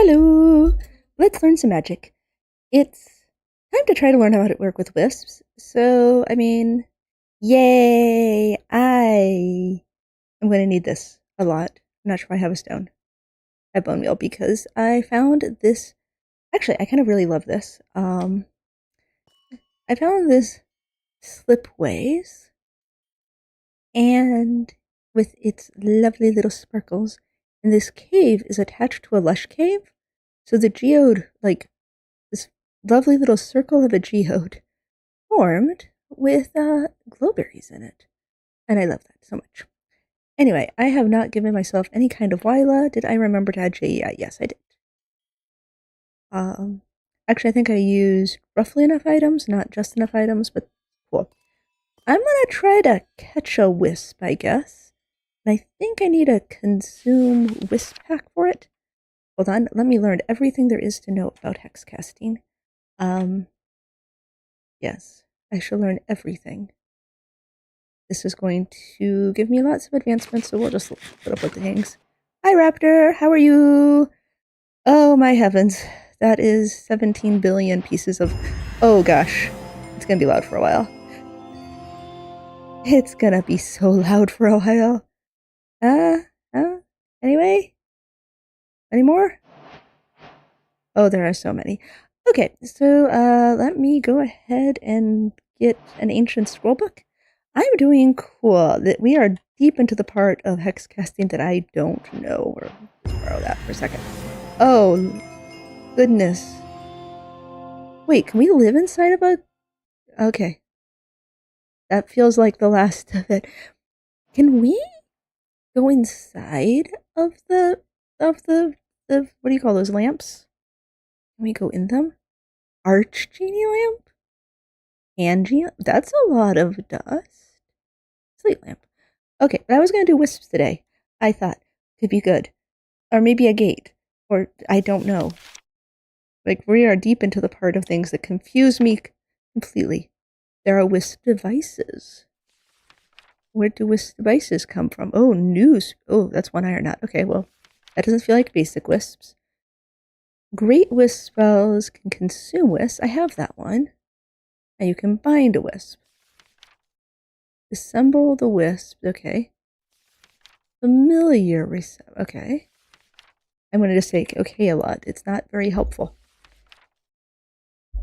Hello! Let's learn some magic. It's time to try to learn how to work with wisps. So, yay! I am going to need this a lot. I'm not sure if I have a stone. I have bone meal because I found this. Actually, I kind of really love this. I found this slipways and with its lovely little sparkles. And this cave is attached to a lush cave. So the geode, like, this lovely little circle of a geode formed with glowberries in it. And I love that so much. Anyway, I have not given myself any kind of Wyla. Did I remember to add JEI? Yes, I did. Um, Actually, I think I used roughly enough items, not just enough items, but cool. I'm gonna try to catch a wisp, I guess. And I think I need a consume wisp pack for it. Hold on, let me learn everything there is to know about hex casting. Yes, I shall learn everything. This is going to give me lots of advancements, so we'll just put up with the things. Hi, Raptor. How are you? Oh, my heavens. That is 17 billion pieces of... Oh, gosh. It's going to be loud for a while. It's going to be so loud for a while. Anyway? Any more? Oh, there are so many. Okay, so let me go ahead and get an ancient scroll book. I'm doing cool. That we are deep into the part of hex casting that I don't know. Or let's borrow that for a second. Oh, goodness. Wait, can we live inside of a... Okay. That feels like the last of it. Can we go inside of the... what do you call those lamps? Can we go in them? Arch genie lamp? Angie? That's a lot of dust. Sleep lamp. Okay, but I was going to do wisps today. I thought could be good. Or maybe a gate. Or I don't know. Like, we are deep into the part of things that confuse me completely. There are wisp devices. Where do wisp devices come from? Oh, news. Oh, that's one iron knot. Okay, well, that doesn't feel like basic wisps. Great wisp spells can consume wisps. I have that one. And you can bind a wisp. Assemble the wisp. Okay. Familiar reset. Okay. I'm going to just say okay a lot. It's not very helpful.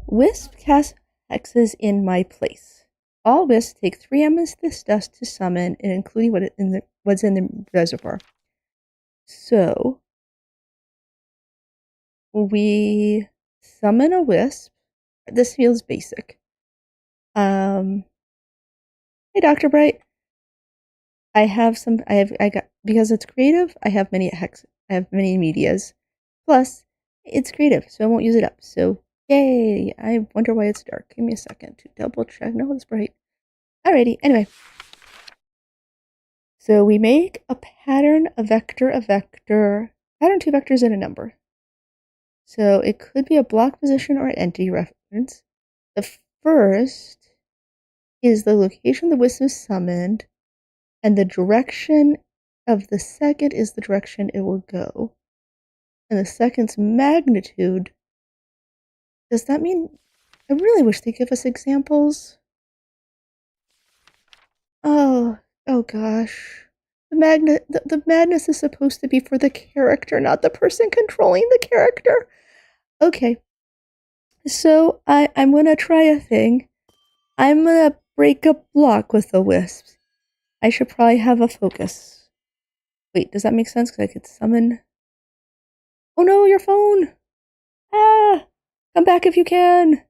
Wisp cast hexes in my place. All wisps take 3 amethyst dust to summon, and including what's in the reservoir. So we summon a wisp. This feels basic. Hey, Dr. Bright. I got because it's creative. I have many medias. Plus, it's creative, so I won't use it up. So yay! I wonder why it's dark. Give me a second to double check. No, it's bright. Alrighty. Anyway, so we make a pattern, a vector, pattern, 2 vectors, and a number. So it could be a block position or an entity reference. The first is the location the wisp is summoned, and the direction of the second is the direction it will go. And the second's magnitude. Does that mean... I really wish they give us examples. Oh gosh. The madness is supposed to be for the character, not the person controlling the character. Okay. So I'm gonna try a thing. I'm gonna break a block with the wisps. I should probably have a focus. Wait, does that make sense? Because I could summon... Oh no, your phone! Ah! Come back if you can!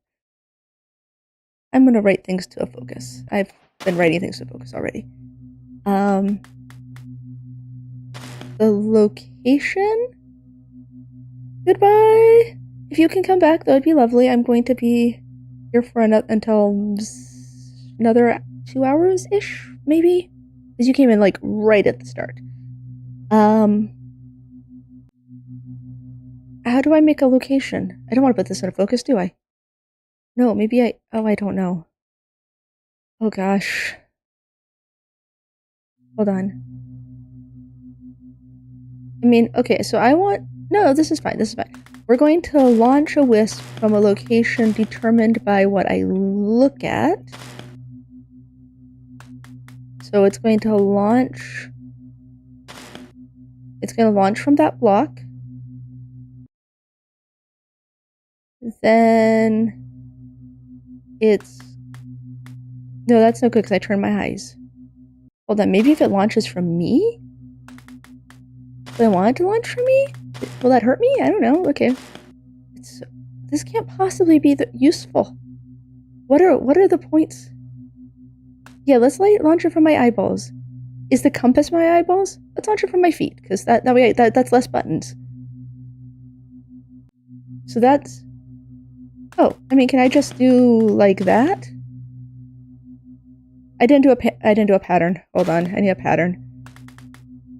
I'm gonna write things to a focus. I've been writing things to a focus already. The location? Goodbye! If you can come back, that would be lovely. I'm going to be here for until another 2 hours-ish, maybe? Because you came in, like, right at the start. How do I make a location? I don't want to put this in a focus, do I? No, maybe I... Oh, I don't know. Oh, gosh. Hold on. I mean, okay, so I want No, this is fine. This is fine. We're going to launch a wisp from a location determined by what I look at. So it's going to launch... It's going to launch from that block. Then... It's... No, that's no good because I turned my eyes. Hold on, maybe if it launches from me? Do I want it to launch from me? Will that hurt me? I don't know. Okay. This can't possibly be useful. What are the points? Yeah, let's launch it from my eyeballs. Is the compass my eyeballs? Let's launch it from my feet, because that way that's less buttons. So that's... Oh, I mean, can I just do like that? I didn't do a pattern. Hold on, I need a pattern.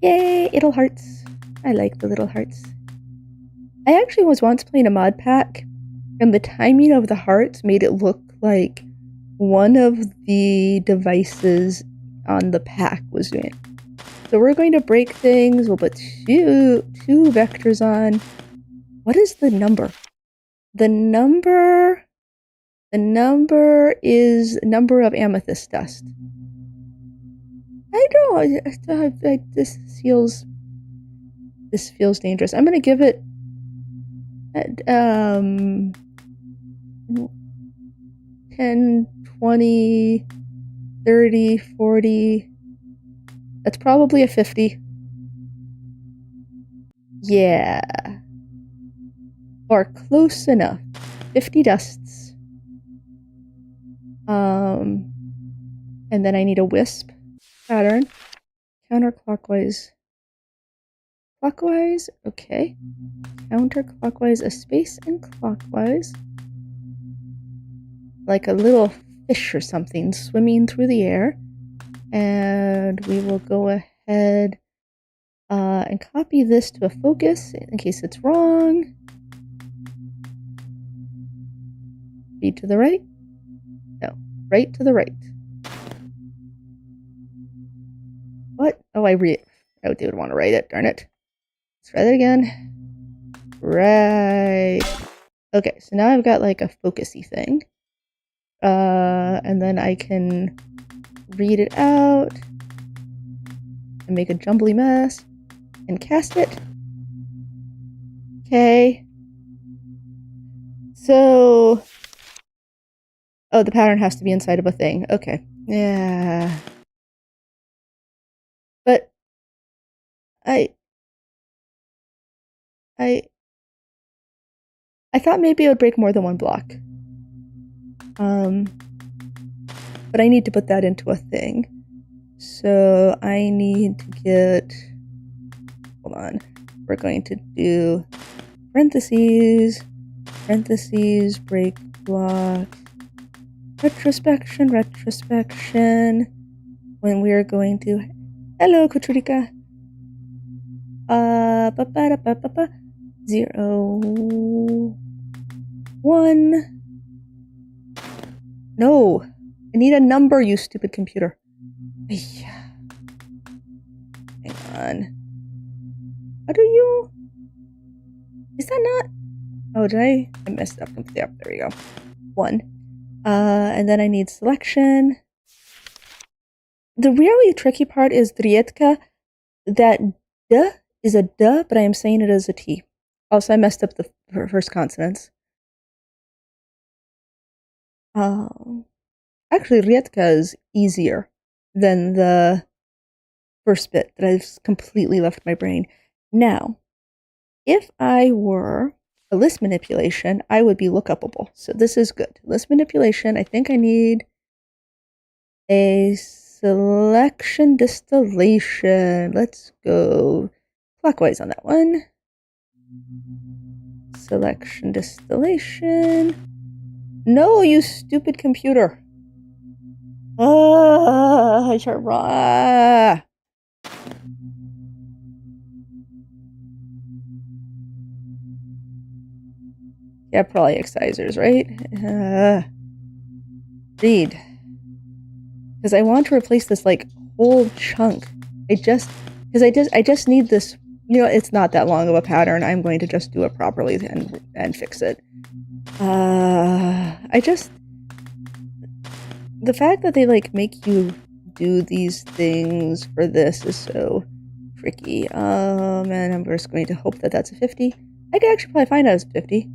Yay, little hearts. I like the little hearts. I actually was once playing a mod pack, and the timing of the hearts made it look like one of the devices on the pack was doing it. So we're going to break things. We'll put two vectors on. What is the number? The number is number of amethyst dust. I don't. This feels dangerous. I'm gonna give it 10, 20, 30, 40. That's probably a 50. Yeah. Or close enough. 50 dusts. And then I need a wisp pattern. Counterclockwise. Clockwise. Okay. Counterclockwise, a space, and clockwise. Like a little fish or something swimming through the air. And we will go ahead and copy this to a focus in case it's wrong. Feed to the right. No, right to the right. What? Oh, I did want to write it, darn it. Let's try that again. Right. Okay, so now I've got like a focusy thing. And then I can read it out and make a jumbly mess and cast it. Okay. So... Oh, the pattern has to be inside of a thing. Okay. Yeah. But I thought maybe it would break more than one block. But I need to put that into a thing. So I need to get... Hold on. We're going to do parentheses, break block, retrospection, when we are going to... Hello, Kutrika. 0, 1. No, I need a number, you stupid computer. Hang on. How do you... Is that not... Oh, did I messed up completely up. There we go. 1. And then I need selection. The really tricky part is Drietka. That D is a D, but I am saying it as a T. Also, I messed up the first consonants. Actually, Rietka is easier than the first bit that I've completely left my brain. Now, if I were a list manipulation, I would be lookupable. So this is good. List manipulation, I think I need a selection distillation. Let's go clockwise on that one. Selection distillation. No, you stupid computer. I start raw. Yeah, probably excisors, right? Read. Because I want to replace this like whole chunk. I just need this You know, it's not that long of a pattern. I'm going to just do it properly and fix it. I just... The fact that they, like, make you do these things for this is so tricky. And I'm just going to hope that that's a 50. I could actually probably find out it's 50.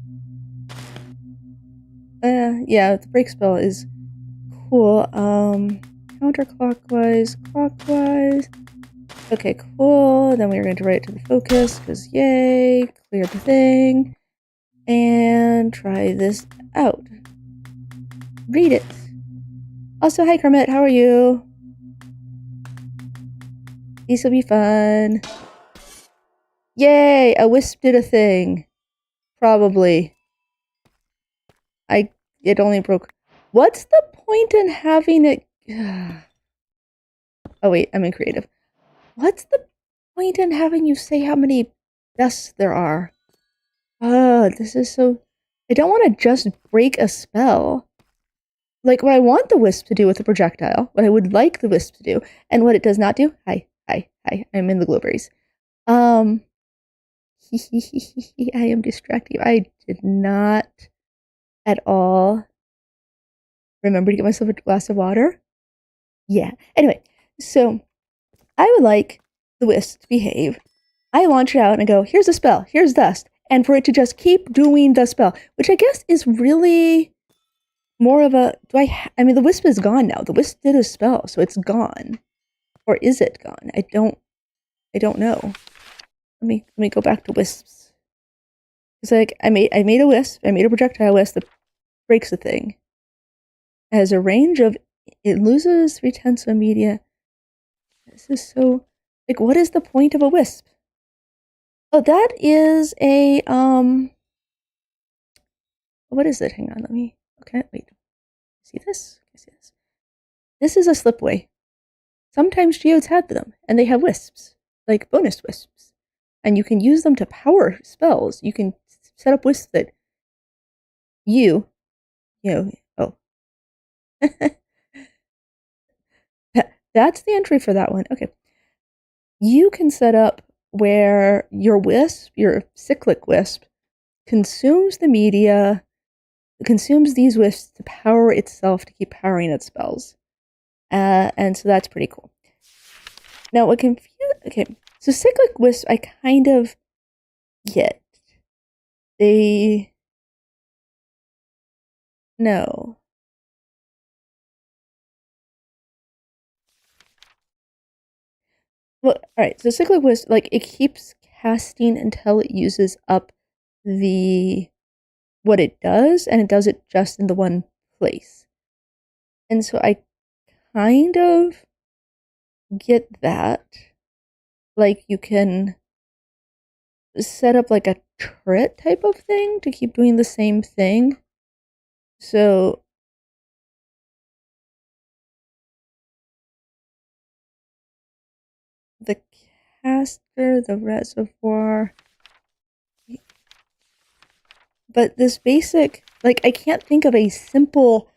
Yeah, the break spell is cool. Counterclockwise, clockwise. Okay, cool. Then we're going to write it to the focus, because yay, clear the thing. And try this out. Read it. Also, hi Kermit, how are you? These will be fun. Yay, a wisp did a thing. Probably. It only broke. What's the point in having it? Oh wait, I'm in creative. What's the point in having you say how many deaths there are? This is so... I don't want to just break a spell. Like, what I want the wisp to do with the projectile, what I would like the wisp to do, and what it does not do. Hi, I'm in the glowberries. I am distracting you. I did not at all remember to get myself a glass of water. Yeah. Anyway, so I would like the wisp to behave. I launch it out and I go, here's a spell, here's dust, and for it to just keep doing the spell, which I guess is really more of a... I mean, the wisp is gone now. The wisp did a spell, so it's gone. Or is it gone? I don't know. Let me go back to wisps. It's like I made a wisp. I made a projectile wisp that breaks the thing. It has a range of... It loses 3/10 of media. This is so... Like, what is the point of a wisp? Oh, that is a... What is it? Hang on, let me... Okay, wait. See this? Can I see this? This is a slipway. Sometimes geodes have them, and they have wisps, like bonus wisps. And you can use them to power spells. You can set up wisps that you know, oh. That's the entry for that one. Okay. You can set up where your wisp, your cyclic wisp, consumes the media, consumes these wisps to power itself to keep powering its spells. And so that's pretty cool. Now, what confused... Okay, so cyclic wisps, I kind of get. They... No. Well, alright, so cyclic wisp, like, it keeps casting until it uses up what it does, and it does it just in the one place. And so I kind of get that. Like, you can set up like a turret type of thing to keep doing the same thing. So the caster, the reservoir, but this basic, like, I can't think of a simple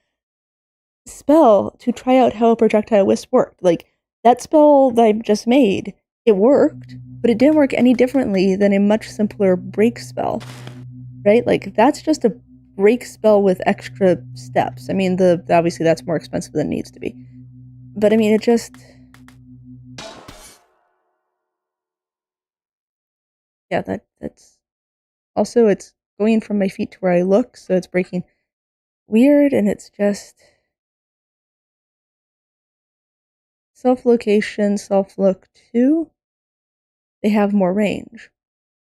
spell to try out how a projectile wisp worked. Like, that spell that I just made, it worked, but it didn't work any differently than a much simpler break spell, right? Like, that's just a break spell with extra steps. I mean, obviously that's more expensive than it needs to be. But I mean, it just... Yeah, that's... Also, it's going from my feet to where I look, so it's breaking weird, and it's just... Self-location, self-look 2. They have more range.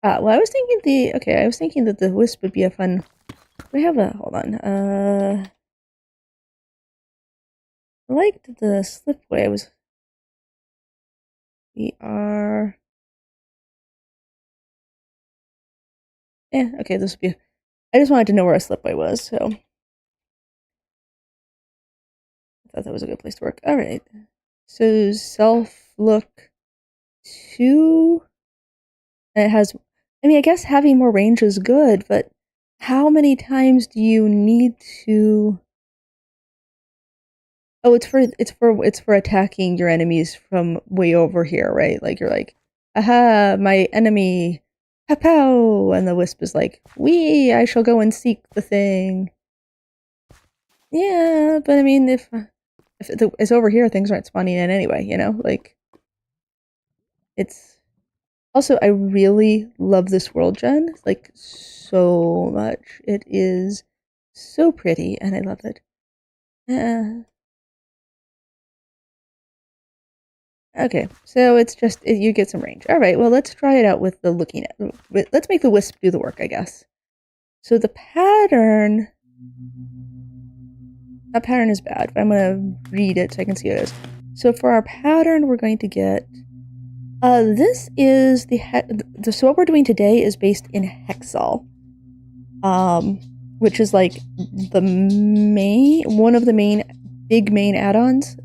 Well, I was thinking that the wisp would be a fun... We have a... Hold on. I liked the slipway. We are... okay, this would be... I just wanted to know where a slipway was, so... I thought that was a good place to work. Alright. So, self-look 2... And it has... I mean, I guess having more range is good, but how many times do you need to... Oh, it's for attacking your enemies from way over here, right? Like, you're like, aha, my enemy. Pow! And the wisp is like, wee, I shall go and seek the thing. Yeah, but I mean, if it's over here, things aren't spawning in anyway, you know? Like, it's... Also, I really love this world, Jen. Like, so much. It is so pretty, and I love it. Okay, so it's just, you get some range. Alright, well, let's try it out with the looking at... Let's make the wisp do the work, I guess. So the pattern... That pattern is bad, but I'm going to read it so I can see what it is. So for our pattern, we're going to get... this is so what we're doing today is based in Hexal. Which is like one of the big main add-ons.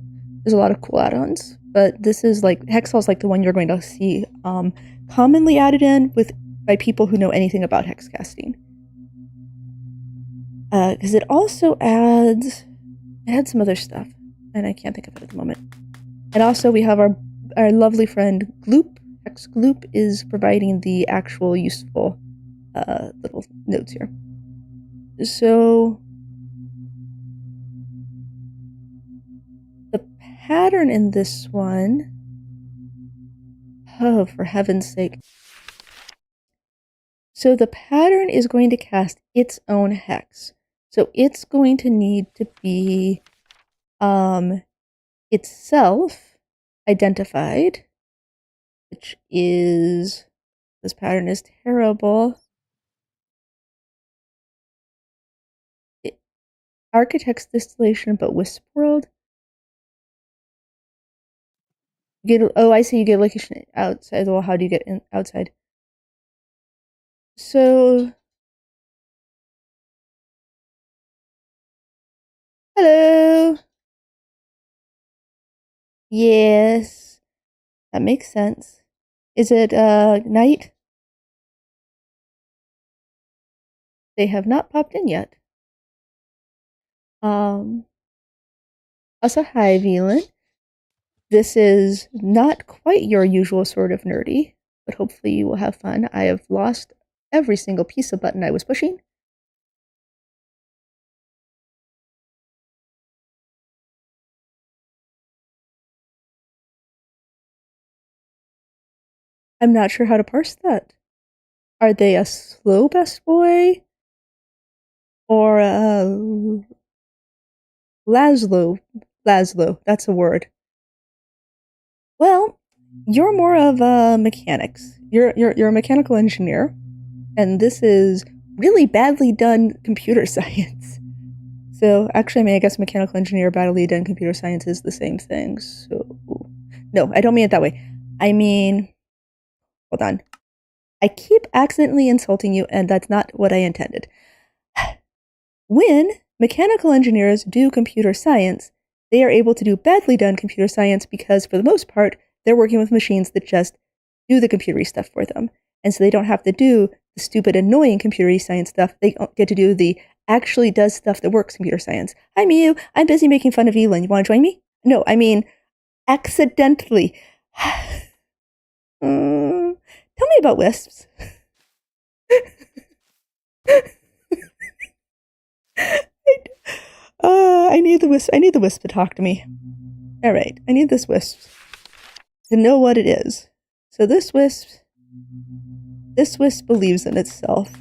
There's a lot of cool add-ons, but this is like, Hexal is like the one you're going to see, commonly added in by people who know anything about hex casting. Because it also adds some other stuff, and I can't think of it at the moment. And also we have our lovely friend Gloop. Hex Gloop is providing the actual useful little notes here. So the pattern in this one, oh, for heaven's sake. So the pattern is going to cast its own hex. So it's going to need to be itself identified, which is, this pattern is terrible. Architect's distillation, but Wisp World. Oh, I see. You get location outside. Well, how do you get in outside? So, hello. Yes, that makes sense. Is it night? They have not popped in yet. Also, hi, Velan. This is not quite your usual sort of nerdy, but hopefully you will have fun. I have lost every single piece of button I was pushing. I'm not sure how to parse that. Are they a slow best boy? Or a Laszlo? Laszlo, that's a word. Well, you're more of mechanics. You're a mechanical engineer, and this is really badly done computer science. So actually, I mean, I guess mechanical engineer, badly done computer science is the same thing. So no, I don't mean it that way. I mean, hold on. I keep accidentally insulting you, and that's not what I intended. When mechanical engineers do computer science, they are able to do badly done computer science because, for the most part, they're working with machines that just do the computery stuff for them. And so they don't have to do the stupid, annoying computery science stuff. They get to do the actually does stuff that works computer science. Hi, Miu. I'm busy making fun of Elin. You want to join me? No, I mean, accidentally. Tell me about wisps. I need the wisp. I need the wisp to talk to me. All right, I need this wisp to know what it is. So this wisp believes in itself.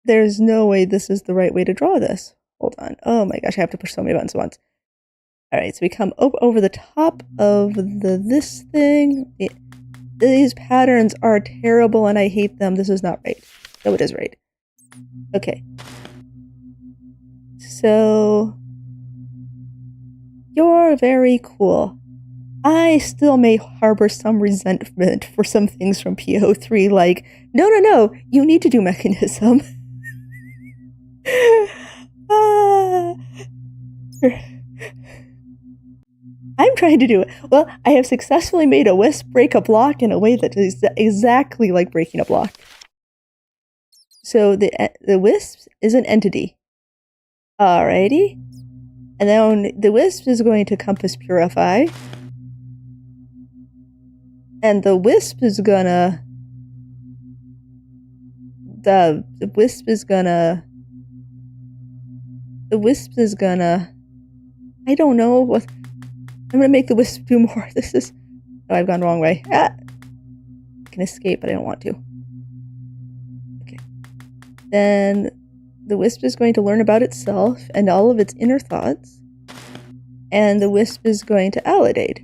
There's no way this is the right way to draw this. Hold on. Oh my gosh, I have to push so many buttons at once. All right, so we come over the top of this thing. These patterns are terrible and I hate them. This is not right. No, it is right. Okay. So, you're very cool. I still may harbor some resentment for some things from PO3, like, no, you need to do mechanism. I'm trying to do it. Well, I have successfully made a wisp break a block in a way that is exactly like breaking a block. So the wisp is an entity. Alrighty. And then the wisp is going to compass purify. And the wisp is gonna... The wisp is gonna... The wisp is gonna... I don't know what... I'm gonna make the wisp do more. This is... Oh, I've gone the wrong way. Ah! I can escape, but I don't want to. Okay. Then the wisp is going to learn about itself and all of its inner thoughts. And the wisp is going to alidate.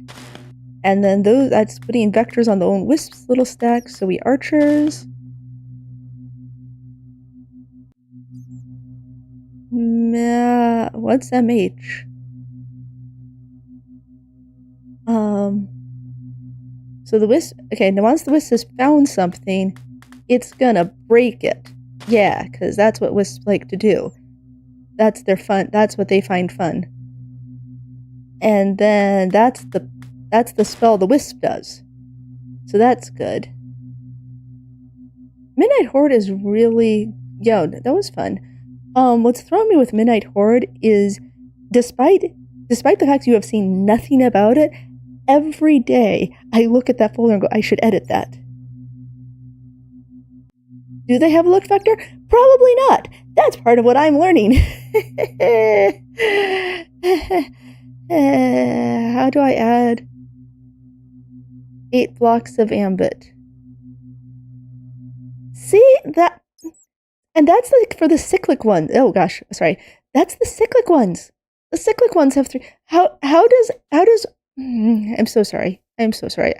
And then that's putting vectors on the own wisp's little stack. So we archers. What's MH? So the wisp, okay, now once the wisp has found something, it's gonna break it. Yeah, because that's what wisps like to do. That's their fun, that's what they find fun. And then that's the spell the wisp does. So that's good. Midnight Horde is really, yo, that was fun. What's throwing me with Midnight Horde is, despite the fact you have seen nothing about it, every day I look at that folder and go, I should edit that. Do they have a look vector? Probably not. That's part of what I'm learning. How do I add 8 blocks of ambit? See that? And that's like for the cyclic ones. Oh gosh, sorry. That's the cyclic ones. The cyclic ones have 3. How does I'm so sorry. I'm so sorry.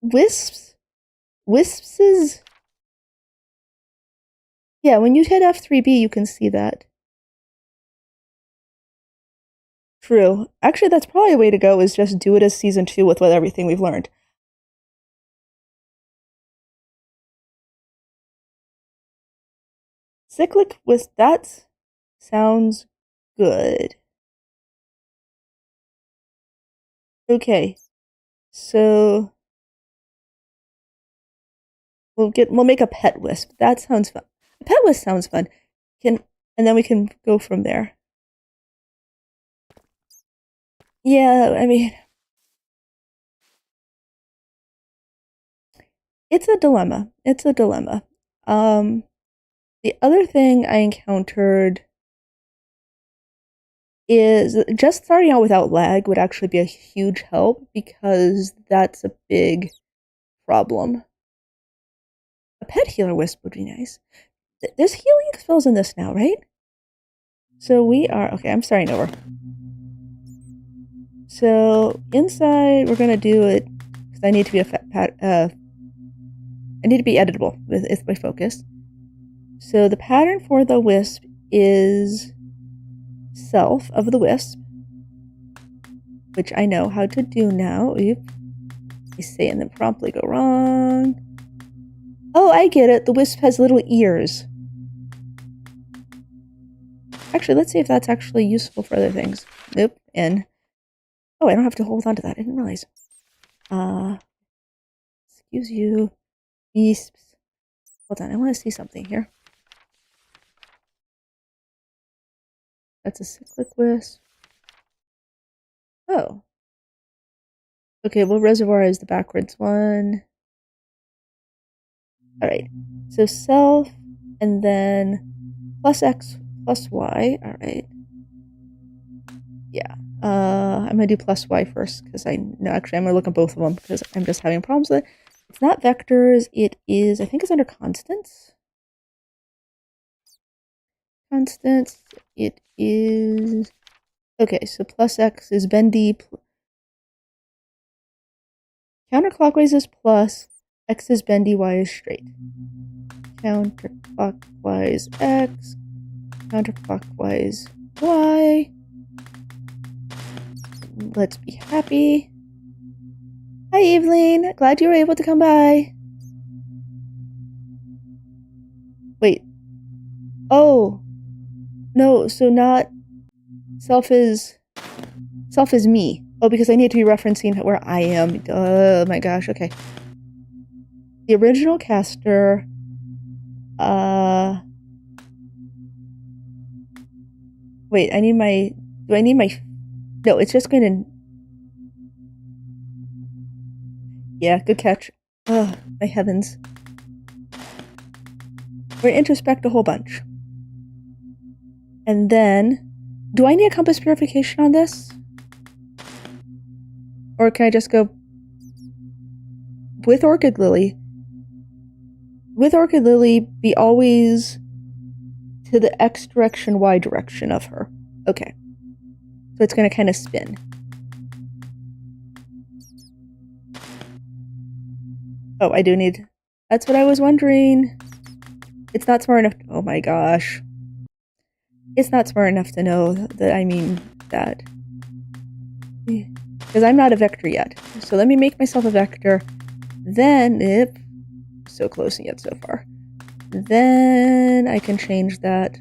Wisps is... Yeah, when you hit F3B, you can see that. True. Actually, that's probably a way to go, is just do it as Season 2 with everything we've learned. Cyclic wisp, that sounds good. Okay, so we'll make a pet wisp. That sounds fun. A pet wisp sounds fun. And then we can go from there. Yeah, I mean, it's a dilemma. It's a dilemma. The other thing I encountered is just starting out without lag would actually be a huge help, because that's a big problem. A pet healer wisp would be nice. There's healing spells in this now, right? So we are... Okay, I'm starting over. So inside, we're gonna do it because I need to be I need to be editable with my focus. So the pattern for the wisp is self of the wisp, which I know how to do now. Oop. I say and then promptly go wrong. Oh, I get it. The wisp has little ears. Actually, let's see if that's actually useful for other things. Nope. And oh, I don't have to hold on to that. I didn't realize. Excuse you. Wisps. Hold on, I want to see something here. That's a cyclic wisp. Oh. Okay, well, reservoir is the backwards one. Alright, so self, and then plus X plus Y. Alright. Yeah. I'm gonna do plus Y first, because no, actually, I'm gonna look at both of them, because I'm just having problems with it. It's not vectors, it is, I think it's under constants. Constants, it is... Okay, so plus X is bendy. Counterclockwise is plus, X is bendy, Y is straight. Counterclockwise X, counterclockwise Y. Let's be happy. Hi, Evelyn. Glad you were able to come by. Wait. Oh. No, so not... Self is me. Oh, because I need to be referencing where I am. Oh my gosh, okay. The original caster... Wait, I need my... Do I need my... No, it's just going to... Yeah, good catch. Ugh, my heavens. We're gonna introspect a whole bunch. And then, do I need a compass purification on this? Or can I just go with Orchid Lily? With Orchid Lily, be always to the X direction, Y direction of her. Okay. So it's gonna kind of spin. Oh, I do need... That's what I was wondering. It's not smart enough... Oh my gosh. It's not smart enough to know that I mean that. Because I'm not a vector yet. So let me make myself a vector. Then, if... So close and yet so far. Then I can change that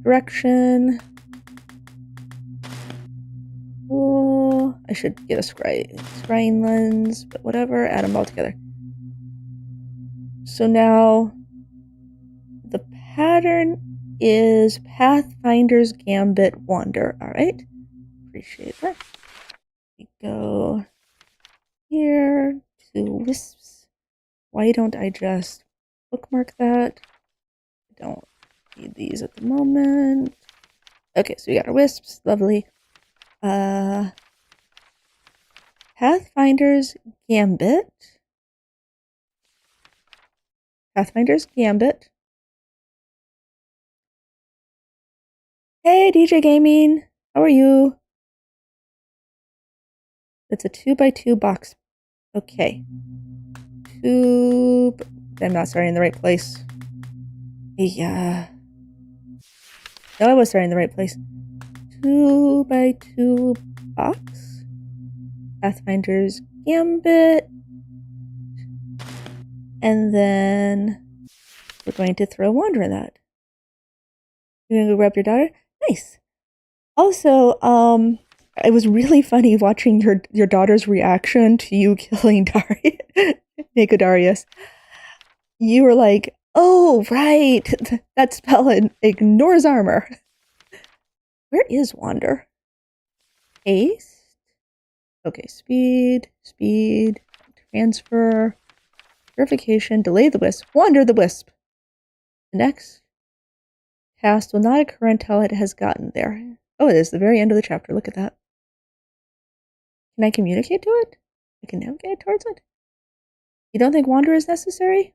direction. Oh, I should get a scrying lens, but whatever, add them all together. So now the pattern is Pathfinder's Gambit Wander. All right, appreciate that. We go here to wisps. Why don't I just bookmark that? I don't need these at the moment. Okay, so we got our wisps, lovely. Pathfinder's Gambit. Pathfinder's Gambit. Hey, DJ Gaming. How are you? It's a 2x2 box. Okay. I'm not starting in the right place. Yeah. No, I was starting in the right place. 2x2 box. Pathfinder's Gambit. And then we're going to throw Wander in that. You're gonna go grab your daughter? Nice. Also, it was really funny watching your daughter's reaction to you killing Nicodarius. You were like, oh, right. That spell ignores armor. Where is Wander? Haste? Okay, speed, transfer, purification, delay the wisp, Wander the wisp. The next cast will not occur until it has gotten there. Oh, it is the very end of the chapter. Look at that. Can I communicate to it? I can navigate towards it? You don't think Wander is necessary?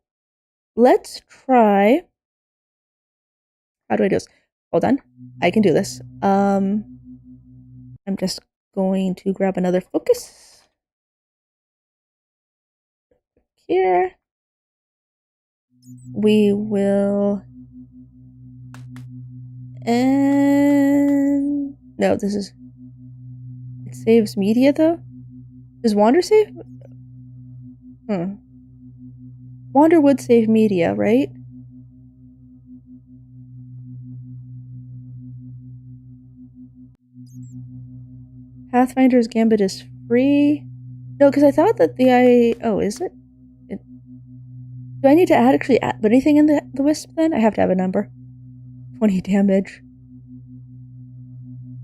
Let's try... How do I do this? Hold on. I can do this. I'm just going to grab another focus. Here. We will... And... No, this is... It saves media, though? Does Wander save? Wander would save media, right? Pathfinder's Gambit is free. No, because I thought that Oh, is it? Do I need to actually put anything in the wisp then? I have to have a number. 20 damage.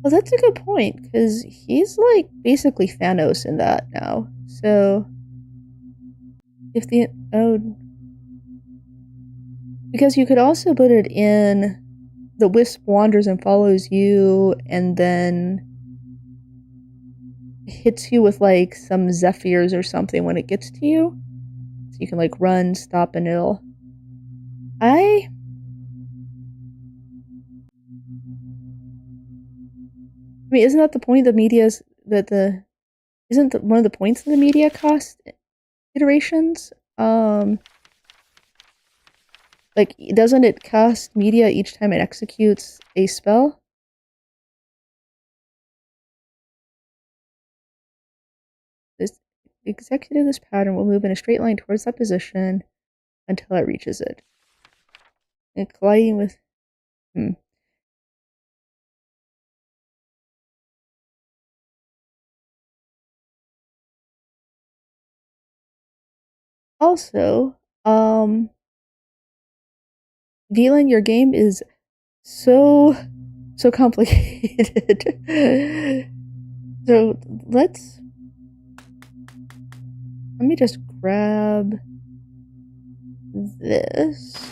Well, that's a good point, because he's like basically Thanos in that now. So if the because you could also put it in the wisp wanders and follows you and then hits you with like some zephyrs or something when it gets to you. So you can like run, stop, and it'll... I mean, isn't that the point of the media's isn't one of the points of the media cost iterations? Like, doesn't it cost media each time it executes a spell? This executive this pattern will move in a straight line towards that position until it reaches it. And colliding with Also, Velan, your game is so complicated. So let's let me just grab this.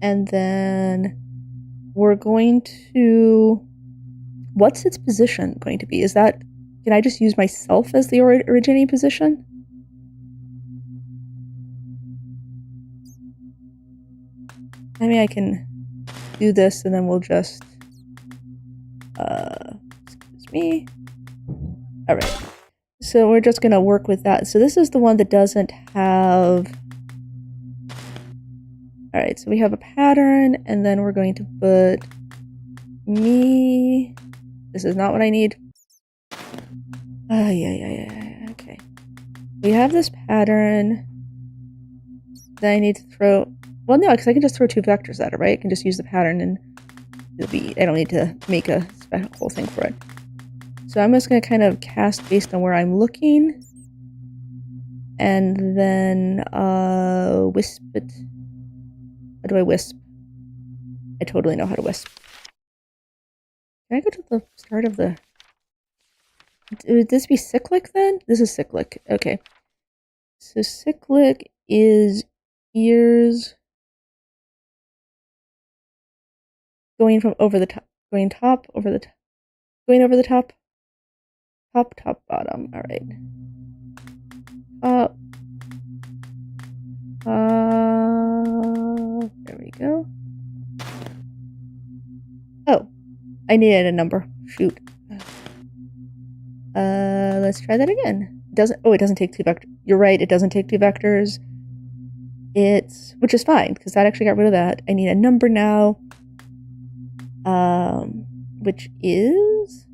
And then we're going to... What's its position going to be? Is that... Can I just use myself as the originating position? I mean, I can do this and then we'll just... excuse me. Alright. So we're just gonna work with that. So this is the one that doesn't have... Alright, so we have a pattern, and then we're going to put me... This is not what I need. Yeah. Okay. We have this pattern. Then I need to throw... Well, no, because I can just throw two vectors at it, right? I can just use the pattern and it'll be... I don't need to make a whole thing for it. So I'm just going to kind of cast based on where I'm looking. And then, wisp it. How do I wisp? I totally know how to wisp. Can I go to the start of the... Would this be cyclic then? This is cyclic. Okay. So cyclic is ears going from over the top. Going top, over the top. Going over the top. Top, bottom. Alright. Top. There we go. Oh. I needed a number. Shoot. Let's try that again. It doesn't take two vectors. You're right, it doesn't take two vectors. Which is fine, because that actually got rid of that. I need a number now. Which is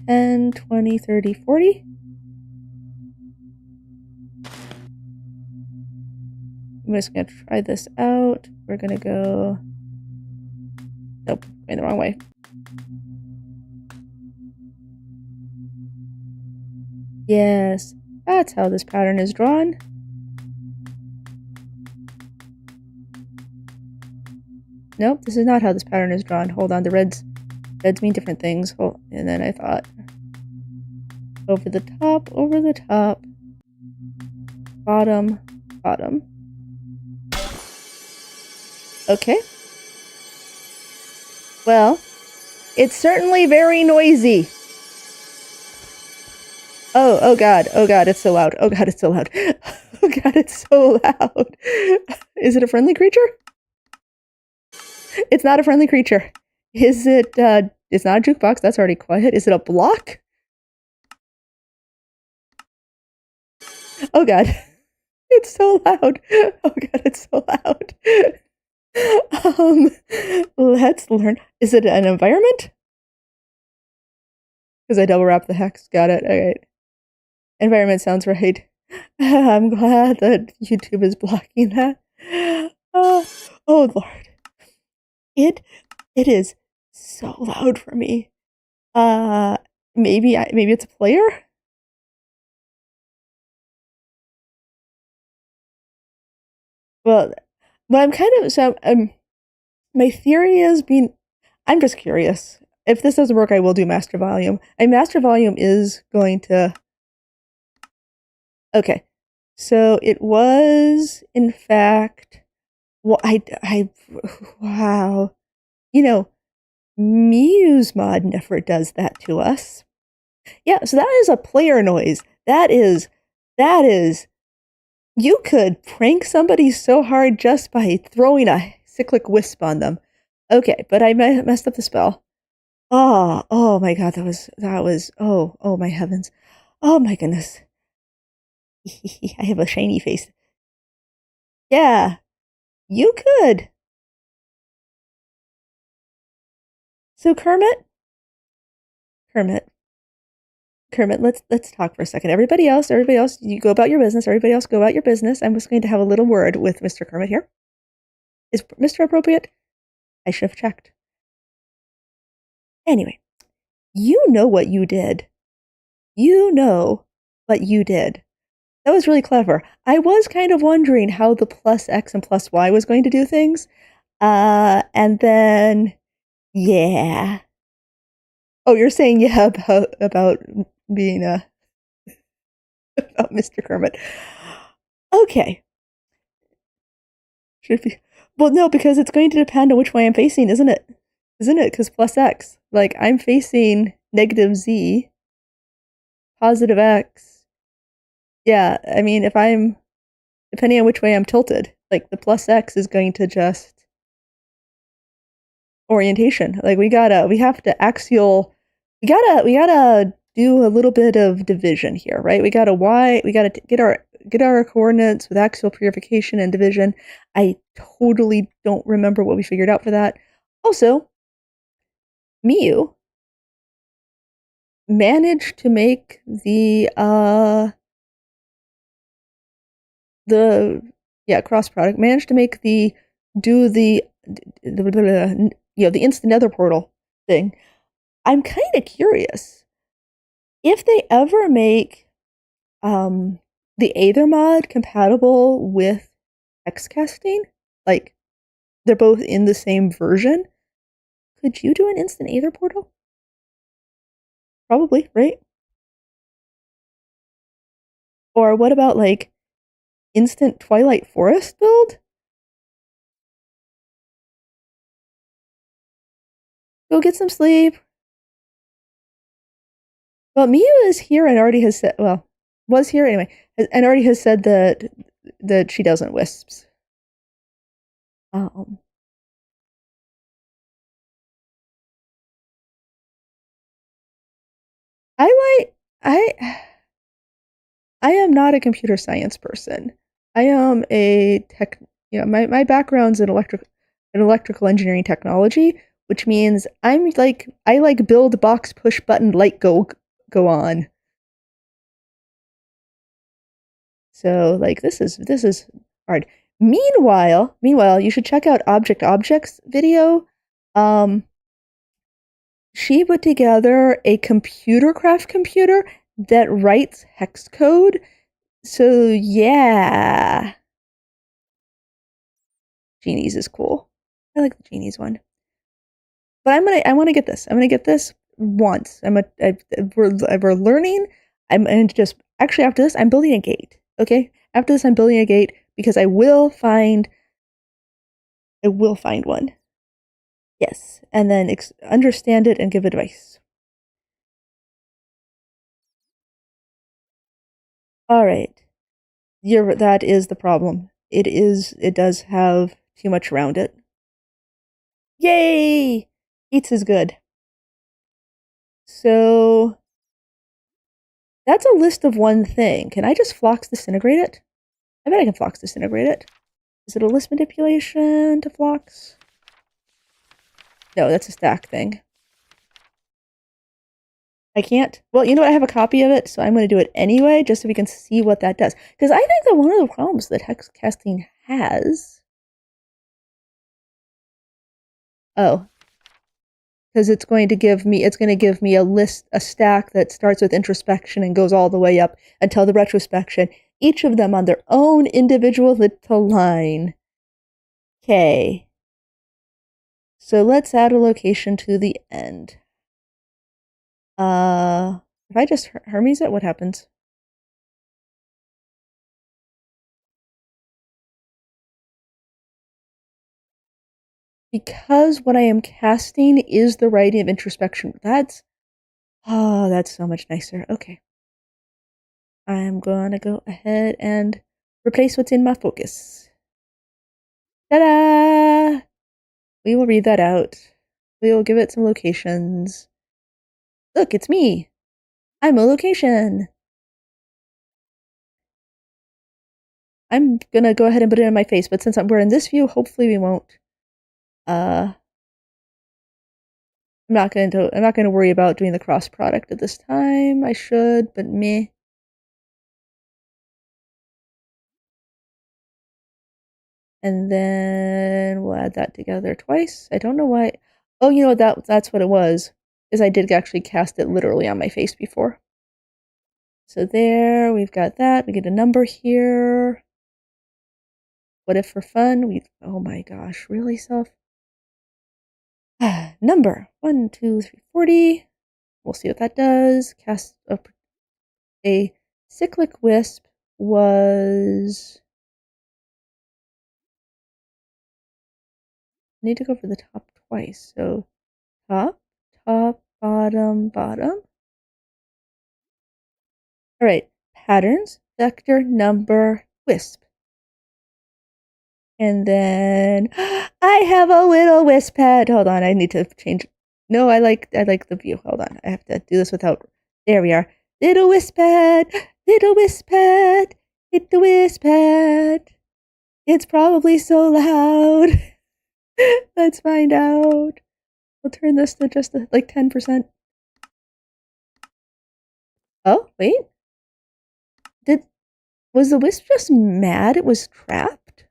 10, 20, 30, 40. I'm just gonna try this out. We're gonna go... Nope, going the wrong way. Yes, that's how this pattern is drawn. Nope, this is not how this pattern is drawn. Hold on, the reds mean different things. And then I thought over the top, bottom. Okay. Well, it's certainly very noisy. Oh god, it's so loud. Oh god, it's so loud. Oh god, it's so loud. Is it a friendly creature? It's not a friendly creature. Is it, it's not a jukebox, that's already quiet. Is it a block? Oh god. It's so loud. Oh god, it's so loud. Let's learn. Is it an environment? Because I double wrapped the hex. Got it. Alright. Environment sounds right. I'm glad that YouTube is blocking that. Oh lord. It is so loud for me. Maybe it's a player? Well, but I'm kind of... So, my theory is I'm just curious. If this doesn't work, I will do Master Volume. Master Volume is going to... Okay. So, it was, in fact... Well, wow. You know, MuseMod never does that to us. Yeah, so that is a player noise. That is... You could prank somebody so hard just by throwing a cyclic wisp on them. Okay, but I messed up the spell. Oh my god, that was, oh my heavens. Oh my goodness. I have a shiny face. Yeah, you could. So Kermit, let's talk for a second. Everybody else, you go about your business. Everybody else, go about your business. I'm just going to have a little word with Mr. Kermit here. Is Mr. appropriate? I should have checked. Anyway, you know what you did. You know what you did. That was really clever. I was kind of wondering how the plus X and plus Y was going to do things. And then, yeah. Oh, you're saying yeah about being about Mr. Kermit. Okay. Should be. Well, no, because it's going to depend on which way I'm facing, isn't it? Isn't it? Because plus X. Like, I'm facing negative Z, positive X. Yeah, I mean, if I'm, depending on which way I'm tilted, like, the plus X is going to just orientation. Like, we have to axial, we gotta do a little bit of division here, right? We gotta get our coordinates with axial purification and division. I totally don't remember what we figured out for that. Also, Miyu managed to make the cross product, managed to make the the instant nether portal thing. I'm kind of curious if they ever make the Aether mod compatible with hexcasting, like they're both in the same version. Could you do an instant Aether portal? Probably, right? Or what about like instant Twilight Forest build? Go get some sleep. Well, Miyu is here and already has said, well, was here anyway, and already has said that she doesn't wisps. Um, I like I am not a computer science person. I am a tech. My background's in electrical engineering technology, which means I like build box push button light go on. So like this is hard. Meanwhile, you should check out Object Objects video. Um, she put together a computer craft computer that writes hex code. So yeah, Genies is cool. I like the Genies one. But I want to get this. I'm gonna get this once. We're learning. I'm and just actually after this I'm building a gate. Okay, after this I'm building a gate because I will find one. Yes, and then understand it and give advice. All right, that is the problem. It does have too much around it. Yay! Eats is good. So that's a list of one thing. Can I just flux disintegrate it? I bet I can flux disintegrate it. Is it a list manipulation to flux? No, that's a stack thing. I can't. Well, you know what? I have a copy of it, so I'm going to do it anyway, just so we can see what that does. Because I think that one of the problems that hex casting has. Oh, because it's going to give me a stack that starts with introspection and goes all the way up until the retrospection. Each of them on their own individual little line. Okay. So let's add a location to the end. If I just Hermes it, what happens? Because what I am casting is the writing of introspection. That's so much nicer. Okay. I'm gonna go ahead and replace what's in my focus. Ta-da! We will read that out. We will give it some locations. Look, it's me. I'm a location. I'm gonna go ahead and put it in my face, but since we're in this view, hopefully we won't. I'm not gonna worry about doing the cross product at this time. I should, but meh. And then we'll add that together twice. I don't know why. Oh, you know what? That's what it was. Is I did actually cast it literally on my face before. So there, we've got that. We get a number here. What if for fun? Oh my gosh, really, self? Number 1, 2, 3, 40. We'll see what that does. Cast a cyclic wisp was... I need to go for the top twice. So top, top, bottom, bottom. All right, patterns, vector, number, wisp. And then I have a little wisp pad. Hold on, I need to change. No, I like the view. Hold on, I have to do this without. There we are. Little wisp pad, little wisp pad, hit the wisp pad. It's probably so loud. Let's find out. We'll turn this to just like 10%. Oh, wait. Was the wisp just mad it was trapped?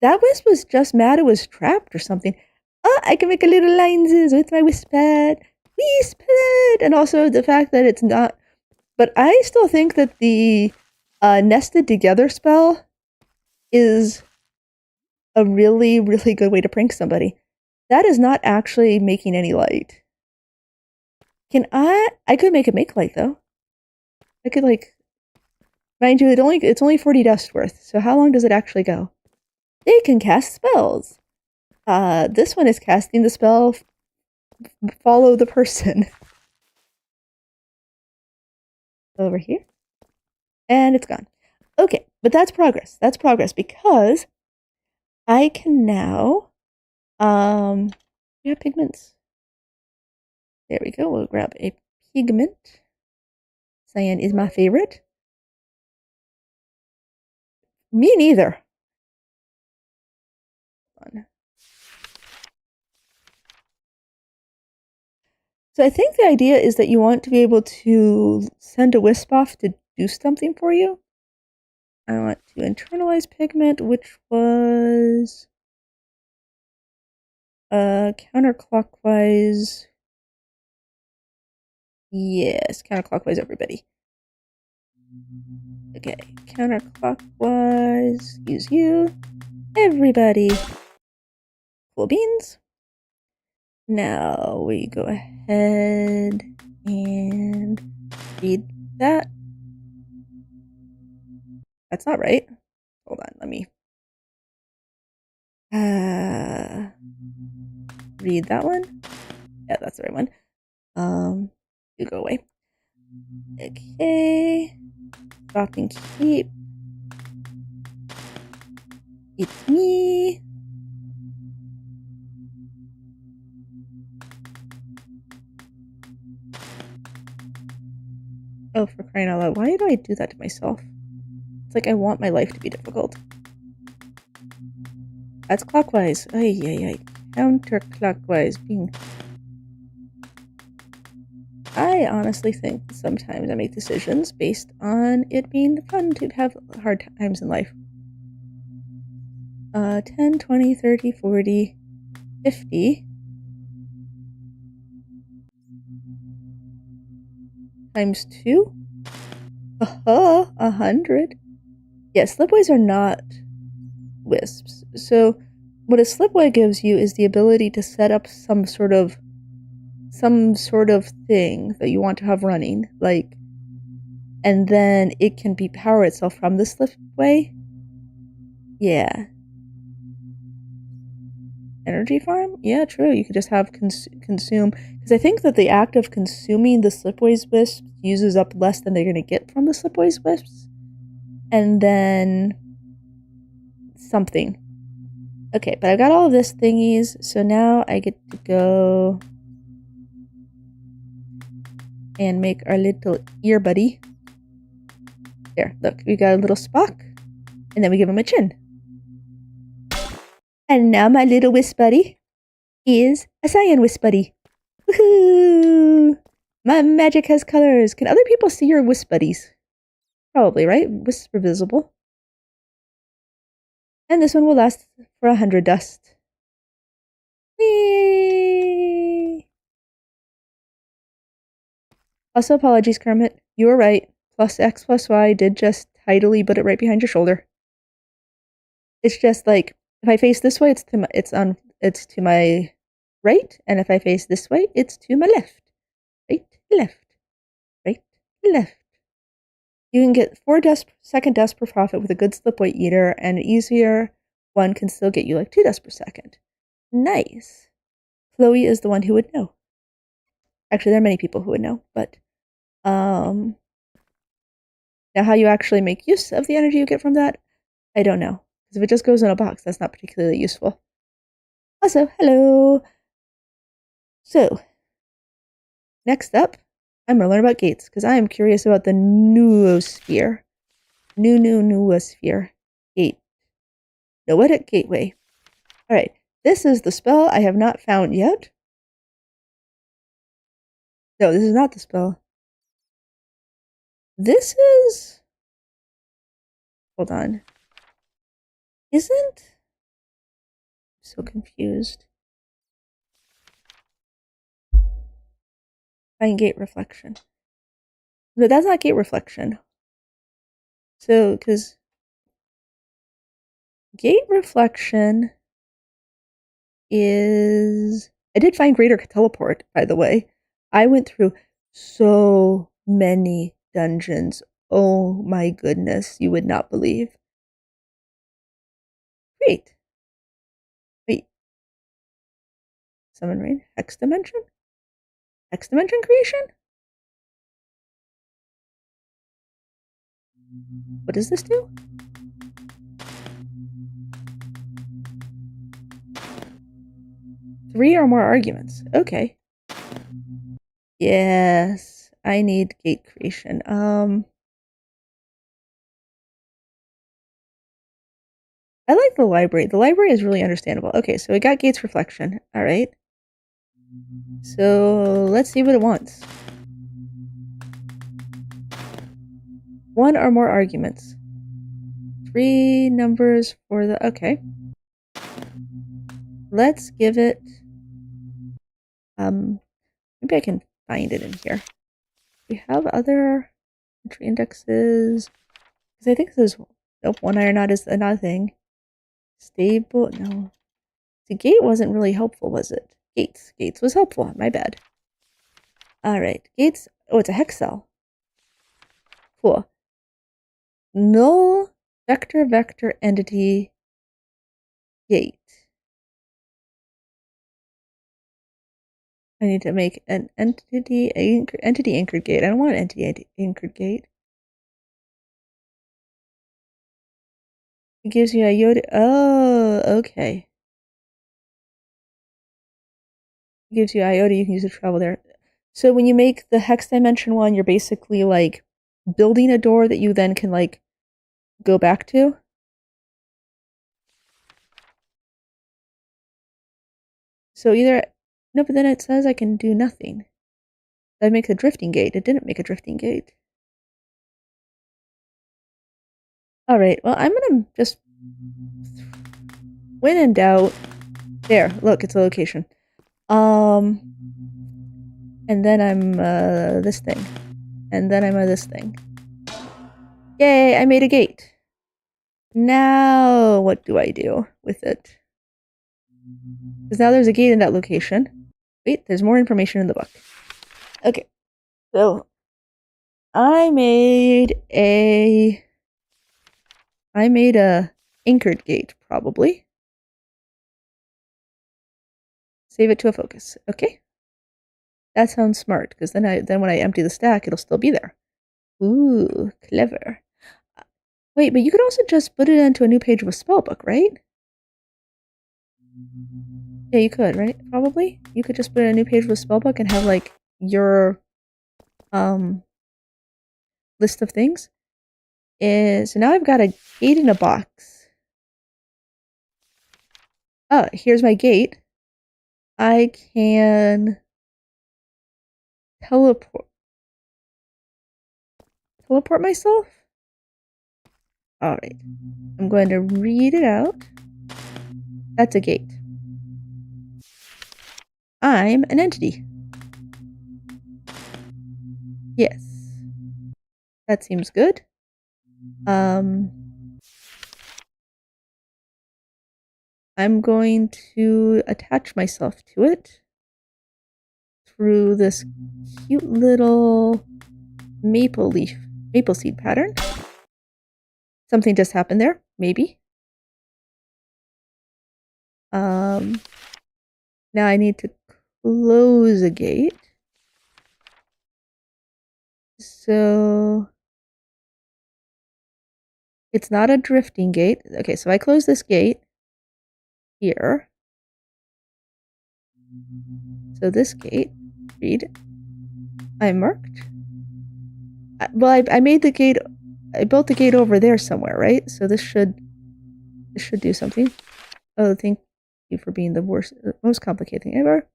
That wisp was just mad it was trapped or something. Oh, I can make a little lines with my wisp pad. Wisp pad! And also the fact that it's not... But I still think that the nested together spell is a really, really good way to prank somebody. That is not actually making any light. Can I could make it make light though. I could like... Mind you, it's only 40 dust worth, so how long does it actually go? They can cast spells. This one is casting the spell follow the person. Over here. And it's gone. Okay, but that's progress. That's progress because I can now yeah, pigments. There we go. We'll grab a pigment. Cyan is my favorite. Me neither. So I think the idea is that you want to be able to send a wisp off to do something for you. I want to internalize pigment, which was counterclockwise. Yes, counterclockwise, everybody. Okay, counterclockwise, use you. Everybody. Cool beans. Now we go ahead and read that. That's not right. Hold on, let me read that one. Yeah, that's the right one. You go away. Okay. Drop and keep. It's me. Oh, for crying out loud. Why do I do that to myself? It's like I want my life to be difficult. That's clockwise. Ay, ay, ay. Counterclockwise. Bing. I honestly think sometimes I make decisions based on it being fun to have hard times in life. 10, 20, 30, 40, 50. Times 2? 100. Yeah, slipways are not wisps. So what a slipway gives you is the ability to set up some sort of thing that you want to have running, like, and then it can power itself from the slipway. Yeah. Energy farm? Yeah, true. You could just have consume, because I think that the act of consuming the slipways wisps uses up less than they're going to get from the slipways wisps. And then something. Okay, but I've got all of this thingies, so now I get to go and make our little ear buddy. There, look, we got a little Spock, and then we give him a chin. And now my little wisp buddy is a cyan wisp buddy. Woohoo! My magic has colors. Can other people see your wisp buddies? Probably, right? Wisps are visible. And this one will last for 100 dust. Whee! Also, apologies, Kermit. You were right. Plus X plus Y did just tidily put it right behind your shoulder. It's just like, if I face this way, it's it's to my right, and if I face this way, it's to my left. Right, left, right, left. You can get 4 second deaths per profit with a good slip weight eater, and an easier one can still get you like 2 deaths per second. Nice. Chloe is the one who would know. Actually, there are many people who would know, but now how you actually make use of the energy you get from that, I don't know. Because if it just goes in a box, that's not particularly useful. Also, hello. So, next up, I'm going to learn about gates, because I am curious about the noosphere. Noosphere. Gate. Noetic gateway. Alright, this is the spell I have not found yet. No, this is not the spell. This is... Hold on. Isn't... I'm so confused. Find gate reflection. No, that's not gate reflection. So, because... Gate reflection is... I did find greater teleport, by the way. I went through so many dungeons. Oh my goodness, you would not believe. Great. Wait. Summon rain? Hex dimension? Hex dimension creation? What does this do? Three or more arguments. Okay. Yes. I need gate creation. I like the library. The library is really understandable. Okay, so we got gates reflection. Alright. So let's see what it wants. 1 or more arguments. 3 numbers for the... Okay. Let's give it... maybe I can find it in here. We have other entry indexes. Because I think this is... Nope, 1 iron knot is another thing. Stable... No. The gate wasn't really helpful, was it? Gates. Gates was helpful. My bad. Alright. Gates... Oh, it's a hex cell. Cool. Null vector entity gate. I need to make an entity anchored gate. I don't want an entity anchored gate. It gives you a iota. Oh, okay. It gives you iota. You can use to travel there. So when you make the hex dimension one, you're basically like building a door that you then can like go back to. So either no, but then it says I can do nothing. That makes a drifting gate. It didn't make a drifting gate. Alright, well, I'm gonna just... When in doubt... There, look, it's a location. And then I'm, this thing. And then I'm this thing. Yay, I made a gate. Now, what do I do with it? Because now there's a gate in that location. Wait, there's more information in the book. Okay, so... I made a anchored gate, probably. Save it to a focus. Okay. That sounds smart, because then when I empty the stack, it'll still be there. Ooh, clever. Wait, but you could also just put it into a new page of a spellbook, right? Yeah, you could, right? Probably. You could just put in a new page of a spellbook and have like your list of things. So now I've got a gate in a box. Oh, here's my gate. I can teleport myself? Alright. I'm going to read it out. That's a gate. I'm an entity. Yes. That seems good. I'm going to attach myself to it through this cute little maple seed pattern. Something just happened there, maybe. Now I need to close a gate. So it's not a drifting gate. Okay, so I close this gate here. So this gate, read, I marked. Well, I made the gate, I built the gate over there somewhere, right? So this should do something. Oh, thank you for being the most complicated thing ever.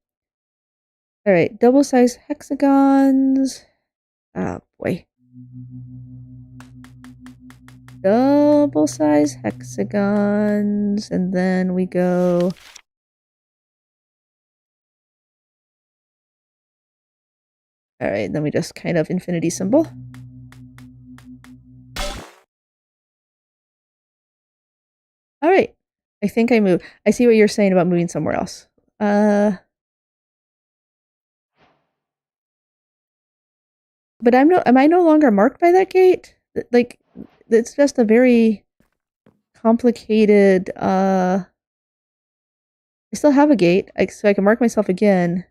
All right, double-sized hexagons. Oh boy. Double-sized hexagons, and then we go. All right, then we just kind of infinity symbol. All right, I think I moved. I see what you're saying about moving somewhere else. But am I no longer marked by that gate? Like, it's just a very complicated, I still have a gate, so I can mark myself again.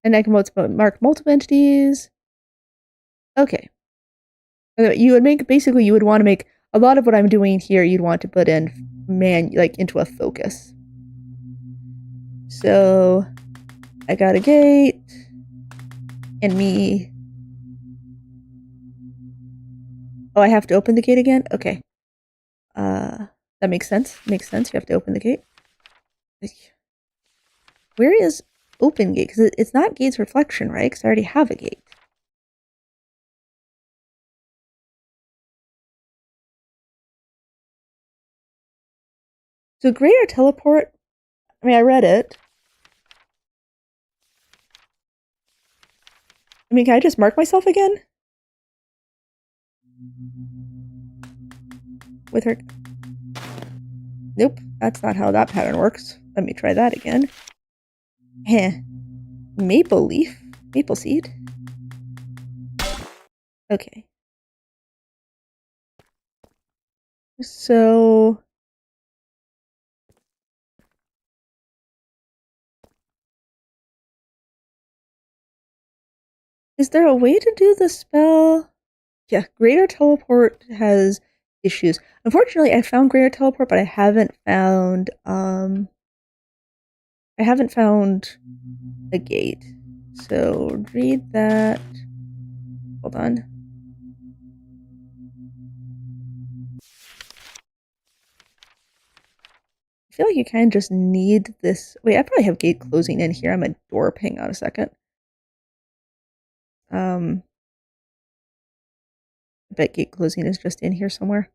And I can mark multiple entities. Okay. You would you would want to make a lot of what I'm doing here, you'd want to put in into a focus. So I got a gate and me. Oh, I have to open the gate again? Okay. That makes sense. Makes sense. You have to open the gate. Where is open gate? Because it's not gate's reflection, right? Because I already have a gate. So greater teleport, I mean, I read it. I mean, can I just mark myself again? With her. Nope, that's not how that pattern works. Let me try that again. Heh. Maple seed. Okay. So is there a way to do the spell? Yeah, greater teleport has issues. Unfortunately, I found greater teleport, but I haven't found a gate. So read that. Hold on. I feel like you kind of just need this. Wait, I probably have gate closing in here. I'm a door. Hang on a second. I bet gate closing is just in here somewhere.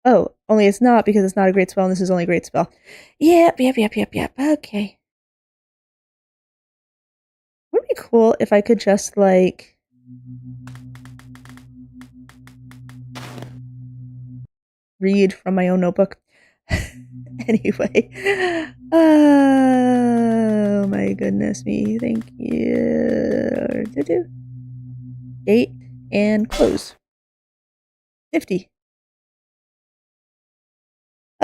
Oh, only it's not because it's not a great spell and this is only a great spell. Yep. Okay. Would be cool if I could just like read from my own notebook. Anyway. Oh my goodness me. Thank you. Gate and close. 50.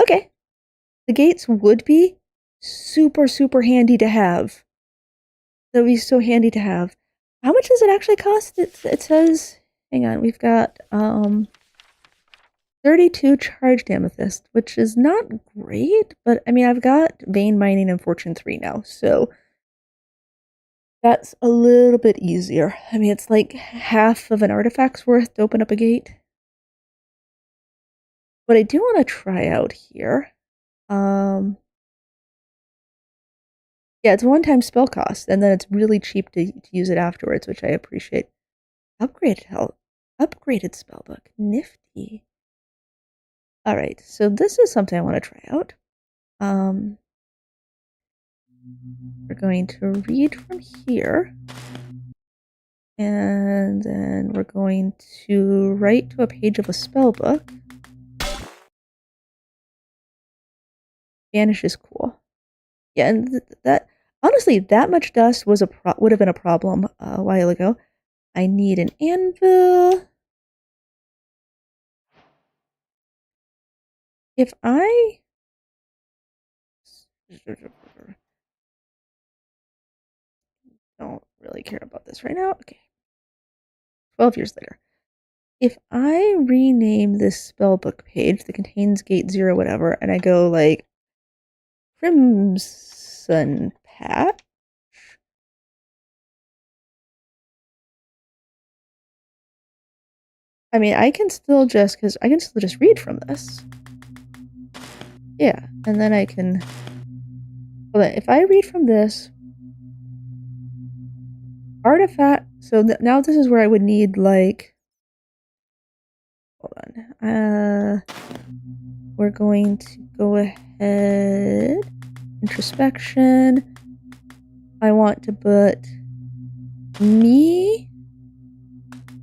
Okay. The gates would be super, super handy to have. That would be so handy to have. How much does it actually cost? It says, hang on, we've got 32 charged amethyst, which is not great, but I mean, I've got vein mining and fortune 3 now, so that's a little bit easier. I mean, it's like half of an artifact's worth to open up a gate. What I do want to try out here, yeah, it's a one-time spell cost, and then it's really cheap to use it afterwards, which I appreciate. Upgraded spellbook. Nifty. Alright, so this is something I want to try out. We're going to read from here. And then we're going to write to a page of a spell book. Vanish is cool. Yeah, and that honestly, that much dust was would have been a problem a while ago. I need an anvil. If I don't really care about this right now. Okay. 12 years later. If I rename this spellbook page that contains gate 0 whatever, and I go like Crimson Patch, I mean, I can still just read from this. Yeah, and then I can, well, if I read from this, artifact, so now this is where I would need like, hold on, we're going to go ahead, introspection, I want to put me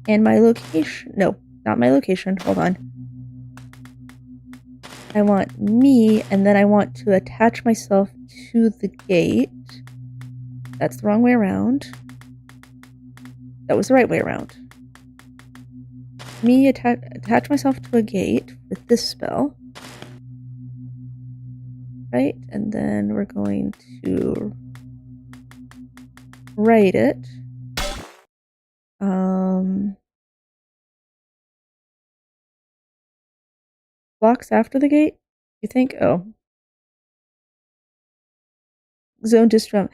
and my location, no, not my location, hold on. I want me, and then I want to attach myself to the gate. That's the wrong way around. That was the right way around. Me attach myself to a gate with this spell. Right? And then we're going to write it. Blocks after the gate? You think? Oh. Zone disjunct.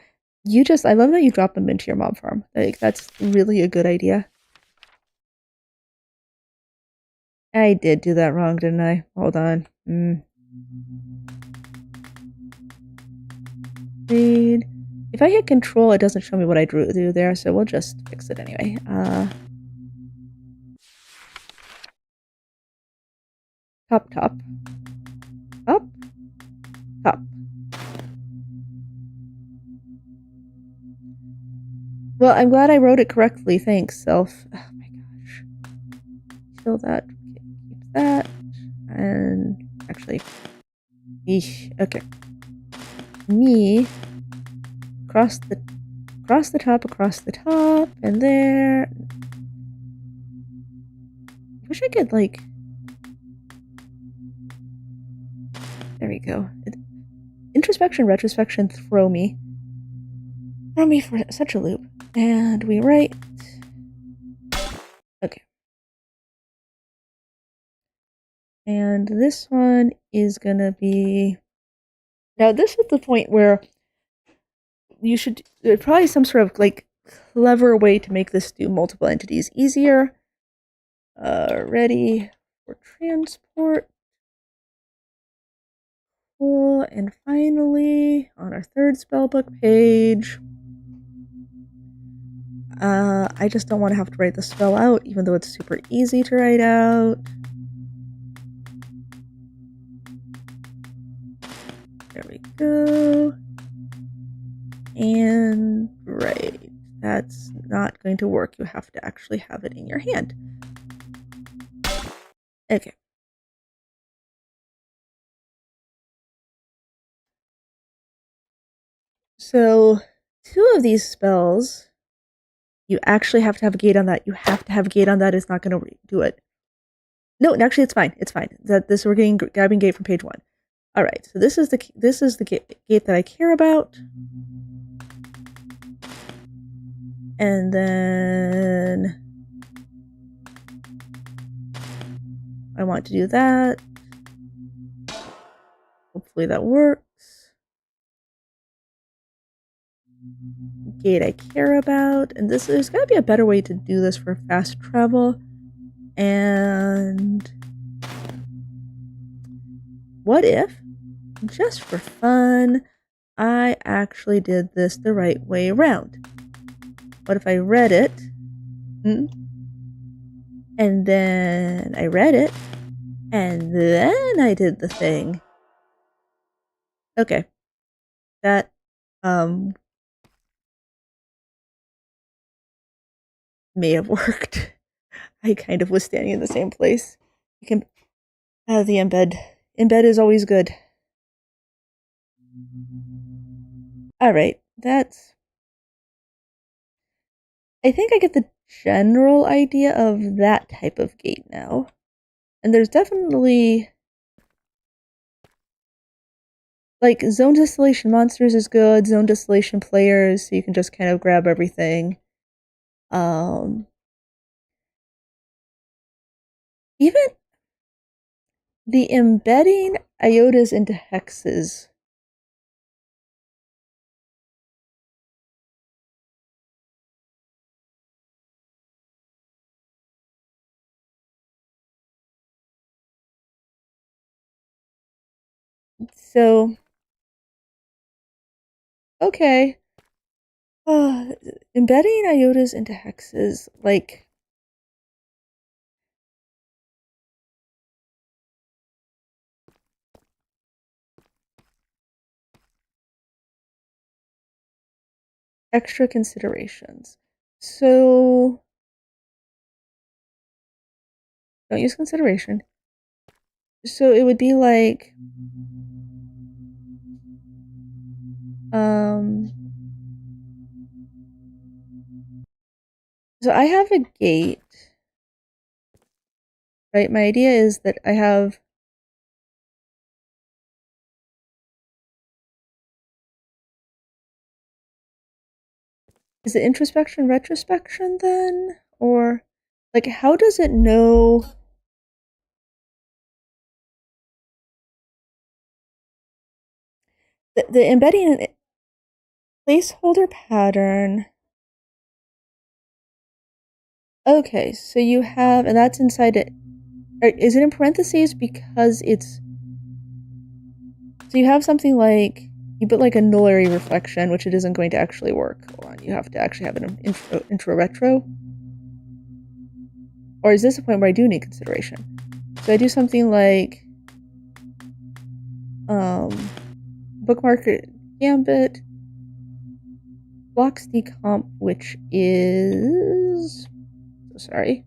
I love that you drop them into your mob farm. Like, that's really a good idea. I did do that wrong, didn't I? Hold on. Read. If I hit control, it doesn't show me what I do there, so we'll just fix it anyway. Top. Up. Top. Well, I'm glad I wrote it correctly. Thanks, self. Oh my gosh. Kill that. Keep that. And actually, eesh. Okay. Me. Across the top, and there. I wish I could like. There we go. Introspection, retrospection, throw me. Throw me for such a loop. And we write. Okay. And this one is gonna be. Now, this is the point where you should. There's probably some sort of like clever way to make this do multiple entities easier. Ready for transport. Cool. And finally, on our third spellbook page, I just don't want to have to write the spell out, even though it's super easy to write out. There we go. And right, that's not going to work. You have to actually have it in your hand. Okay. So 2 of these spells, you actually have to have a gate on that. You have to have a gate on that. It's not going to do it. No, actually, it's fine. It's fine. We're grabbing gate from page 1. All right. So this is the gate that I care about. And then I want to do that. Hopefully that works. Gate I care about. And there's got to be a better way to do this for fast travel. And what if, just for fun, I actually did this the right way around? What if I read it? And then I read it, and then I did the thing. Okay. That, may have worked. I kind of was standing in the same place. You can the embed. Embed is always good. Alright, that's... I think I get the general idea of that type of gate now. And there's definitely... like, zone distillation monsters is good, zone distillation players, so you can just kind of grab everything. Even the embedding iotas into hexes. So, okay. Embedding iotas into hexes, like... extra considerations. So, don't use consideration. So it would be like, so I have a gate, right? My idea is that I have is it introspection, retrospection then? Or, like, how does it know? The embedding placeholder pattern. Okay, so you have, and that's inside it. Is it in parentheses because it's... so you have something like, you put like a nullary reflection, which it isn't going to actually work. Hold on, you have to actually have an intro-retro. Or is this a point where I do need consideration? So I do something like bookmark gambit, blocks decomp, which is... so sorry.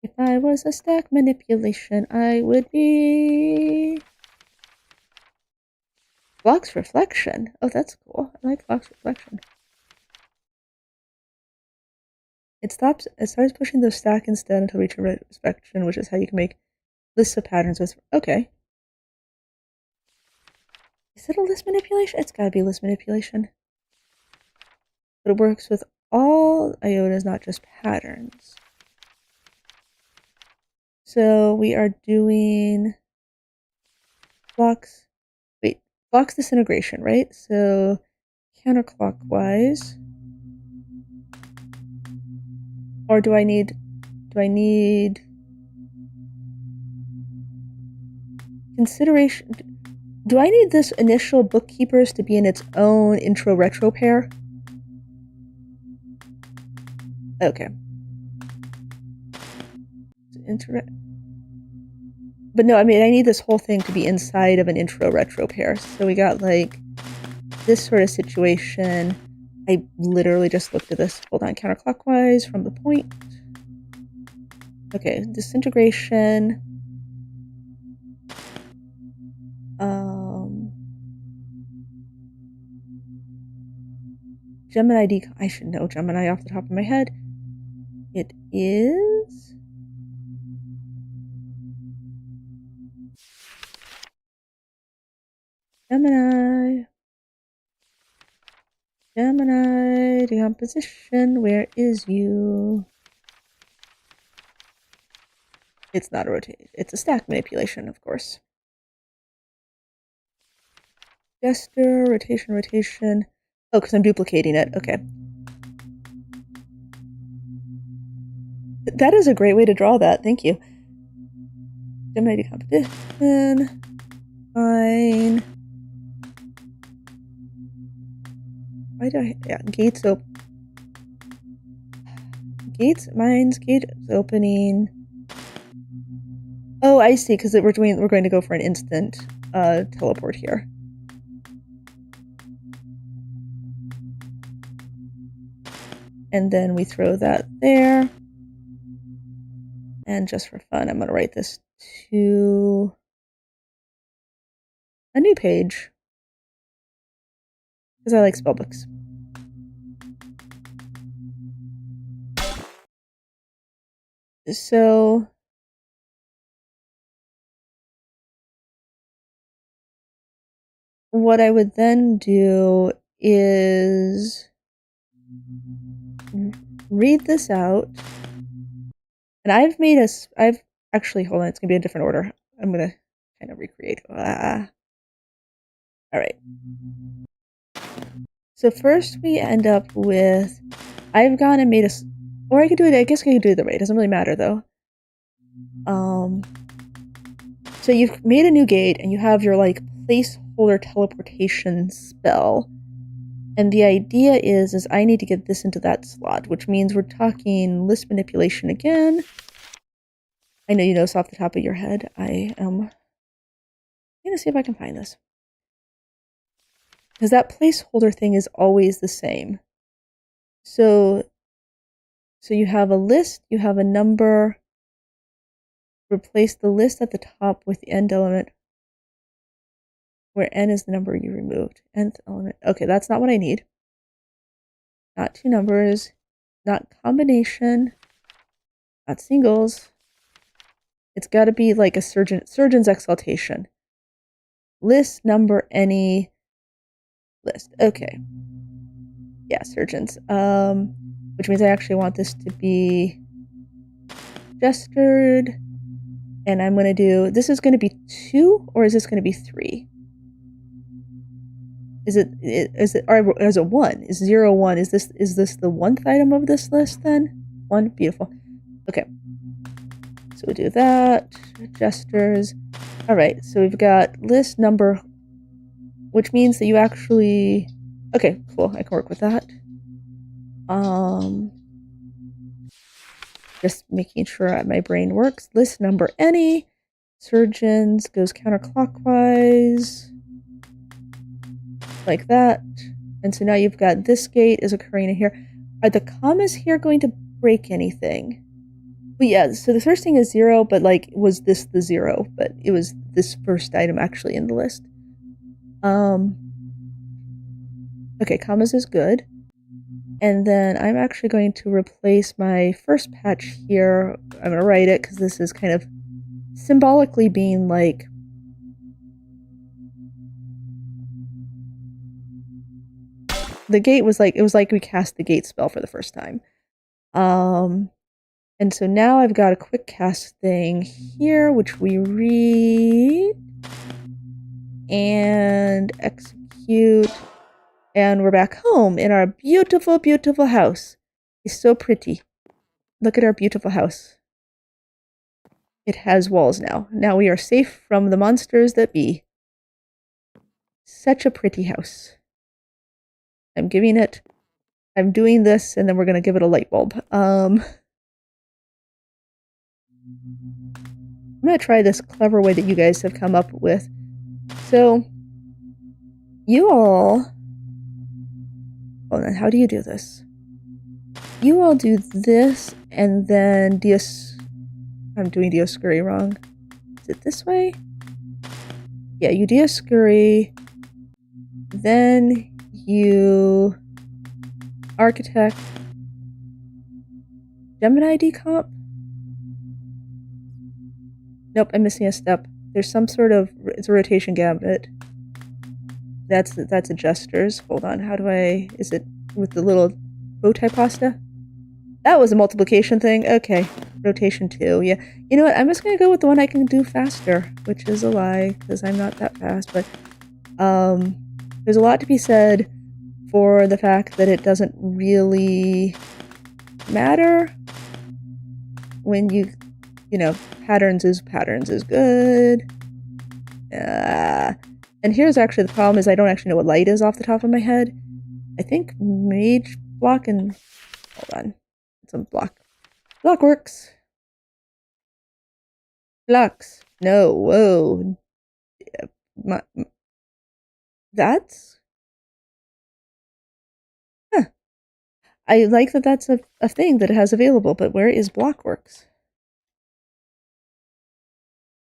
If I was a stack manipulation, I would be... blocks reflection. Oh, that's cool. I like blocks reflection. It starts pushing the stack instead until reaching retrospection, which is how you can make lists of patterns with... okay. Is it a list manipulation? It's gotta be list manipulation. But it works with all iotas, not just patterns. So we are doing blocks... wait, blocks disintegration, right? So counterclockwise. Or do I need consideration? Do I need this initial bookkeepers to be in its own intro-retro pair? Okay. But no, I mean, I need this whole thing to be inside of an intro-retro pair. So we got like this sort of situation. I literally just looked at this. Hold on, counterclockwise from the point. Okay, disintegration. Gemini decom. I should know Gemini off the top of my head. It is... Gemini decomposition. Where is you? It's not a rotation. It's a stack manipulation, of course. Gesture, rotation. Oh, because I'm duplicating it. Okay. That is a great way to draw that. Thank you. Gemini decomposition. Fine. Why do I... yeah, gates open. Gates, mines, gate opening. Oh, I see, because we're going to go for an instant teleport here. And then we throw that there. And just for fun, I'm going to write this to a new page. Because I like spellbooks. So what I would then do is read this out. And I've actually, hold on, it's going to be a different order. I'm going to kind of recreate. All right. So first we end up with, I've gone and made a, or I could do it, I guess I could do it either way. It doesn't really matter though. So you've made a new gate and you have your like placeholder teleportation spell. And the idea is I need to get this into that slot, which means we're talking list manipulation again. I know you know this off the top of your head. I am going to see if I can find this. Because that placeholder thing is always the same. So you have a list, you have a number, replace the list at the top with the end element, where n is the number you removed. Nth element. Okay, that's not what I need. Not two numbers, not combination, not singles. It's got to be like a surgeon's exaltation. List number any list. Okay. Yeah, surgeons. Which means I actually want this to be gestured. And I'm going to do, this is going to be 2 or is this going to be 3? Is it 1? Is 0, 1? Is this the 1th item of this list then? 1, beautiful. Okay. So we do that, gestures. All right, so we've got list number, which means that you actually, okay, cool, I can work with that. Just making sure my brain works. List number any, surgeons goes counterclockwise, like that. And so now you've got this gate is occurring in here. Are the commas here going to break anything? But yeah, so the first thing is 0, but like, was this the 0? But it was this first item actually in the list. Okay, commas is good. And then I'm actually going to replace my first patch here. I'm going to write it because this is kind of symbolically being like, the gate was like, it was like we cast the gate spell for the first time. And so now I've got a quick cast thing here, which we read and execute. And we're back home in our beautiful, beautiful house. It's so pretty. Look at our beautiful house. It has walls now. Now we are safe from the monsters that be. Such a pretty house. I'm doing this, and then we're going to give it a light bulb. I'm going to try this clever way that you guys have come up with. So, you all... Hold on, how do you do this? You all do this, and then I'm doing Dioscuri wrong. Is it this way? Yeah, you Dioscuri. Then you architect. Gemini decomp? Nope, I'm missing a step. There's some sort of, it's a rotation gambit. That's a gestures. Hold on, how do I, is it with the little bow tie pasta? That was a multiplication thing. Okay, rotation 2. Yeah, you know what? I'm just gonna go with the one I can do faster, which is a lie because I'm not that fast. But there's a lot to be said for the fact that it doesn't really matter when you know, patterns is good. And here's actually the problem is I don't actually know what light is off the top of my head. I think mage block and hold on. Some block. Block works. Blocks. No, whoa. That's... Huh. I like that that's a thing that it has available, but where is Blockworks?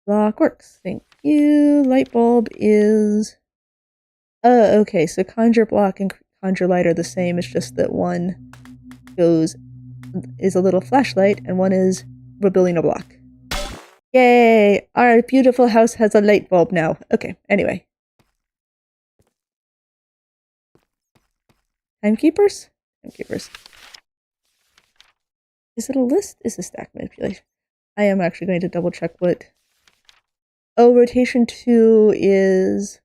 Blockworks, thank you. Light bulb is... okay, so conjure block and conjure light are the same, it's just that one is a little flashlight and one is we're building a block. Yay! Our beautiful house has a light bulb now. Okay, anyway. Timekeepers? Timekeepers. Is it a list? Is a stack manipulation? I am actually going to double check what... Oh, rotation 2 is...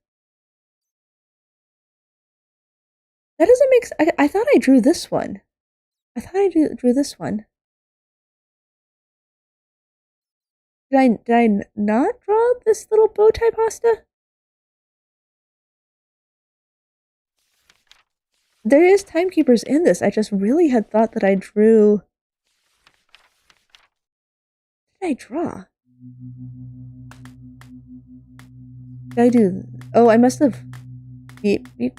That doesn't make sense. I thought I drew this one. I thought I drew this one. Did I not draw this little bow tie pasta? There is timekeepers in this. I just really had thought that I drew... What did I draw? Did I do... Oh, I must have... Beep, beep.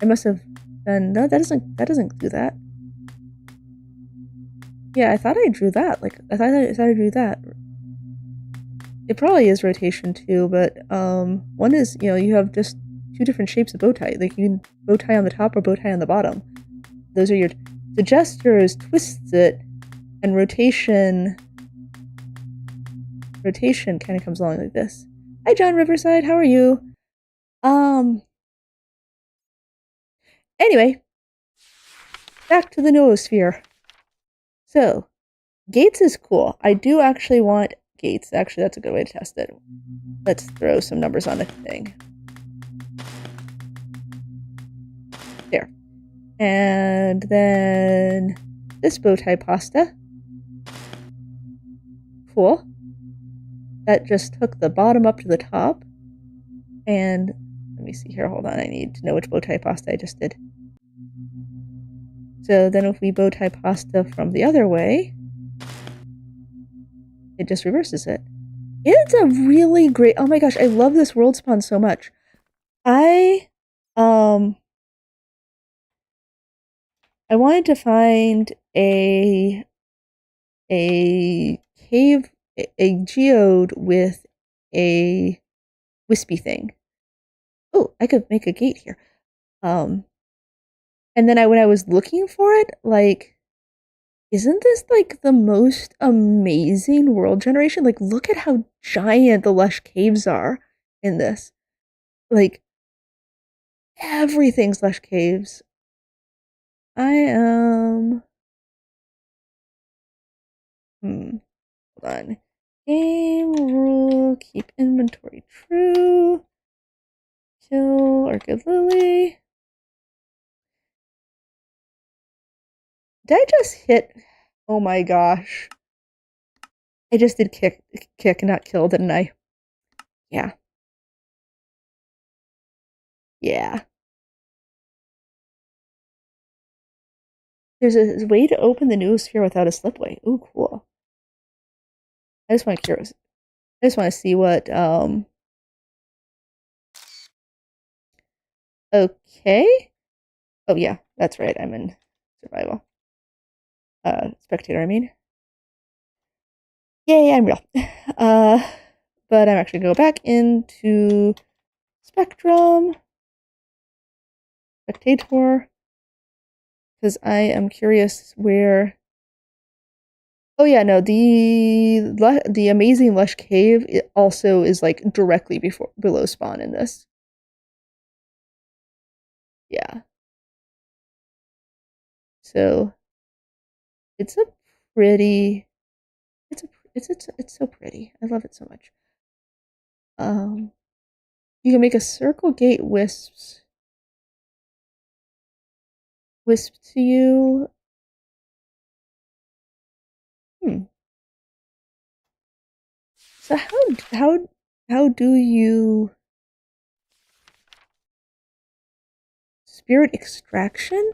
I must have done... No, that doesn't do that. Yeah, I thought I drew that. Like, I thought I drew that. It probably is rotation 2, but one is, you know, you have just two different shapes of bow tie. Like, you can bow tie on the top or bow tie on the bottom. Those are your... The gestures twists it, and rotation kind of comes along like this. Hi, John Riverside, how are you? Anyway, back to the noosphere. So, Gates is cool. I do actually want Gates. Actually, that's a good way to test it. Let's throw some numbers on the thing. There. And then this bow tie pasta. Cool. That just took the bottom up to the top. And let me see here. Hold on. I need to know which bow tie pasta I just did. So then if we bow tie pasta from the other way, it just reverses it. It's a really great... Oh my gosh, I love this world spawn so much. I wanted to find a cave, a geode with a wispy thing. Oh, I could make a gate here. And then when I was looking for it, like, isn't this like the most amazing world generation? Like, look at how giant the lush caves are in this. Like, everything's lush caves. I am... Hold on. Game rule, keep inventory true. Kill Orchid Lily. Did I just hit? Oh my gosh. I just did kick, not kill, didn't I? Yeah. Yeah. There's a way to open the noosphere without a slipway. Ooh, cool. I just want to see what, okay. Oh yeah, that's right, I'm in survival. Spectator, I mean. Yay, I'm real. But I'm actually gonna go back into Spectrum. Spectator. Because I am curious where... Oh yeah, no, the amazing lush cave also is like directly below spawn in this. Yeah. So it's a pretty... It's so pretty. I love it so much. You can make a circle gate wisp to you. So how do you spirit extraction?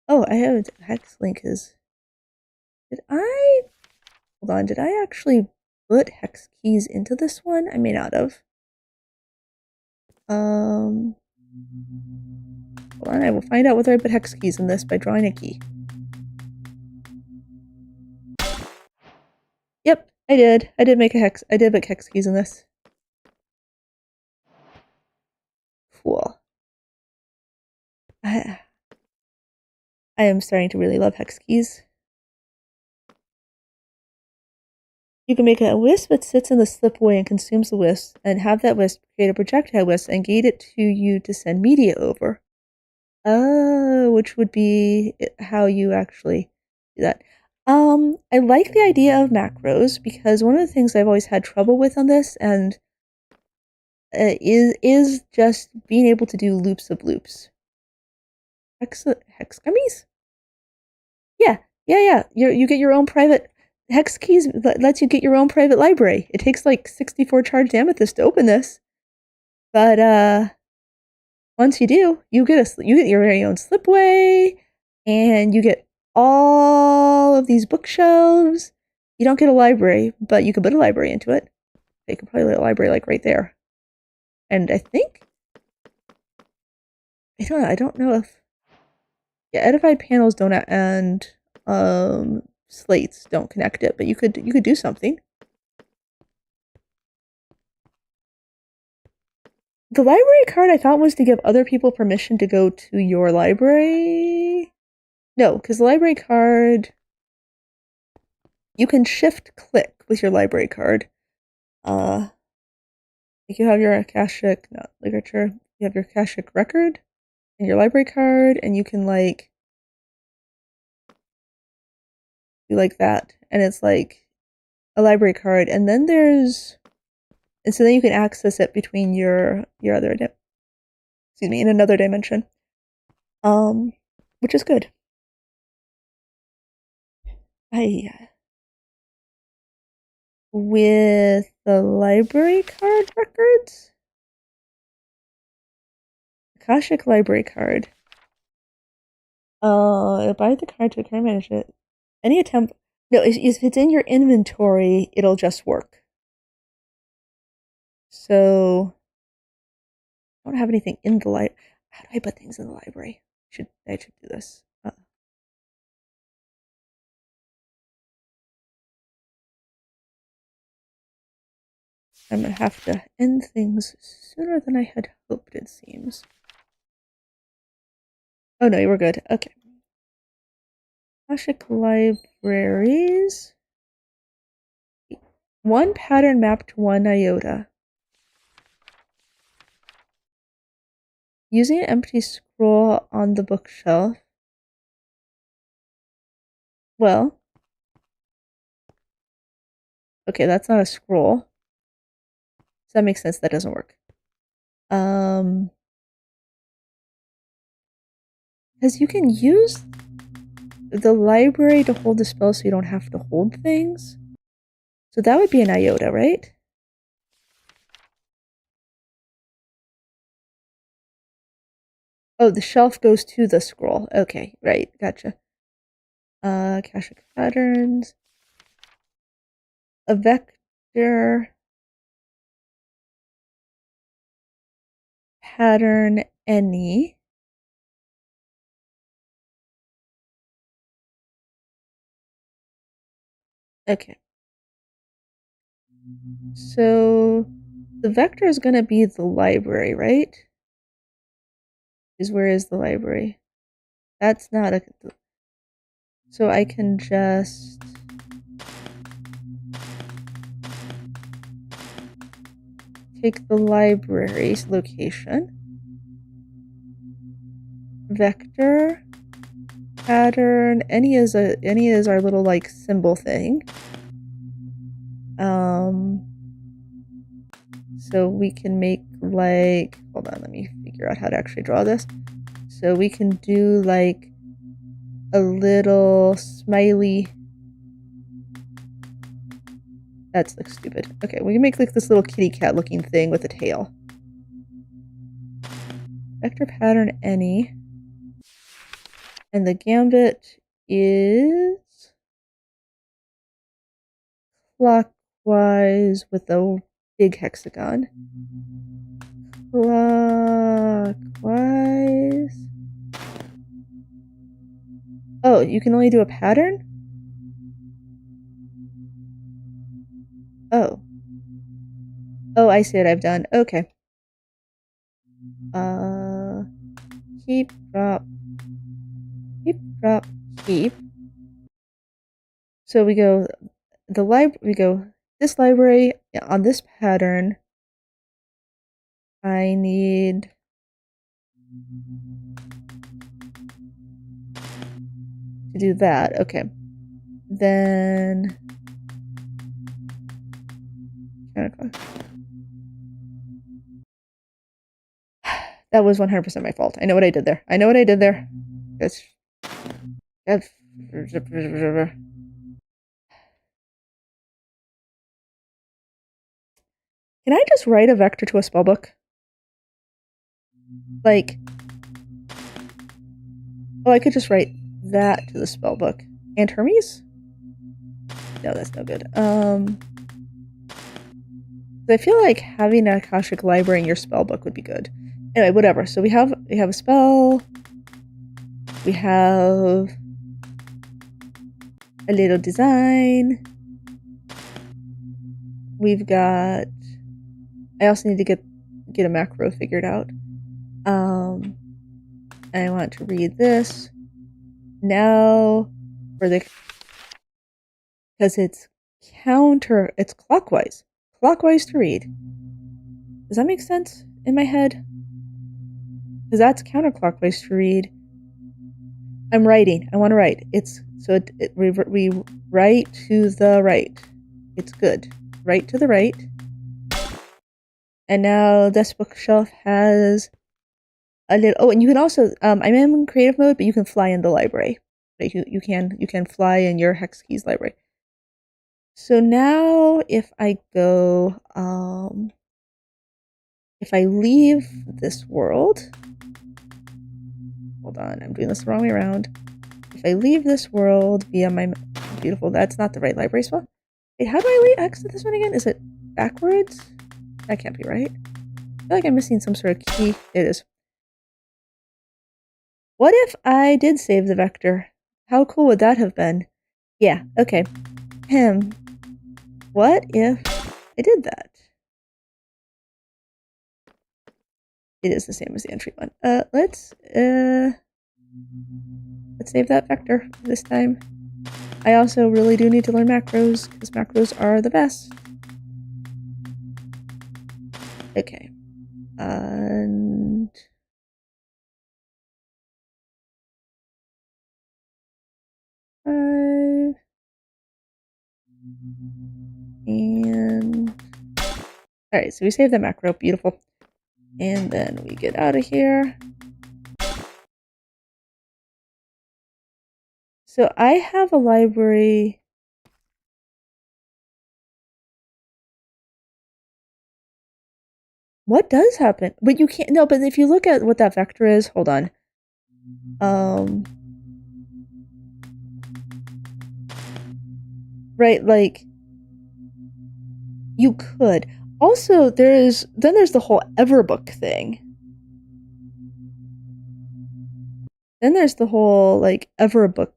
Oh, I have a hex link. Did I... Hold on, did I actually put hex keys into this one? I may not have. Hold Hold on, I will find out whether I put hex keys in this by drawing a key. Yep, I did. I did make hex keys in this. Cool. I am starting to really love hex keys. You can make a wisp that sits in the slipway and consumes the wisp, and have that wisp create a projectile wisp and gate it to you to send media over. Oh, which would be how you actually do that. I like the idea of macros because one of the things I've always had trouble with on this and is just being able to do loops of loops. Hex gummies? Yeah. You get your own private hex keys. Lets you get your own private library. It takes like 64 charged amethyst to open this, but once you do, you get your very own slipway, and you get all of these bookshelves. You don't get a library, but you can put a library into it. You can probably put a library like right there. And I think I don't know if edified panels don't and slates don't connect it, but you could do something. The library card I thought was to give other people permission to go to your library. No, because the library card, you can shift click with your library card. Like you have your Akashic, not literature, you have your Akashic record and your library card, and you can like do like that, and it's like a library card, and then and so then you can access it between your other, excuse me, in another dimension, which is good. With the library card records, Akashic library card. Buy the card to current manage it. Any attempt. No, if it's in your inventory, it'll just work. So I don't have anything in the library. How do I put things in the library? I should do this. I'm gonna have to end things sooner than I had hoped, it seems. Oh no, you were good. Okay. Akashic libraries. One pattern map to one iota. Using an empty scroll on the bookshelf. Well. Okay, that's not a scroll. So that makes sense. That doesn't work. Because you can use the library to hold the spell so you don't have to hold things. So that would be an iota, right? Oh, the shelf goes to the scroll. Okay, right, gotcha. Akashic patterns. A vector. Pattern any. Okay. So the vector is going to be the library, right? Where is the library? That's not a... So I can just... take the library's location. Vector. Pattern. Any is our little like symbol thing. So we can make like, hold on, let me figure out how to actually draw this. So we can do like a little smiley. That's like stupid. Okay, we can make like this little kitty cat looking thing with a tail. Vector pattern any. And the gambit is clockwise with a big hexagon. Clockwise. Oh, you can only do a pattern? Oh. Oh, I see what I've done. Okay. Keep, drop, keep, drop, keep. So we go this library on this pattern. I need to do that. Okay. Then that was 100% my fault. I know what I did there. I know what I did there. It's can I just write a vector to a spellbook? Like, oh, I could just write that to the spellbook. And Hermes? No, that's no good. I feel like having an Akashic library in your spellbook would be good. Anyway, whatever. So we have a spell. We have a little design. We've got. I also need to get a macro figured out. I want to read this now for the because it's clockwise to read. Does that make sense in my head? Because that's counterclockwise to read. I'm writing. I want to write. We write to the right. It's good. Right to the right. And now this bookshelf has a little. Oh, and you can also. I'm in creative mode, but you can fly in the library. You can fly in your hex keys library. So now, if I go, if I leave this world. Hold on, I'm doing this the wrong way around. If I leave this world via my beautiful, that's not the right library spell. Wait, how do I exit this one again? Is it backwards? That can't be right. I feel like I'm missing some sort of key. It is. What if I did save the vector? How cool would that have been? Yeah, okay. What if I did that? It is the same as the entry one. Let's save that vector this time. I also really do need to learn macros, because macros are the best. Okay. And... And... Alright, so we save the macro. Beautiful. And then we get out of here. So I have a library... What does happen? But you can't... No, but if you look at what that vector is... Hold on. Right, like... You could. Also, there's the whole Everbook thing. Then there's the whole, like, Everbook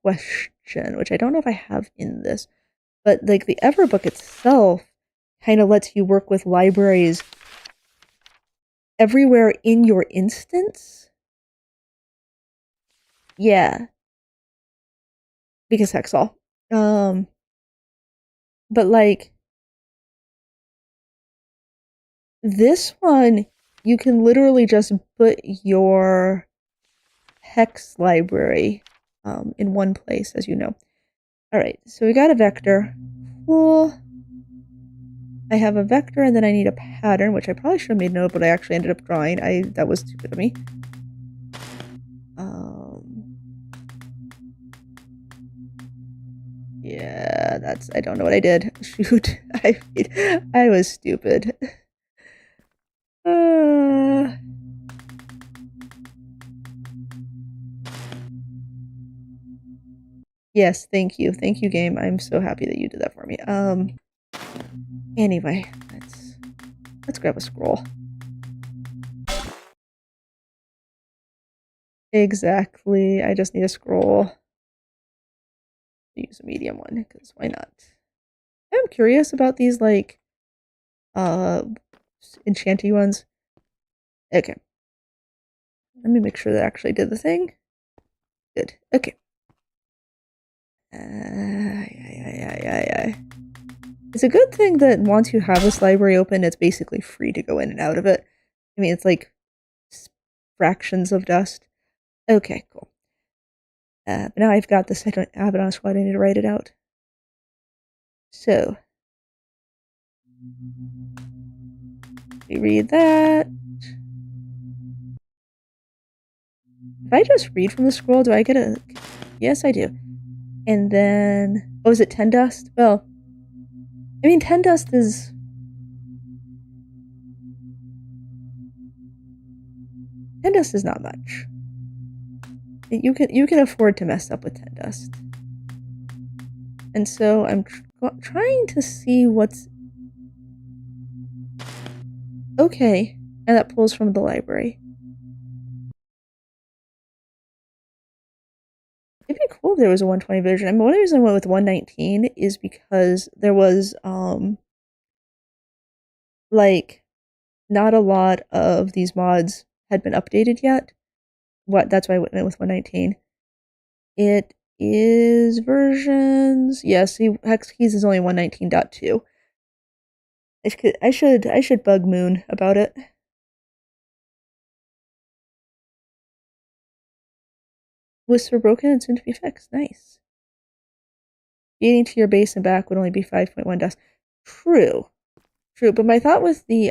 question, which I don't know if I have in this. But, like, the Everbook itself kind of lets you work with libraries everywhere in your instance. Yeah. Because Hexall. But, like... This one, you can literally just put your hex library in one place, as you know. Alright, so we got a vector. Cool. I have a vector, and then I need a pattern, which I probably should have made note, but I actually ended up drawing. That was stupid of me. Yeah, I don't know what I did. Shoot. I was stupid. Yes, thank you. Thank you, game. I'm so happy that you did that for me. Anyway, let's grab a scroll. Exactly. I just need a scroll. use a medium one, because why not? I'm curious about these, like, enchanty ones. Okay. Let me make sure that I actually did the thing. Good. Okay. It's a good thing that once you have this library open, it's basically free to go in and out of it. I mean, it's like fractions of dust. Okay, cool. But now I've got this. I don't have it on a squad. I need to write it out. So, we read that. If I just read from the scroll, do I get a... Yes, I do. And then... Oh, is it 10 dust? Well, I mean, 10 dust is... 10 dust is not much. You can afford to mess up with 10 dust. And so I'm trying to see what's... Okay. And that pulls from the library. It'd be cool if there was a 120 version. I mean, one of the reasons I went with 119 is because there was, like, not a lot of these mods had been updated yet. That's why I went with 119. It is versions... Yes, Hex Keys is only 119.2. I should bug Moon about it. Wisps were broken and soon to be fixed. Nice. Getting to your base and back would only be 5.1 dust. True. True, but my thought with the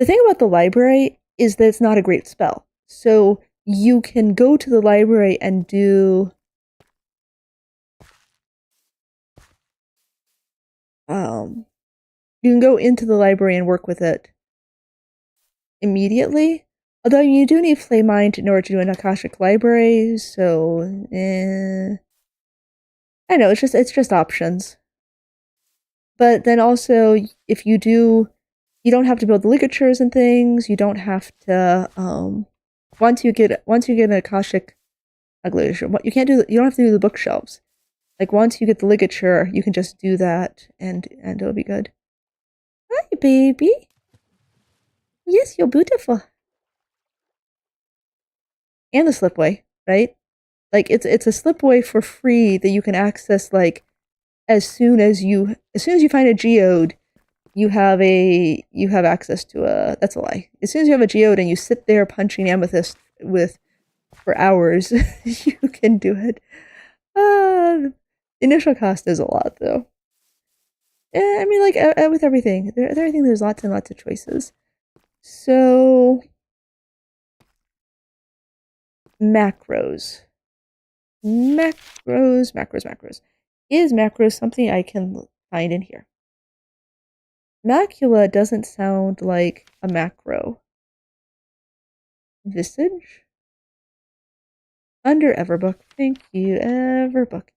thing about the library is that it's not a great spell. So you can go to the library and do you can go into the library and work with it immediately. Although you do need Flame Mind in order to do an Akashic library, so I know, it's just options. But then also, if you do, you don't have to build the ligatures and things. You don't have to once you get an Akashic ligature, you don't have to do the bookshelves. Like once you get the ligature, you can just do that and it'll be good. Hi, baby. Yes, you're beautiful. And the slipway, right? Like it's a slipway for free that you can access like as soon as you find a geode, you have access to a... That's a lie. As soon as you have a geode and you sit there punching amethyst for hours, you can do it. Initial cost is a lot though. I mean, like with everything, there's lots and lots of choices. So macros. Is macros something I can find in here? Macula doesn't sound like a macro. Visage? Under Everbook. Thank you, Everbook.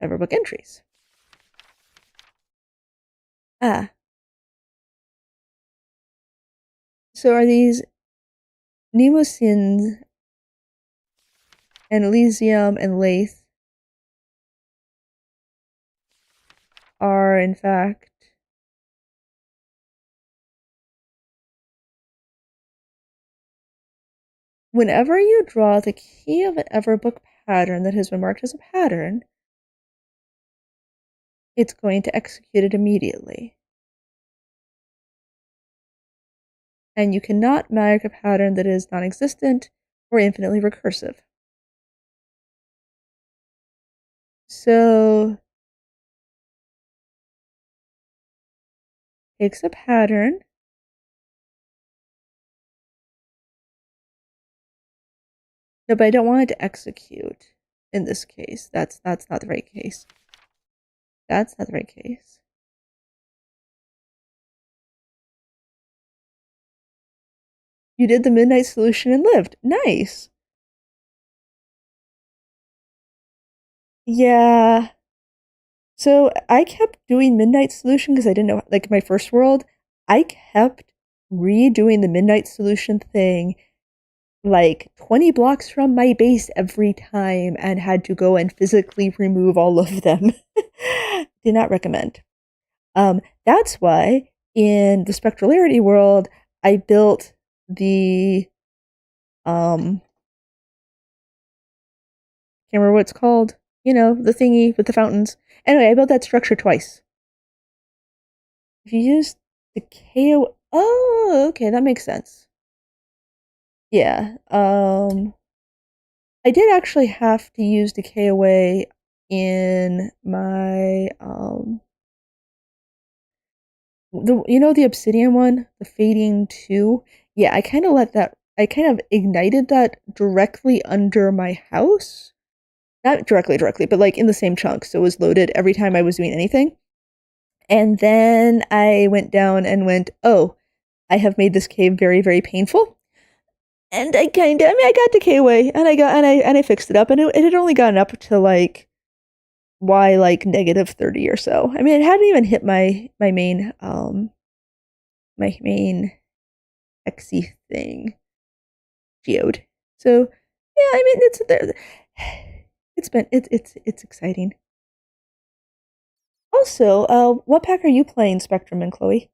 Everbook entries. Ah. So are these Nemosin and Elysium and Lathe are in fact whenever you draw the key of an Everbook pattern that has been marked as a pattern, it's going to execute it immediately. And you cannot mark a pattern that is non-existent or infinitely recursive. So takes a pattern, no, but I don't want it to execute in this case. That's not the right case. That's not the right case. You did the midnight solution and lived. Nice. Yeah. So I kept doing midnight solution because I didn't know, like my first world, I kept redoing the midnight solution thing like 20 blocks from my base every time and had to go and physically remove all of them. Did not recommend. That's why in the spectrularity world, I built the can't remember what it's called. You know, the thingy with the fountains. Anyway, I built that structure twice. If you use the KO, oh, okay, that makes sense. Yeah. I did actually have to use the KOA in my the obsidian one, the fading 2. Yeah, I kind of ignited that directly under my house. Not directly, but like in the same chunk, so it was loaded every time I was doing anything. And then I went down and went, "Oh, I have made this cave very, very painful." And I got the KOA and I fixed it up, and it had only gotten up to like y like negative 30 or so. I mean, it hadn't even hit my main XC thing geode. So yeah, I mean it's there. It's exciting. Also, what pack are you playing, Spectrum and Chloe?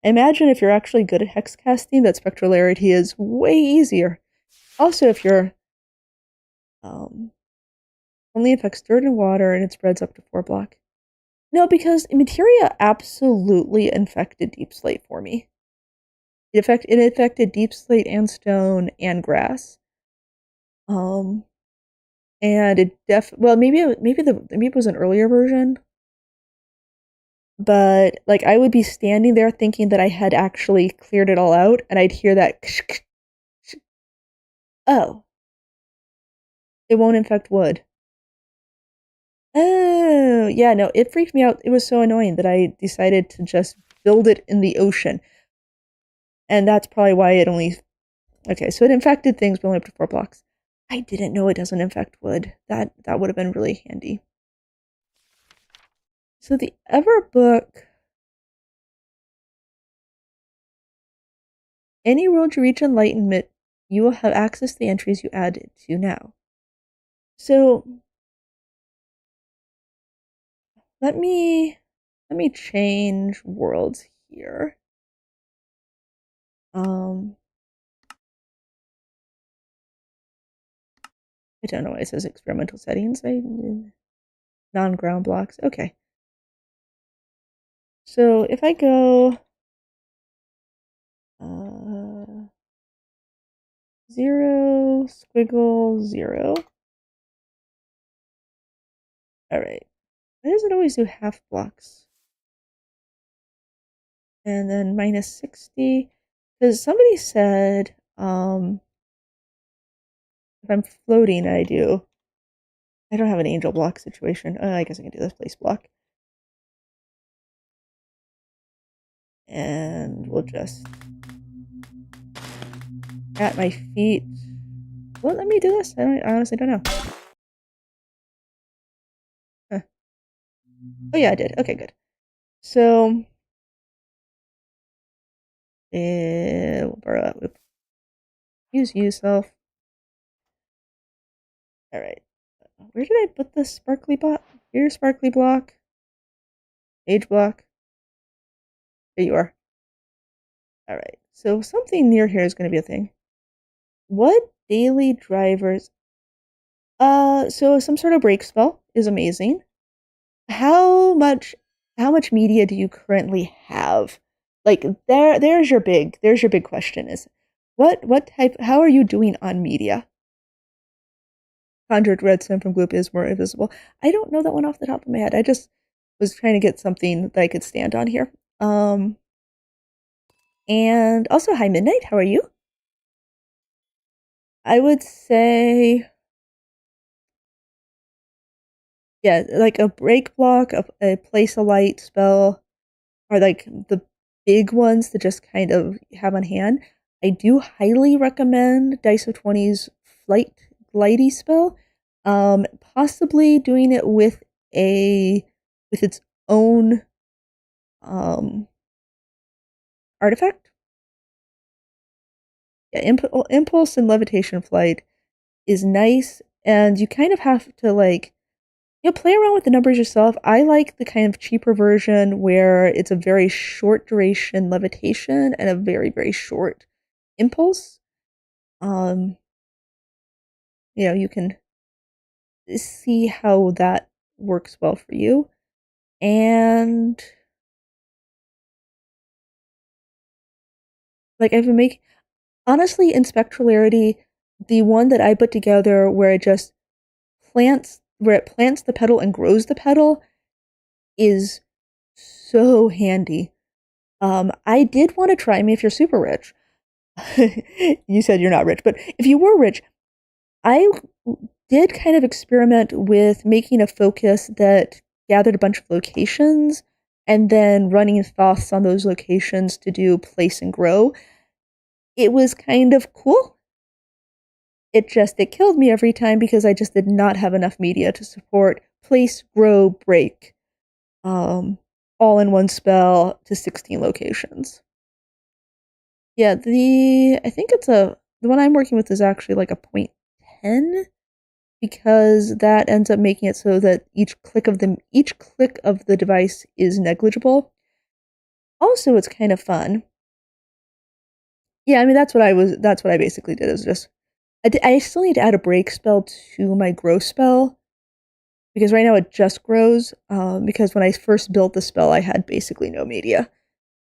Imagine if you're actually good at hex casting, that spectrularity is way easier. Also, if you're only affects dirt and water and it spreads up to 4 block. No, because materia absolutely infected deep slate for me. It affected deep slate and stone and grass. Um, and maybe it was an earlier version, but like I would be standing there thinking that I had actually cleared it all out, and I'd hear that. Oh, it won't infect wood. Oh, yeah, no, it freaked me out. It was so annoying that I decided to just build it in the ocean. And that's probably why it only. Okay, so it infected things, but only up to 4 blocks. I didn't know it doesn't infect wood. That would have been really handy. So the Ever book. Any world you reach enlightenment, you will have access to the entries you added to now. So let me change worlds here. I don't know why it says experimental settings. Non-ground blocks. Okay. So if I go 0, squiggle, 0. All right. Why does it always do half blocks? And then minus 60. Because somebody said, if I'm floating, I don't have an angel block situation. I guess I can do this place block. And we'll just at my feet. Well, let me do this. I honestly don't know. Huh. Oh yeah, I did. Okay, good. So we'll borrow that loop. Use self. All right. Where did I put the sparkly block? Here's sparkly block. Age block. There you are. All right. So something near here is going to be a thing. What daily drivers? So some sort of break spell is amazing. How much media do you currently have? Like there's your big question is what type how are you doing on media? Conjured redstone from gloop is more invisible. I don't know that one off the top of my head. I just was trying to get something that I could stand on here. And also hi Midnight, how are you? I would say yeah, like a break block, a place a light spell are like the big ones to just kind of have on hand. I do highly recommend Dice of 20's Flight Glidy spell. Possibly doing it with its own artifact. Yeah, impulse and levitation flight is nice, and you kind of have to like play around with the numbers yourself. I like the kind of cheaper version where it's a very short duration levitation and a very, very short impulse. Um, you can see how that works well for you. And like I've been making honestly in spectrularity, the one that I put together where it plants the petal and grows the petal is so handy. I did want to try. I mean, if you're super rich, you said you're not rich, but if you were rich, I did kind of experiment with making a focus that gathered a bunch of locations and then running thoughts on those locations to do place and grow. It was kind of cool. It killed me every time because I just did not have enough media to support place, grow, break, all in one spell to 16 locations. Yeah, I think the one I'm working with is actually like a 0.10 because that ends up making it so that each click of the device is negligible. Also, it's kind of fun. Yeah, I mean that's what I basically did is just I still need to add a break spell to my grow spell because right now it just grows. Because when I first built the spell, I had basically no media,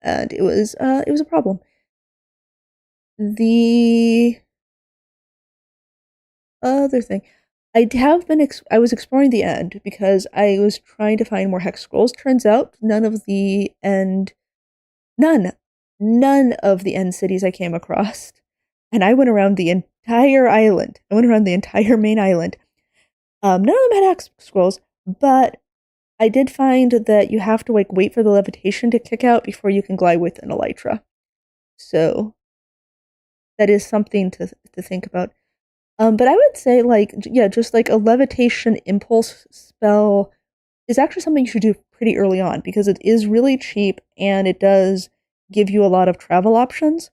and it was a problem. The other thing, I was exploring the end because I was trying to find more hex scrolls. Turns out none, none of the end cities I came across, and I went around the entire island. I went around the entire main island. None of them had hex scrolls, but I did find that you have to like wait for the levitation to kick out before you can glide with an elytra. So that is something to think about. But I would say like yeah, just like a levitation impulse spell is actually something you should do pretty early on because it is really cheap and it does give you a lot of travel options.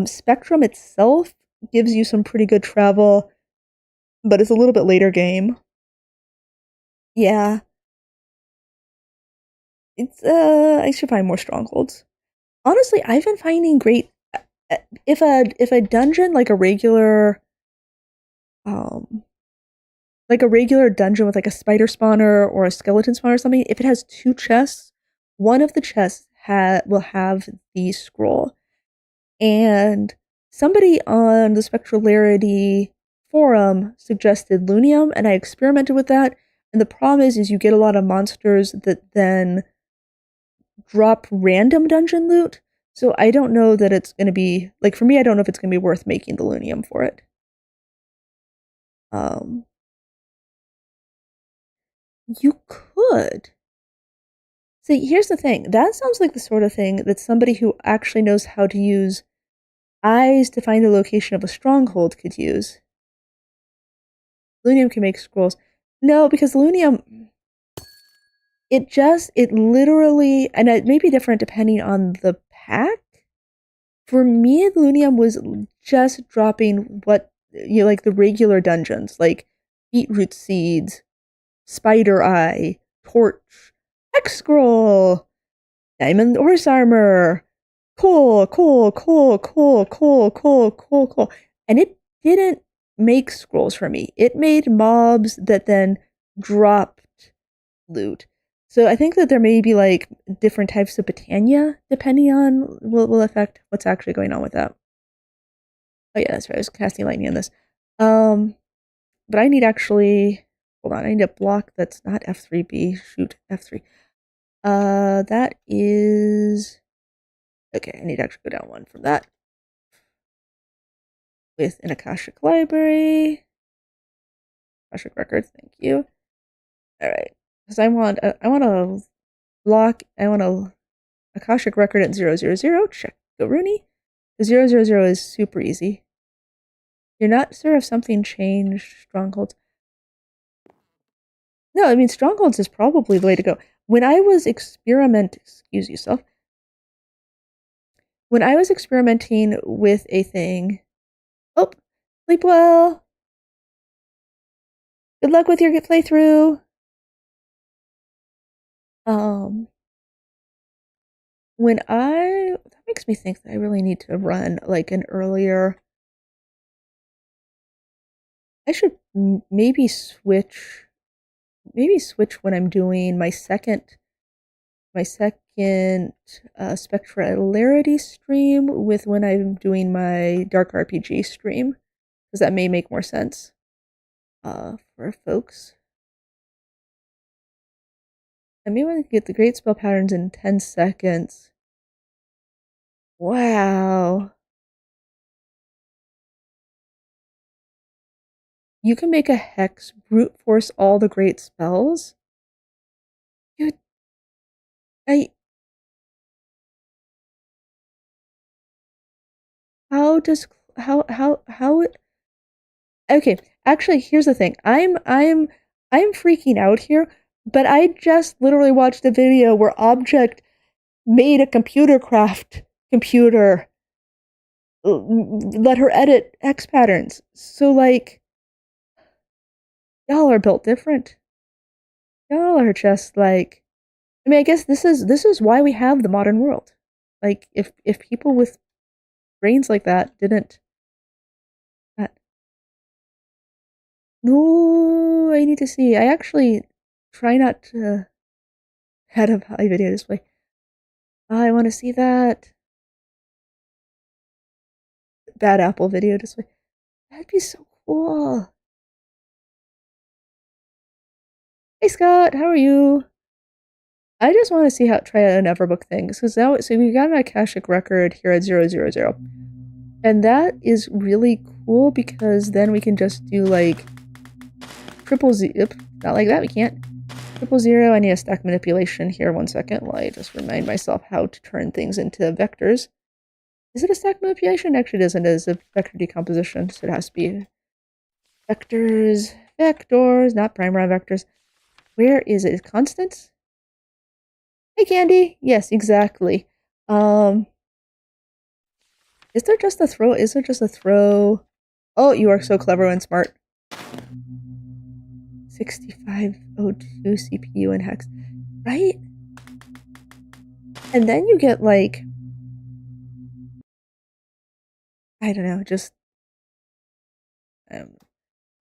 Spectrum itself gives you some pretty good travel, but it's a little bit later game. Yeah, it's I should find more strongholds. Honestly, I've been finding great if a dungeon um like a regular dungeon with like a spider spawner or a skeleton spawner or something, if it has two chests, one of the chests will have the scroll. And somebody on the Spectrularity forum suggested Lunium, and I experimented with that. And the problem is you get a lot of monsters that then drop random dungeon loot. So I don't know that it's going to be like for me. I don't know if it's going to be worth making the Lunium for it. Um, you could. See, here's the thing. That sounds like the sort of thing that somebody who actually knows how to use eyes to find the location of a stronghold could use. Lunium can make scrolls. No, because Lunium, it literally, and it may be different depending on the pack. For me, the Lunium was just dropping like the regular dungeons, like beetroot seeds, spider eye, torch, X scroll, diamond horse armor, cool, cool, cool, cool, cool, cool, cool, cool. And it didn't make scrolls for me. It made mobs that then dropped loot. So I think that there may be like different types of Botania depending on will affect what's actually going on with that. Oh yeah, that's right. I was casting lightning on this. But I need actually hold on. I need a block that's not F3B. Shoot, F3. That is okay. I need to actually go down one from that with an Akashic library, Akashic records. Thank you. All right, because I want a block. I want a Akashic record at 000. Check the Rooney. The 000 is super easy. You're not sure if something changed strongholds. No, I mean strongholds is probably the way to go. When I was excuse yourself. when I was experimenting with a thing. Oh, sleep well. Good luck with your playthrough. Um, that makes me think that I really need to run like an earlier. I should maybe switch when I'm doing my second spectralarity stream with when I'm doing my dark RPG stream, because that may make more sense for folks. I may want to get the great spell patterns in 10 seconds. Wow. You can make a hex brute force all the great spells? Dude, I how does how okay, actually here's the thing. I'm freaking out here, but I just literally watched a video where Object made a computer let her edit hex patterns. So like y'all are built different. Y'all are just like, I mean, I guess this is why we have the modern world. Like if people with brains like that didn't that no, I need to see. I actually try not to head of high video display. I want to see that bad Apple video display. That'd be so cool. Hey Scott, how are you? I just want to see how try out an Everbook thing because now so we got an Akashic record here at 000. And that is really cool because then we can just do like triple Z. Oop, not like that. We can't. 000. I need a stack manipulation here. 1 second while I just remind myself how to turn things into vectors. Is it a stack manipulation? Actually, it isn't. It is a vector decomposition, so it has to be vectors, not prime vectors. Where is it? Constants? Hey, Candy. Yes, exactly. Is there just a throw? Is there just a throw? Oh, you are so clever and smart. 6502 CPU and hex, right? And then you get like, I don't know, just all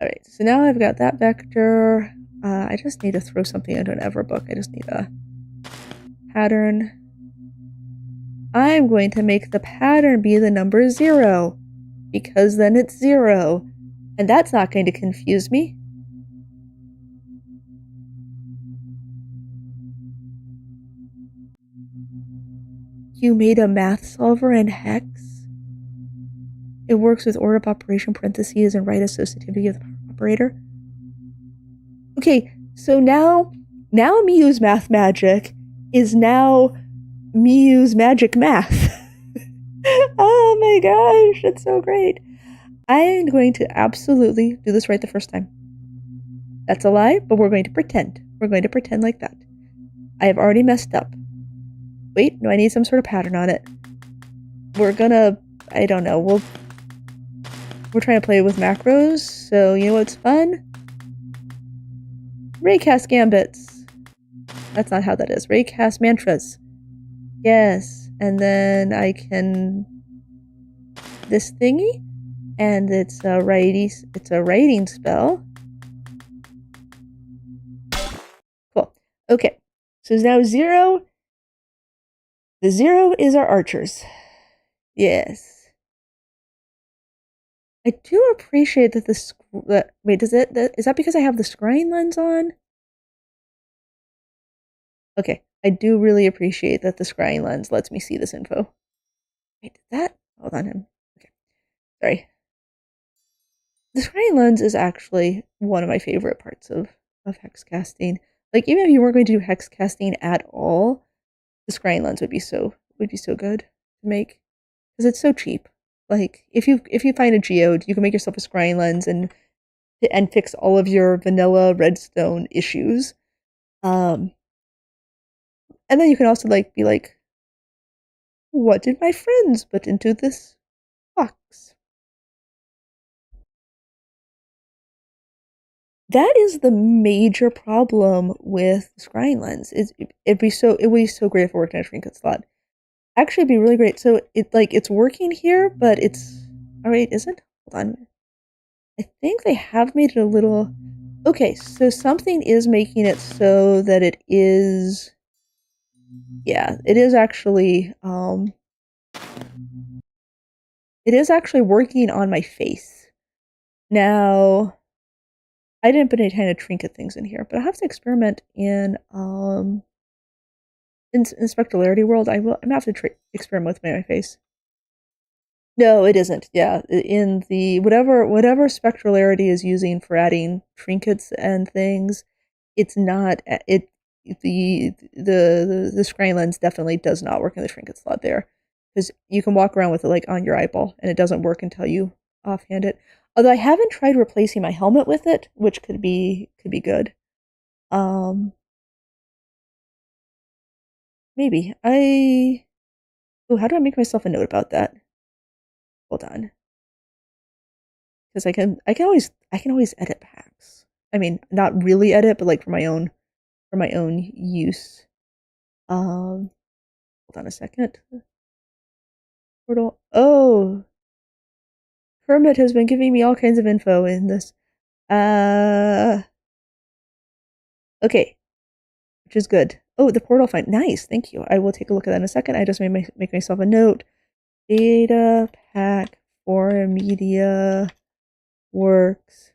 right. So now I've got that vector. I just need to throw something into an Everbook. I just need a pattern. I'm going to make the pattern be the number 0 because then it's 0, and that's not going to confuse me. You made a math solver in hex? It works with order of operation parentheses and right associativity of the operator. Okay, so now Miu's math magic is now Miu's magic math. Oh my gosh, that's so great. I'm going to absolutely do this right the first time. That's a lie, but we're going to pretend. We're going to pretend like that. I have already messed up. Wait, no, I need some sort of pattern on it. We're gonna, I don't know, we're trying to play with macros, so you know what's fun? Raycast gambits. That's not how that is. Raycast mantras. Yes, and then I can this thingy, and it's a writing spell. Cool. Okay, so now 0. The 0 is our archers. Yes. I do appreciate that wait, is that because I have the scrying lens on? Okay, I do really appreciate that the scrying lens lets me see this info. Wait, did that? Hold on. Okay, sorry. The scrying lens is actually one of my favorite parts of hex casting. Like, even if you weren't going to do hex casting at all, the scrying lens would be so good to make because it's so cheap. Like, if you find a geode, you can make yourself a scrying lens and fix all of your vanilla redstone issues. And then you can also like be like, What did my friends put into this box? That is the major problem with the scrying lens. It would be so great if it worked in a trinket slot. Actually, it'd be really great. So it's working here, but it's all right. Is it? Hold on. I think they have made it a little. Okay, so something is making it so that it is. Yeah, it is actually. It is actually working on my face now. I didn't put any kind of trinket things in here, but I'll have to experiment in Spectrularity World. I'm gonna have to experiment with my face. No, it isn't. Yeah, in the whatever Spectrularity is using for adding trinkets and things, it's not it. The scrying lens definitely does not work in the trinket slot there because you can walk around with it like on your eyeball and it doesn't work until you offhand it. Although I haven't tried replacing my helmet with it, which could be good. Um, maybe I. Oh, how do I make myself a note about that? Hold on, because I can always edit packs. I mean, not really edit, but like for my own use. Um, hold on a second. Portal. Oh, Kermit has been giving me all kinds of info in this. Uh, okay, which is good. Oh, the portal find. Nice, thank you. I will take a look at that in a second. I just make myself a note. Data pack for media works.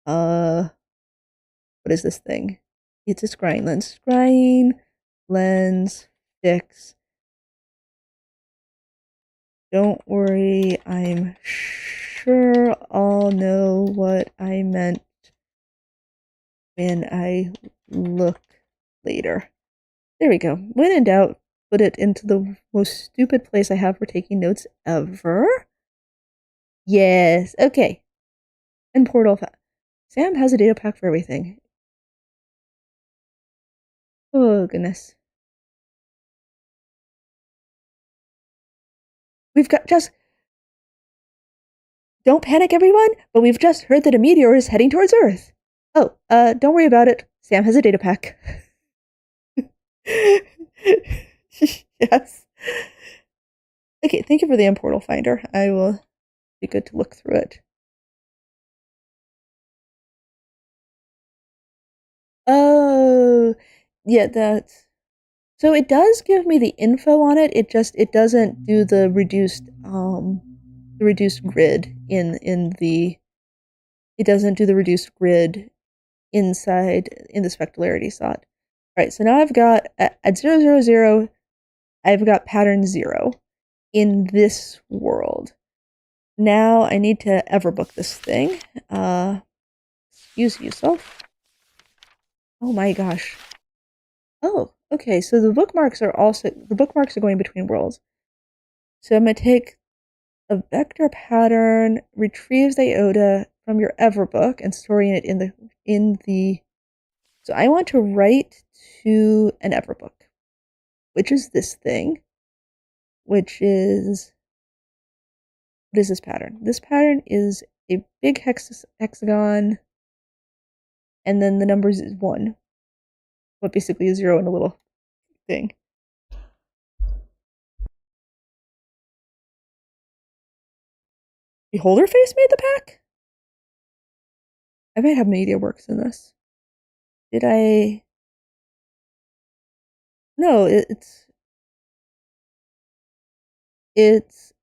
What is this thing? It's a scrying lens. Scrying lens fix. Don't worry, I'm sure I'll know what I meant when I look later. There we go. When in doubt, put it into the most stupid place I have for taking notes ever. Yes, okay. And portal. Sam has a data pack for everything. Oh, goodness. We've got just. Don't panic, everyone, but we've just heard that a meteor is heading towards Earth. Oh, don't worry about it. Sam has a data pack. Yes. Okay, thank you for the portal finder. I will be good to look through it. Oh, yeah, that's so it does give me the info on it. It doesn't do the reduced grid in the it doesn't do the reduced grid inside in the spectrularity slot. All right, so now I've got at 000, I've got pattern 0 in this world. Now I need to everbook this thing. Excuse yourself. Oh my gosh. Oh, okay. So the bookmarks are going between worlds. So I'm gonna take a vector pattern, retrieves the iota from your everbook, and storing it in the. So I want to write to an everbook, which is this thing, which is what is this pattern? This pattern is a big hexagon, and then the numbers is 1. What basically is 0 in a little thing. Beholder face made the pack? I might have media works in this. Did I? No, it's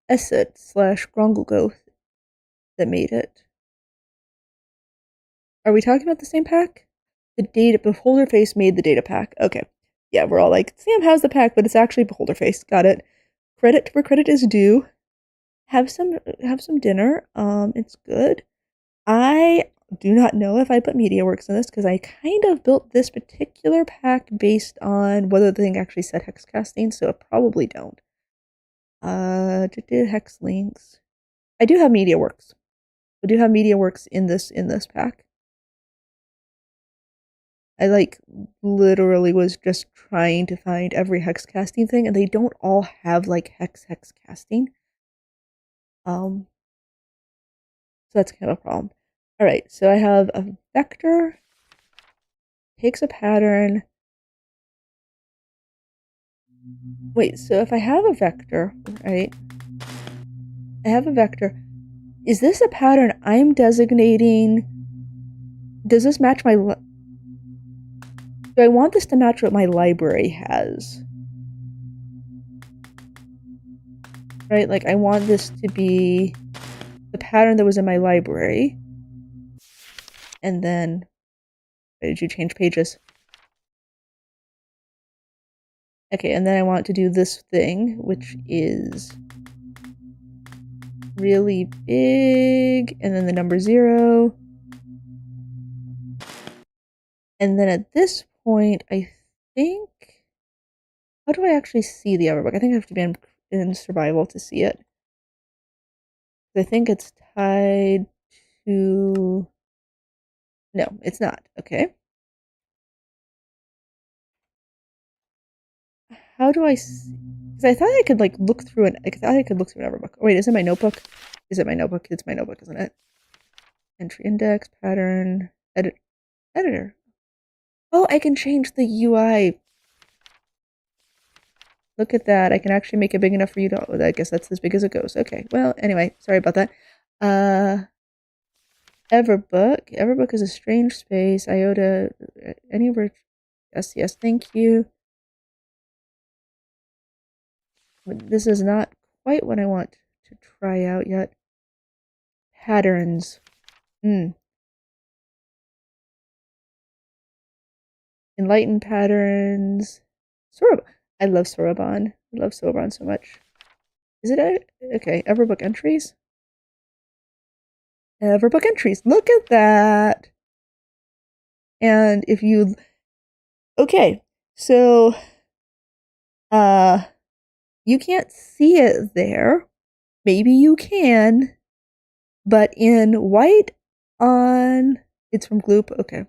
Esset/Grongelgoth that made it. Are we talking about the same pack? The data Beholder face made the data pack. Okay. Yeah, we're all like, Sam has the pack, but it's actually Beholder face. Got it. Credit where credit is due. Have some dinner. It's good. I do not know if I put MediaWorks in this because I kind of built this particular pack based on whether the thing actually said hex casting, so I probably don't. Hex links. I do have MediaWorks. I do have MediaWorks in this pack. I like literally was just trying to find every hex casting thing, and they don't all have like hex casting. So that's kind of a problem. All right, so I have a vector, takes a pattern. Wait, so if I have a vector, right? I have a vector. Is this a pattern I'm designating? Does this match my... Do I want this to match what my library has? Right, like I want this to be the pattern that was in my library. And then... Why did you change pages? Okay, and then I want to do this thing, which is really big, and then the number 0. And then at this point, I think... How do I actually see the Everbook? I think I have to be in survival to see it. I think it's tied to... No, it's not. Okay. How do I see? Because I thought I could like look through an... I thought I could look through an Everbook. Oh, wait, is it my notebook? Is it my notebook? It's my notebook, isn't it? Entry index, pattern, editor. Oh, I can change the UI. Look at that. I can actually make it big enough for you to... I guess that's as big as it goes. Okay. Well, anyway, sorry about that. Everbook. Everbook is a strange space. IOTA. Any... Yes, yes, thank you. But this is not quite what I want to try out yet. Patterns. Enlightened patterns. Soroban. I love Soroban. I love Soroban so much. Is it okay? Everbook entries. Everbook entries. Look at that. And if you... Okay, so you can't see it there. Maybe you can, but in white on... It's from Gloop. Okay.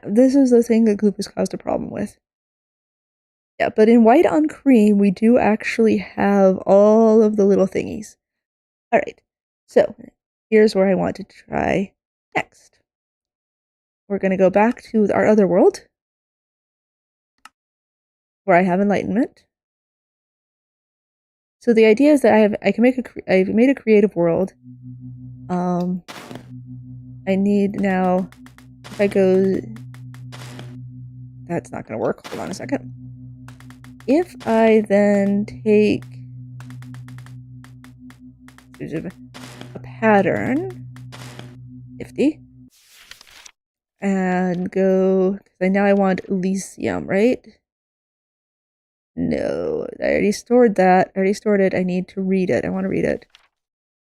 This is the thing that Gloop has caused a problem with. Yeah, but in white on cream, we do actually have all of the little thingies. All right, so here's where I want to try next. We're going to go back to our other world, where I have enlightenment. So the idea is that I've made a creative world. I need now, if I go... That's not going to work. Hold on a second. If I then take a pattern, 50, and go... Now I want Elysium, right? No, I already stored that. I already stored it. I need to read it. I want to read it.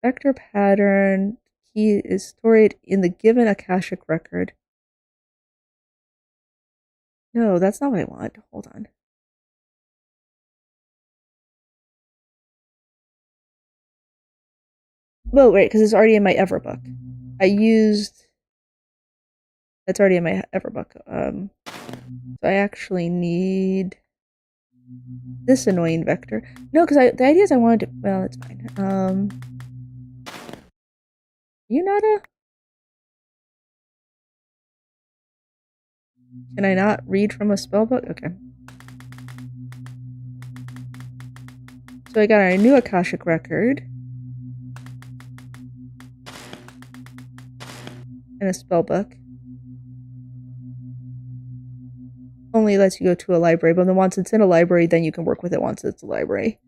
Vector pattern key is stored in the given Akashic record. No, that's not what I want. Hold on. Well, wait, because it's already in my Everbook. It's already in my Everbook. So I actually need this annoying vector. No, because the idea is I wanted to... Well, it's fine. You not a... Can I not read from a spellbook? Okay. So I got our new Akashic record. And a spellbook. Only lets you go to a library, but then once it's in a library, then you can work with it once it's a library.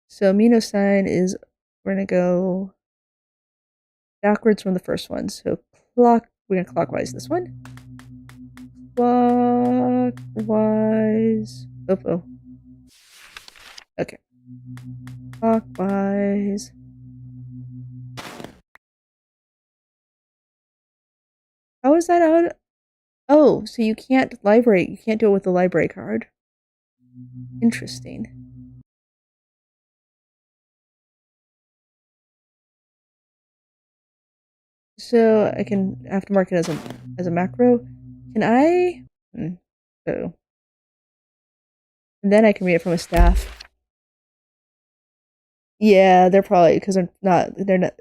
So Minosign is... We're gonna go backwards from the first one. So we're gonna clockwise this one. Clockwise. Oh. Okay. Clockwise. How is that out? Oh, so you can't do it with the library card. Interesting. So I can have to mark it as a macro. Can I? So and then I can read it from a staff. Yeah, they're probably because they're not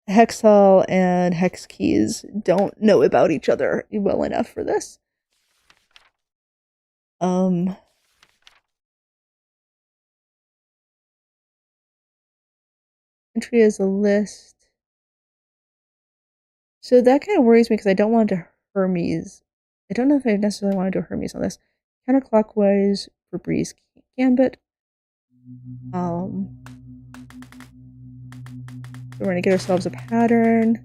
hexal and hex keys don't know about each other well enough for this. Entry as a list. So that kind of worries me because I don't want to Hermes. I don't know if I necessarily want to do Hermes on this. Counterclockwise for Breeze Gambit. So we're gonna get ourselves a pattern.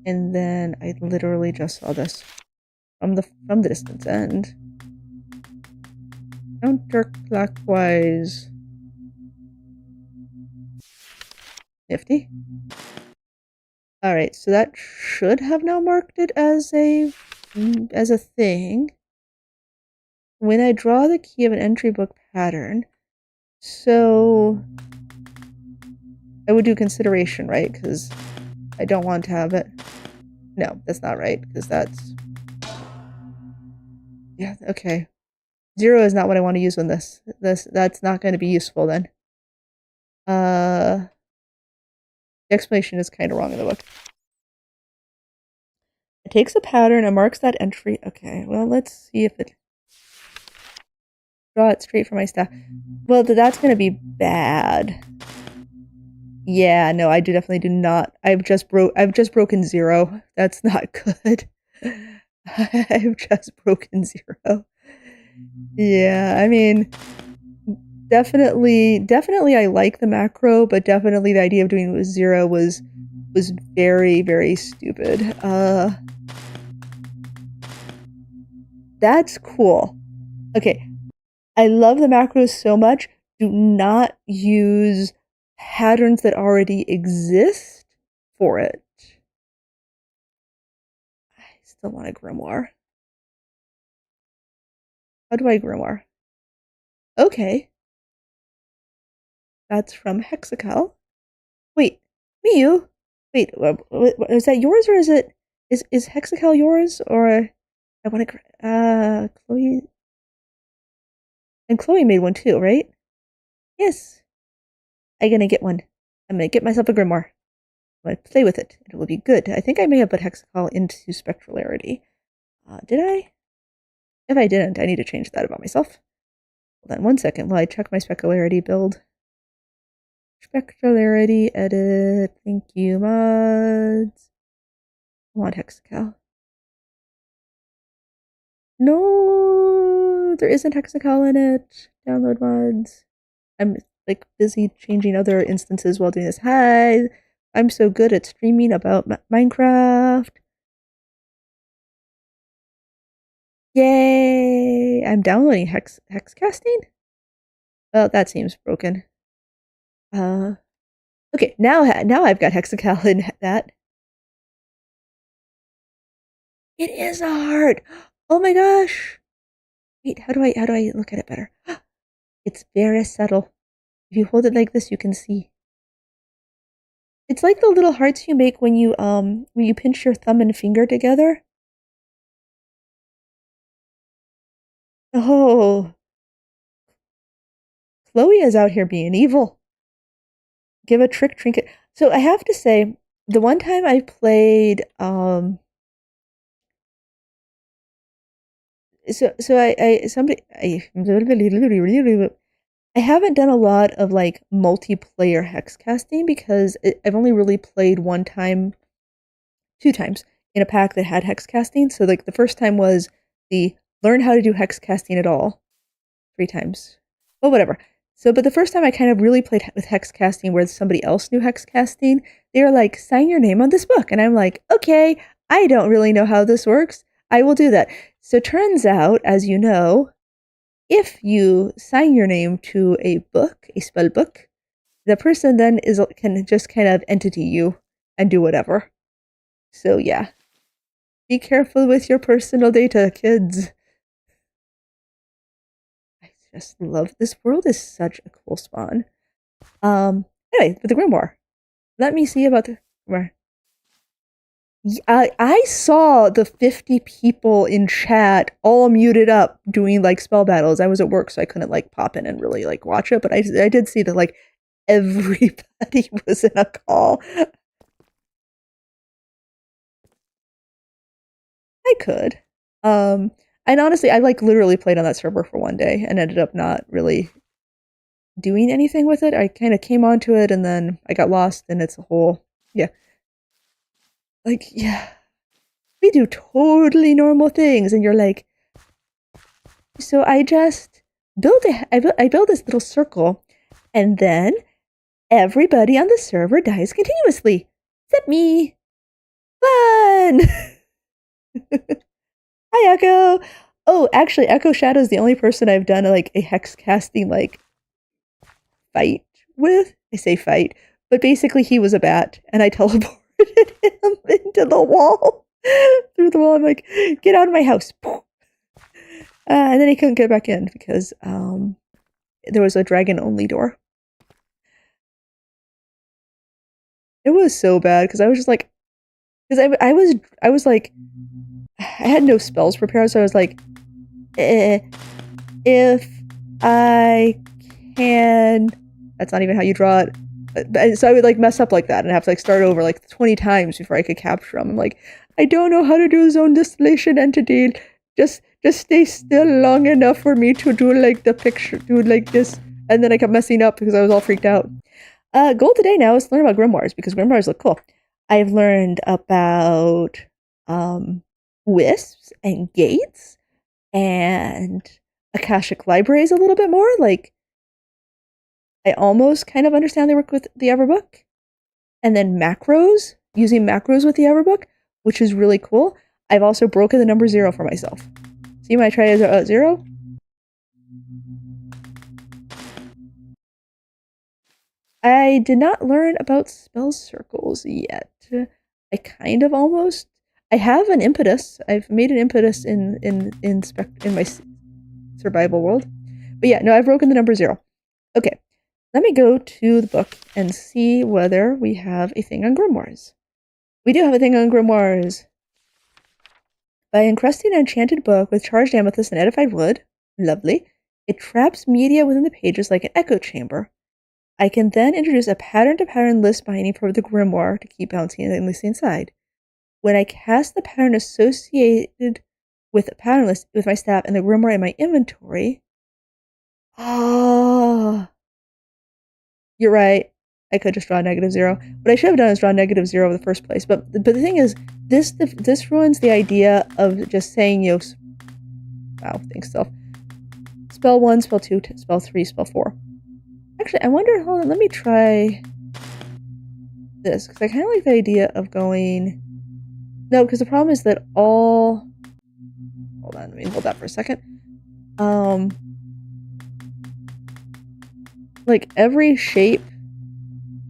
And then I literally just saw this from the distance end. Counterclockwise. Nifty. Alright, so that should have now marked it as a thing. When I draw the key of an entry book pattern, so I would do consideration, right? Because I don't want to have it. No, that's not right, because that's... Yeah, okay. 0 is not what I want to use on this. That's not going to be useful then. The explanation is kind of wrong in the book. It takes a pattern and marks that entry. Okay, well, let's see if it... Draw it straight from my staff. Well, that's going to be bad. Yeah, no, I definitely do not. I've just broken 0. That's not good. I've just broken 0. Yeah, I mean, definitely I like the macro, but definitely the idea of doing it with 0 was very, very stupid. That's cool. Okay, I love the macros so much. Do not use patterns that already exist for it. I still want a grimoire. How do I grimoire? Okay. That's from Hexacal. Wait, Miyu? Wait, is that yours or is Hexacal yours or I want to Chloe and Chloe made one too, right? Yes. I'm gonna get one. I'm gonna get myself a grimoire. I'm gonna play with it. It will be good. I think I may have put Hexacal into Spectralarity. Did I? If I didn't, I need to change that about myself. Hold on 1 second while I check my Spectralarity build. Spectralarity, edit, thank you, mods. I want Hexacal. No, there isn't Hexacal in it. Download mods. I'm like busy changing other instances while doing this. Hi, I'm so good at streaming about Minecraft. Yay! I'm downloading hex casting. Well, that seems broken. Okay, now I've got Hexacal in that. It is a heart. Oh my gosh. Wait, how do I look at it better? It's very subtle. If you hold it like this, you can see. It's like the little hearts you make when you pinch your thumb and finger together. Oh, Chloe is out here being evil. Give a trick trinket. So I have to say, the one time I played I haven't done a lot of like multiplayer hex casting because I've only really played one time, 2 times in a pack that had hex casting. So like the first time was the learn how to do hex casting at all, 3 times. Well, whatever. So, but the first time I kind of really played with hex casting where somebody else knew hex casting, they were like, sign your name on this book. And I'm like, okay, I don't really know how this works. I will do that. So turns out, as you know, if you sign your name to a book, a spell book, the person then can just kind of entity you and do whatever. So yeah, be careful with your personal data, kids. I just love this world. Is such a cool spawn. Anyway, with the grimoire, let me see about the grimoire. I saw the 50 people in chat all muted up doing like spell battles. I was at work, so I couldn't like pop in and really like watch it, but I did see that like everybody was in a call. I could. And honestly, I like literally played on that server for one day and ended up not really doing anything with it. I kind of came onto it and then I got lost, and it's a whole, yeah. Like, yeah, we do totally normal things, and you're like, so I just I built this little circle, and then everybody on the server dies continuously, except me. Fun. Hi, Echo. Oh, actually, Echo Shadow's the only person I've done like a hex casting like fight with. I say fight, but basically he was a bat, and I teleported him into the wall. Through the wall. I'm like, get out of my house. And then he couldn't get back in because there was a dragon-only door. It was so bad because I was just like, because I was like, I had no spells prepared, so I was like, if I can, that's not even how you draw it. But so I would like mess up like that and have to like start over like 20 times before I could capture them. I'm like, I don't know how to do zone distillation entity. Just stay still long enough for me to do like the picture, do like this. And then I kept messing up because I was all freaked out. Goal today now is to learn about grimoires because grimoires look cool. I've learned about wisps and gates and Akashic libraries a little bit more. Like, I almost kind of understand they work with the Everbook. And then macros, using macros with the Everbook, which is really cool. I've also broken the number 0 for myself. See when I try 0? I did not learn about spell circles yet. I kind of almost. I have an impetus. I've made an impetus in my survival world. But yeah, no, I've broken the number 0. Okay, let me go to the book and see whether we have a thing on grimoires. We do have a thing on grimoires. By encrusting an enchanted book with charged amethyst and edified wood, lovely, it traps media within the pages like an echo chamber. I can then introduce a pattern-to-pattern list binding for the grimoire to keep bouncing endlessly inside. When I cast the pattern associated with the pattern list with my staff and the grimoire in my inventory, you're right. I could just draw -0. What I should have done is draw -0 in the first place. But the thing is, this ruins the idea of just saying, you know, wow, thanks, self. Spell 1, spell 2, spell 3, spell 4. Actually, I wonder, hold on, let me try this, because I kind of like the idea of going... No, because the problem is that all... Hold on, let me hold that for a second. Like, every shape...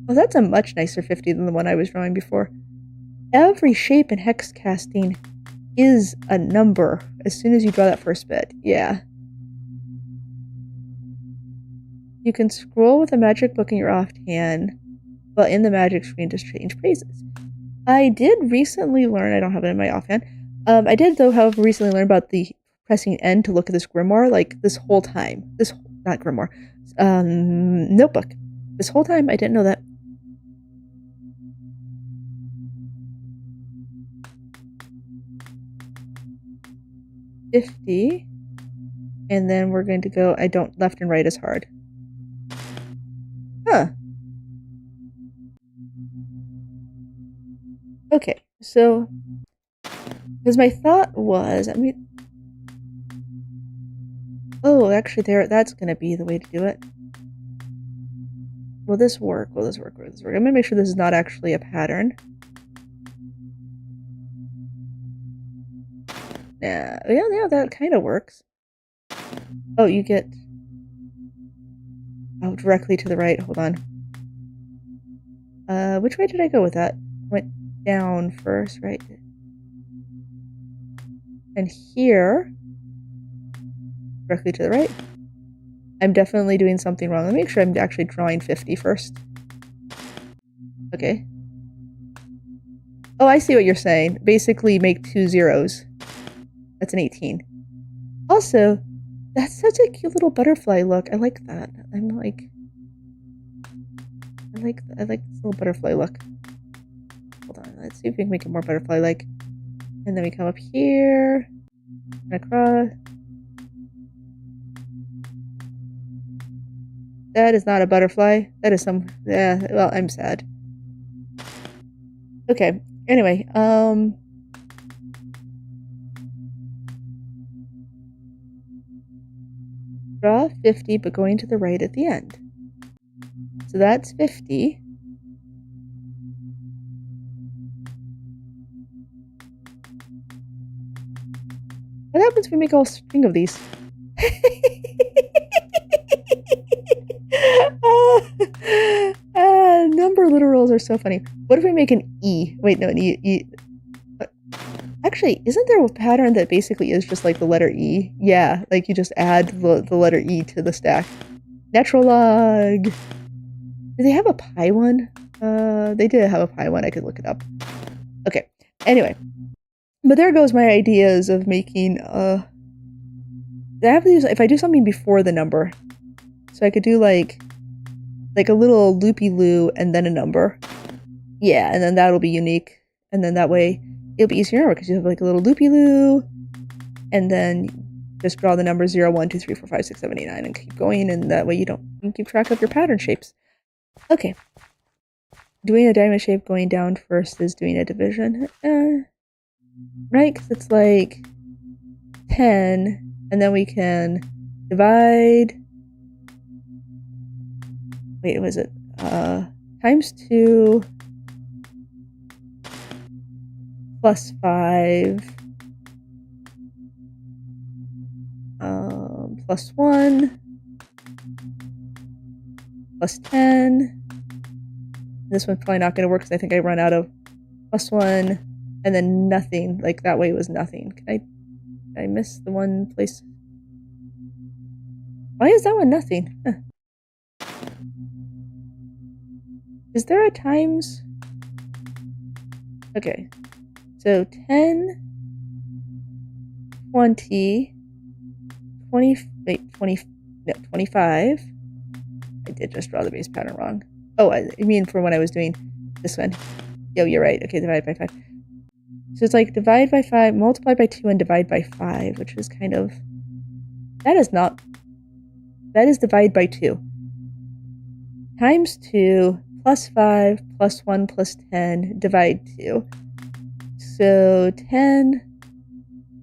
Oh, that's a much nicer 50 than the one I was drawing before. Every shape in hex casting is a number as soon as you draw that first bit. Yeah. You can scroll with a magic book in your offhand, but in the magic screen to change phrases. I did recently learn, I don't have it in my offhand, I did though, however, recently learn about the pressing N to look at this grimoire, like, this whole time. Not grimoire, notebook. This whole time, I didn't know that. $50, and then we're going to go, I don't, left and right is hard. Huh. Okay, so, because my thought was, I mean, oh, actually that's gonna be the way to do it. Will this work? Will this work? Will this work? I'm gonna make sure this is not actually a pattern. Yeah, that kind of works. Oh, you get... Oh, directly to the right. Hold on. Which way did I go with that? Went down first, right? And here, directly to the right. I'm definitely doing something wrong. Let me make sure I'm actually drawing 50 first. Okay. Oh, I see what you're saying. Basically make 2 zeros. That's an 18. Also, that's such a cute little butterfly look. I like that. I like this little butterfly look. Hold on, let's see if we can make it more butterfly-like. And then we come up here and across. That is not a butterfly. That is some. Yeah. Well, I'm sad. Okay. Anyway, draw 50, but going to the right at the end. So that's 50. What happens if we make a whole string of these? Number literals are so funny. What if we make an E? Wait, no, an E. Actually, isn't there a pattern that basically is just like the letter E? Yeah, like you just add the letter E to the stack. Natural log. Do they have a pi one? They did have a pi one. I could look it up. Okay. Anyway, but there goes my ideas of making. I have to use if I do something before the number, so I could do like a little loopy-loo and then a number. Yeah, and then that'll be unique, and then that way it'll be easier to remember because you have like a little loopy-loo, and then just draw the numbers 0, 1, 2, 3, 4, 5, 6, 7, 8, 9, and keep going, and that way you can keep track of your pattern shapes. Okay. Doing a diamond shape going down first is doing a division. Right? Because it's like 10, and then we can divide. Wait, was it? Times 2 plus 5 plus 1 plus 10. This one's probably not going to work because I think I run out of plus 1 and then nothing. Like that way it was nothing. Can I miss the one place? Why is that one nothing? Huh. Is there a times? Okay. So 10, 20, 20, wait, 20, no, 25. I did just draw the base pattern wrong. Oh, I mean for when I was doing this one. Yo, you're right. Okay, divide by 5. So it's like divide by 5, multiply by 2, and divide by 5, which is kind of... That is divide by 2. Times 2, plus 5, plus 1, plus 10, divide 2. So 10,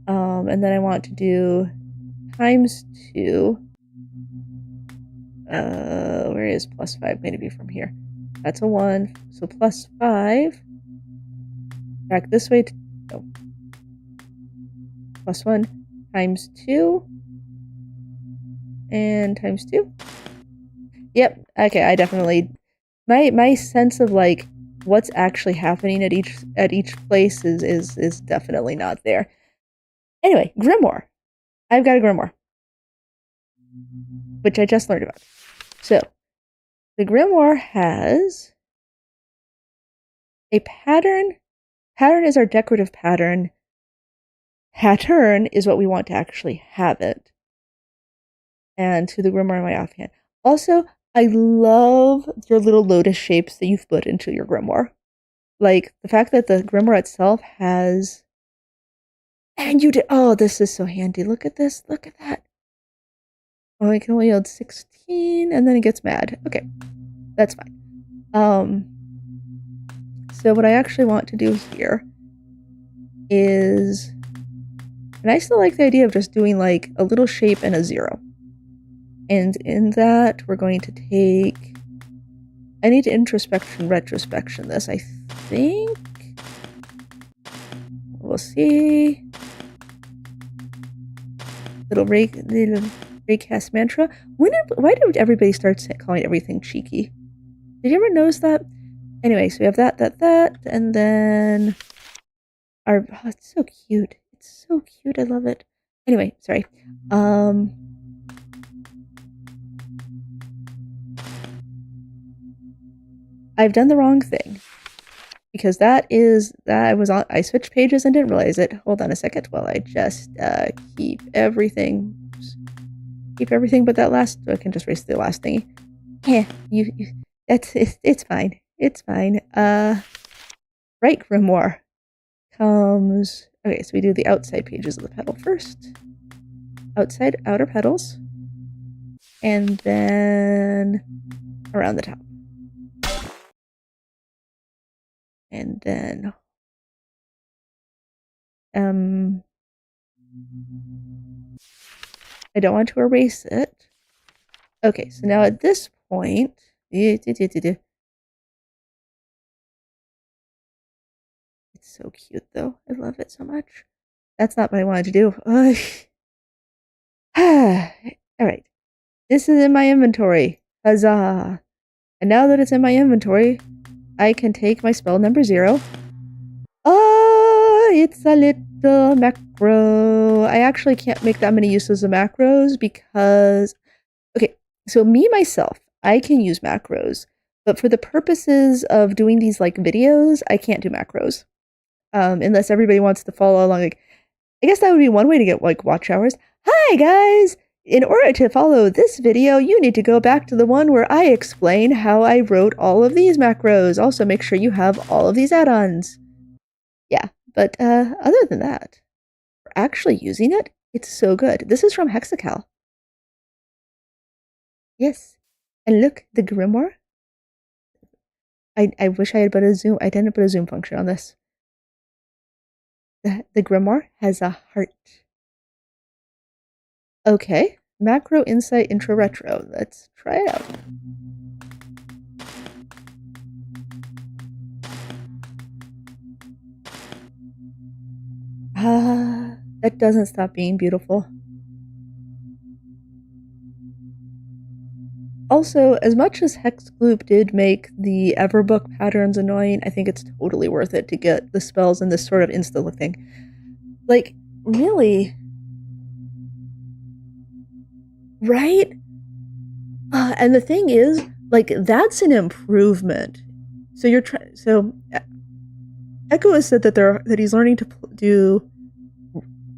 and then I want to do times 2. Where is plus 5 going to be from here? That's a 1. So plus 5. Back this way. No. Plus 1 times 2. And times 2. Yep. Okay, I definitely... My sense of, like, what's actually happening at each place is definitely not there. Anyway, grimoire. I've got a grimoire. Which I just learned about. So, the grimoire has a pattern. Pattern is our decorative pattern. Pattern is what we want to actually have it. And to the grimoire in my offhand. Also, I love your little lotus shapes that you've put into your grimoire. Like, the fact that the grimoire itself has... And you did... Oh, this is so handy. Look at this. Look at that. Oh, I can only hold 16, and then it gets mad. Okay. That's fine. So what I actually want to do here is... And I still like the idea of just doing, like, a little shape and a 0. And in that, we're going to take... I need to introspection, retrospection this, I think. We'll see. Little recast mantra. Why did everybody start calling everything cheeky? Did you ever notice that? Anyway, so we have that, and then our... Oh, it's so cute. It's so cute. I love it. Anyway, sorry. I've done the wrong thing. because I switched pages and didn't realize it. Hold on a second while I just keep everything but that last. I can just erase the last thingy. Yeah, it's fine. It's fine. Right grimoire comes. Okay, so we do the outside pages of the petal first. Outer petals, and then around the top. And then I don't want to erase it. Okay, so now at this point, it's so cute though. I love it so much. That's not what I wanted to do. Alright, this is in my inventory. Huzzah! And now that it's in my inventory, I can take my spell number 0. It's a little macro. I actually can't make that many uses of macros because... Okay, so myself, I can use macros. But for the purposes of doing these, like, videos, I can't do macros. Unless everybody wants to follow along. Like, I guess that would be one way to get, like, watch hours. Hi, guys! In order to follow this video, you need to go back to the one where I explain how I wrote all of these macros. Also, make sure you have all of these add-ons. Yeah, but other than that, for actually using it, it's so good. This is from Hexacal. Yes. And look, the grimoire. I wish I had put a zoom. I didn't put a zoom function on this. The grimoire has a heart. Okay. Macro Insight Intro Retro. Let's try it out. That doesn't stop being beautiful. Also, as much as Hexgloop did make the Everbook patterns annoying, I think it's totally worth it to get the spells in this sort of insta-look thing. Like, really? Right? And the thing is, like, that's an improvement. So you're trying. So Echo has said that he's learning to do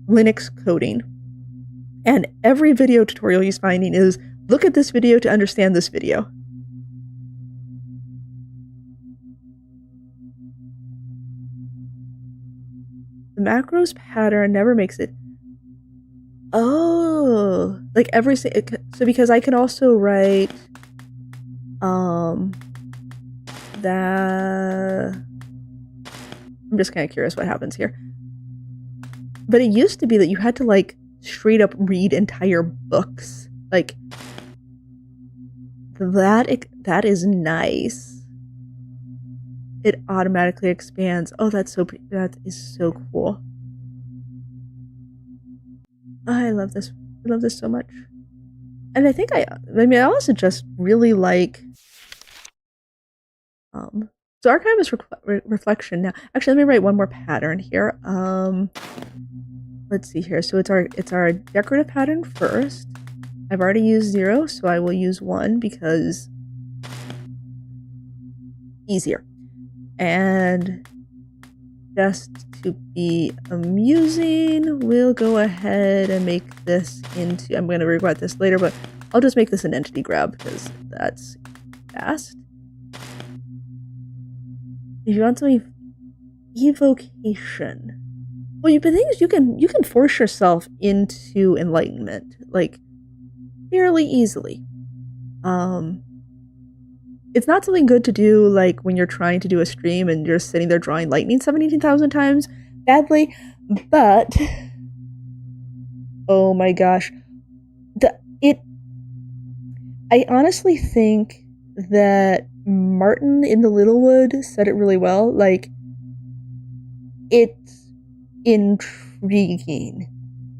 Linux coding, and every video tutorial he's finding is look at this video to understand this video. The macros pattern never makes it. Oh, like so because I can also write that. I'm just kind of curious what happens here. But it used to be that you had to, like, straight up read entire books. Like, that is nice. It automatically expands. Oh, that is so cool. I love this. I love this so much. And I think I also just really like so Archivist Reflection now. Actually, let me write one more pattern here. Let's see here. So it's our decorative pattern first. I've already used 0, so I will use 1 because easier. And just to be amusing, we'll go ahead and make this into... I'm going to regret this later, but I'll just make this an entity grab because that's fast. If you want something... Evocation. Well, the thing is, you can force yourself into enlightenment, like, fairly easily. It's not something good to do, like, when you're trying to do a stream and you're sitting there drawing lightning 17,000 times badly, but... Oh my gosh. I honestly think that Martin in the Littlewood said it really well. Like, it's intriguing.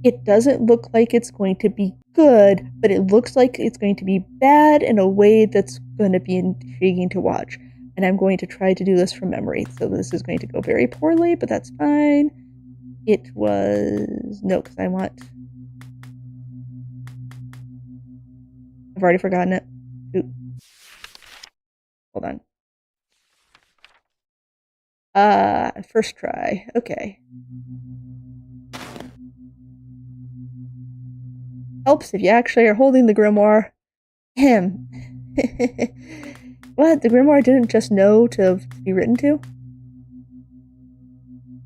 It doesn't look like it's going to be good, but it looks like it's going to be bad in a way that's going to be intriguing to watch. And I'm going to try to do this from memory. So this is going to go very poorly, but that's fine. It was... No, because I want... I've already forgotten it. Ooh. Hold on. First try. Okay. Helps if you actually are holding the grimoire. Him. What? The grimoire didn't just know to be written to?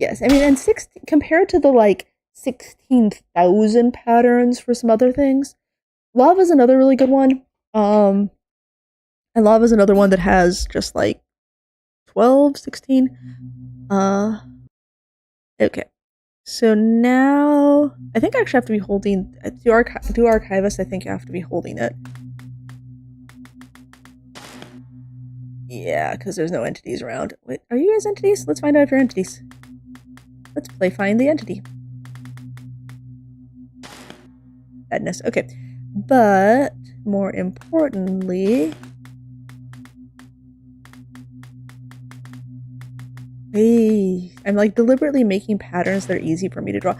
Yes, I mean, and 16, compared to the like 16,000 patterns for some other things, Lava's another really good one. And Lava's another one that has just like 12, 16. Okay. So now, I think I actually have to be holding, do Archivist, I think you have to be holding it. Yeah, because there's no entities around. Wait, are you guys entities? Let's find out if you're entities. Let's play Find the Entity. Sadness. Okay. But, more importantly... Hey, I'm like deliberately making patterns that are easy for me to draw.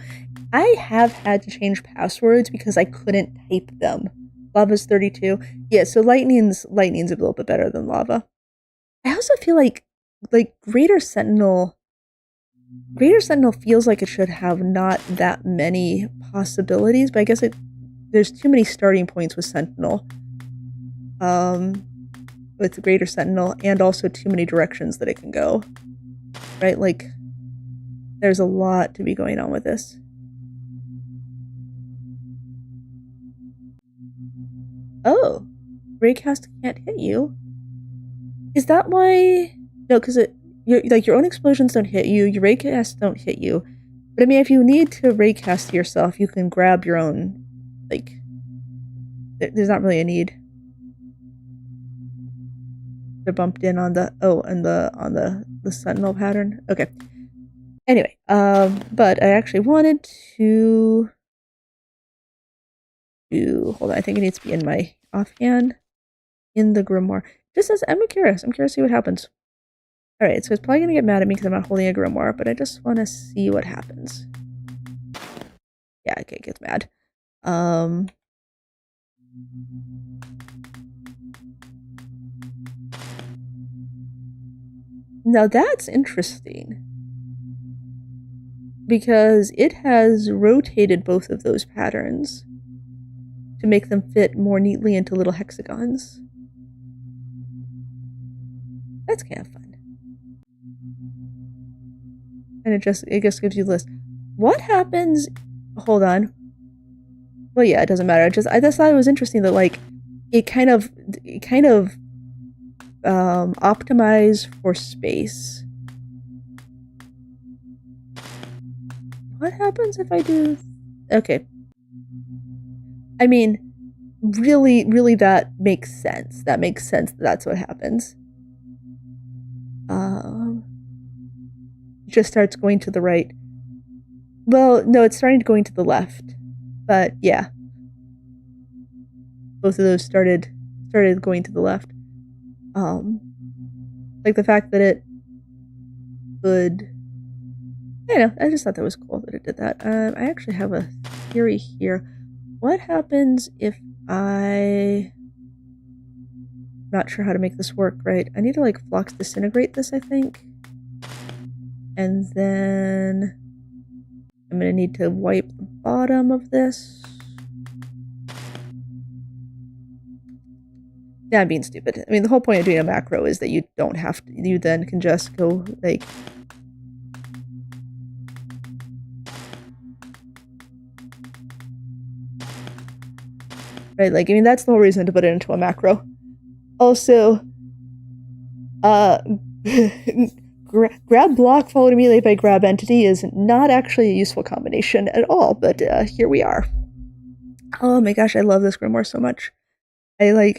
I have had to change passwords because I couldn't type them. Lava's 32. Yeah, so lightning's a little bit better than lava. I also feel like Greater Sentinel feels like it should have not that many possibilities, but I guess there's too many starting points with Sentinel. With Greater Sentinel, and also too many directions that it can go. Right? Like, there's a lot to be going on with this. Oh, Raycast can't hit you. Is that why? No, because your own explosions don't hit you. Your Raycasts don't hit you. But I mean, if you need to Raycast yourself, you can grab your own. Like, there's not really a need. They're bumped in on the on the Sentinel pattern. Okay. Anyway, but I actually wanted to hold on. I think it needs to be in my offhand in the grimoire. Just as I'm curious to see what happens. All right, so it's probably gonna get mad at me because I'm not holding a grimoire, but I just want to see what happens. Yeah, okay, it gets mad. Now that's interesting because it has rotated both of those patterns to make them fit more neatly into little hexagons. That's kind of fun. And it just gives you the list. What happens? Hold on. Well, yeah, it doesn't matter. I just thought it was interesting that like it kind of optimize for space. What happens if I do? Okay. I mean, really, that makes sense. That makes sense. That's what happens. It just starts going to the right. Well, no, it's starting to going to the left. But yeah, both of those started going to the left. Like the fact that it would. I don't know. I just thought that was cool that it did that. I actually have a theory here. What happens if I'm not sure how to make this work, right? I need to like flux disintegrate this, I think. And then I'm gonna need to wipe the bottom of this. Yeah, I'm being stupid. I mean, the whole point of doing a macro is that you don't have to, you then can just go like right, like, I mean, that's the whole reason to put it into a macro. Also, grab block followed immediately by grab entity is not actually a useful combination at all, but here we are. Oh my gosh, I love this grimoire so much. I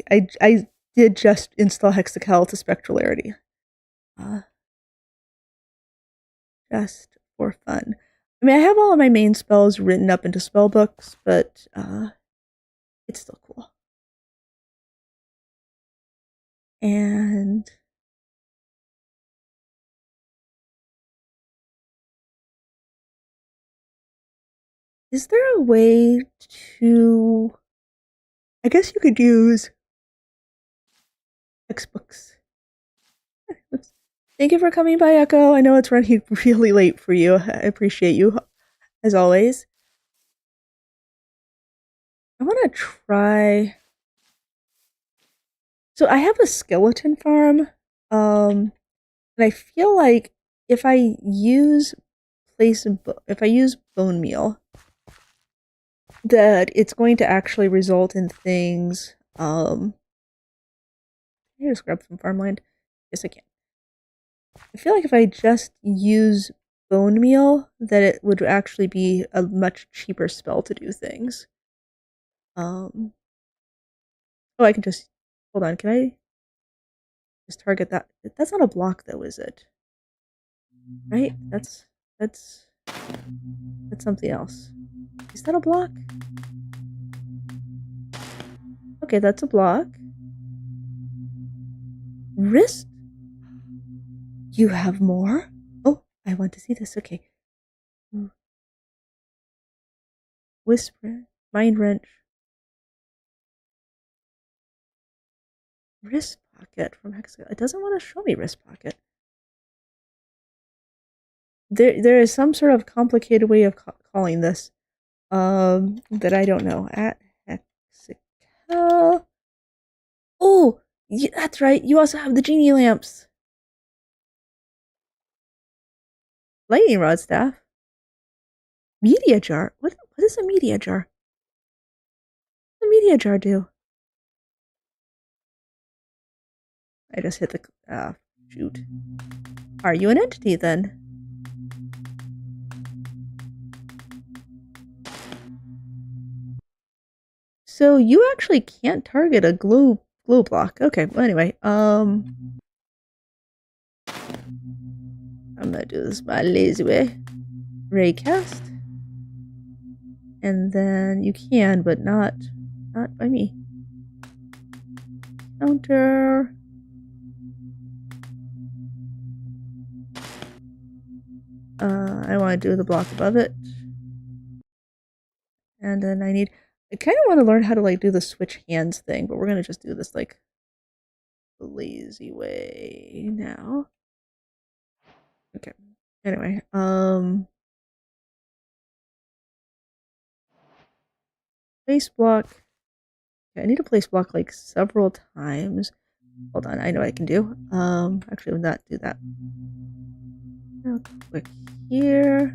did just install Hexacal to Spectralarity. Just for fun. I mean, I have all of my main spells written up into spell books, but it's still cool. And is there a way to... I guess you could use textbooks. Oops. Thank you for coming by, Echo. I know it's running really late for you. I appreciate you, as always. I want to try... So I have a skeleton farm, and I feel like if I use bone meal, that it's going to actually result in things. Can I just grab some farmland? Yes, I can. I feel like if I just use bone meal, that it would actually be a much cheaper spell to do things. Oh, I can just hold on. Can I just target that? That's not a block, though, is it? Right? That's something else. Is that a block? Okay, that's a block. Wrist? You have more? Oh, I want to see this. Okay. Whisper. Mind wrench. Wrist pocket from Hexagon. It doesn't want to show me wrist pocket. There is some sort of complicated way of calling this. That I don't know. At Hexagon. Oh, yeah, that's right. You also have the genie lamps. Lightning rod staff. Media jar. What is a media jar? What does a media jar do? I just hit the shoot. Are you an entity then? So you actually can't target a glow block. Okay, well anyway, I'm gonna do this my lazy way. Raycast. And then you can, but not by me. Counter. I want to do the block above it. And then I kind of want to learn how to like do the switch hands thing, but we're gonna just do this like the lazy way now. Okay. Anyway, place block. Okay, I need to place block like several times. Hold on, I know what I can do. Actually, will not do that. Real quick here.